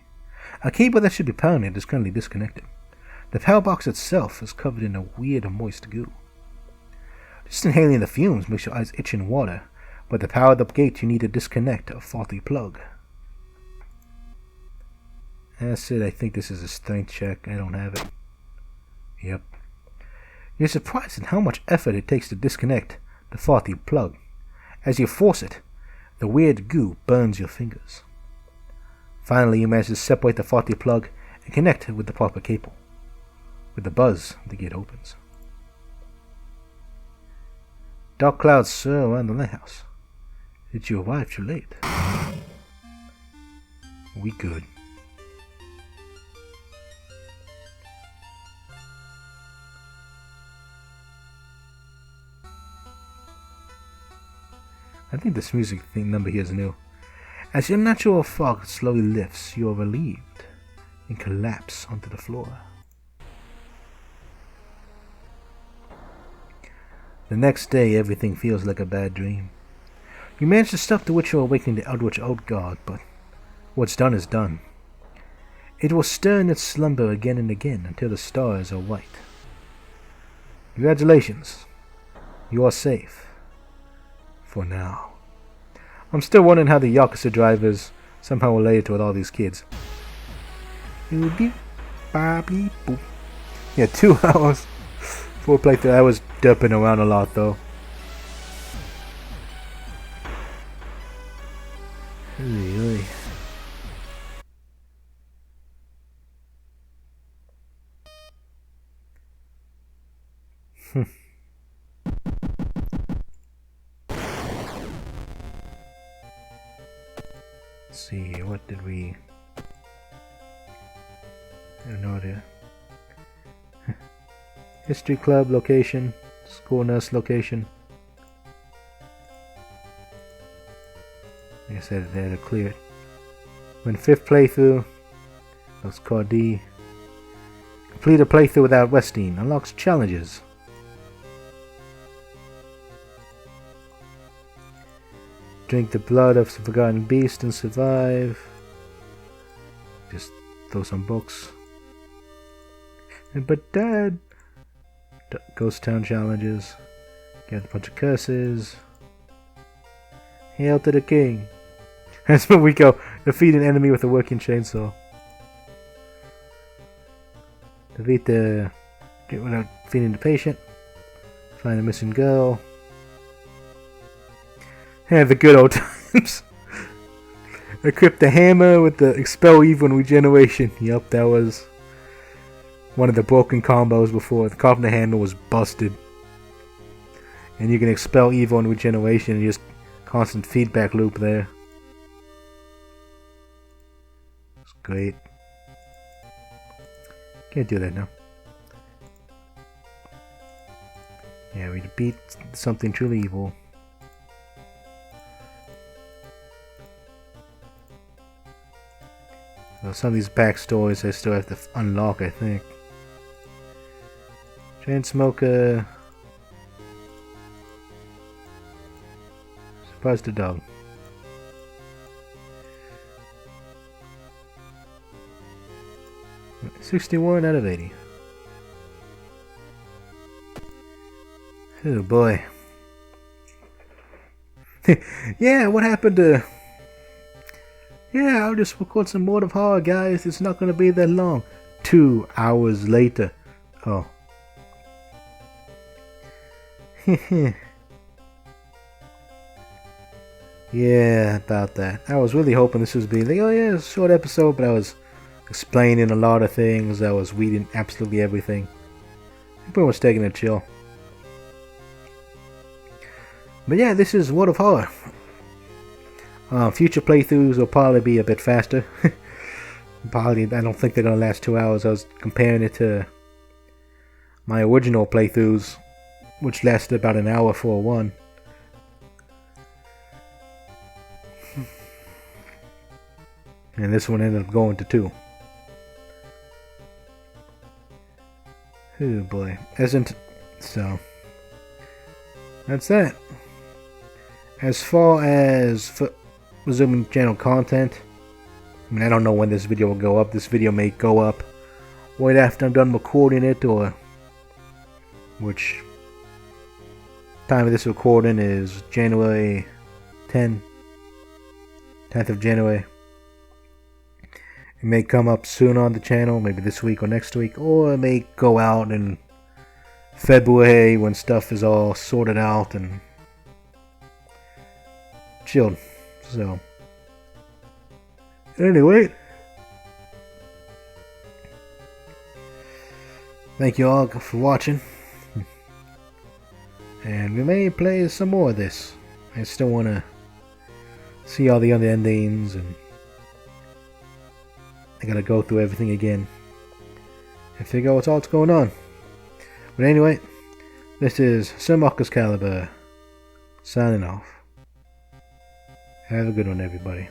S1: A cable that should be powering it is currently disconnected. The power box itself is covered in a weird moist goo. Just inhaling the fumes makes your eyes itch in water, but to power the gate you need to disconnect a faulty plug. That's it, I think this is a strength check. I don't have it. Yep. You're surprised at how much effort it takes to disconnect the faulty plug. As you force it, the weird goo burns your fingers. Finally, you manage to separate the faulty plug and connect with the proper cable. With a buzz, the gate opens. Dark clouds swirl around the lighthouse. Did you arrive too late? We good. I think this music thing number here is new. As your natural fog slowly lifts, you are relieved and collapse onto the floor. The next day, everything feels like a bad dream. You manage to stop the ritual awakening the Eldritch Old God, but what's done is done. It will stir in its slumber again and again until the stars are white. Congratulations. You are safe. For now. I'm still wondering how the Yakuza drivers somehow related to all these kids. Yeah, 2 hours for a playthrough. I was derping around a lot though. Oy, oy. Let's see, what did we... I have no idea. History club location, school nurse location. Like I said, they had to clear it. When 5th playthrough, that's called D. Complete a playthrough without resting, unlocks challenges. Drink the blood of the forgotten beast and survive. Just throw some books. But Dad, Ghost Town challenges. Get a bunch of curses. Hail to the king. That's where we go. Defeat an enemy with a working chainsaw. Defeat the... Get without feeding the patient. Find a missing girl. Yeah, the good old times. Equip the hammer with the expel evil and regeneration. Yep, that was one of the broken combos before. The carpenter handle was busted. And you can expel evil and regeneration and just constant feedback loop there. It's great. Can't do that now. Yeah, we beat something truly evil. Well, some of these backstories I still have to unlock, I think. Chain smoker. Surprise the dog. 61 out of 80. Oh boy. Yeah, what happened to... Yeah, I'll just record some more of horror, guys. It's not going to be that long. 2 hours later. Oh. Yeah, about that. I was really hoping this would be like, oh yeah, it's a short episode, but I was explaining a lot of things. I was reading absolutely everything. I'm pretty much taking it chill. But yeah, this is World of Horror. Future playthroughs will probably be a bit faster. Probably, I don't think they're going to last 2 hours. I was comparing it to my original playthroughs, which lasted about an hour for one. And this one ended up going to 2. Oh boy. So, that's that. As far as resuming channel content, I mean, I don't know when this video will go up. This video may go up right after I'm done recording it, or which time of this recording is January 10th of January. It may come up soon on the channel, maybe this week or next week, or it may go out in February when stuff is all sorted out and chilled. So Anyway, thank you all for watching. And we may play some more of this. I still want to see all the other endings, and I gotta go through everything again and figure out what's going on. But anyway, this is SirMarcusCalibur signing off. Have a good one, everybody.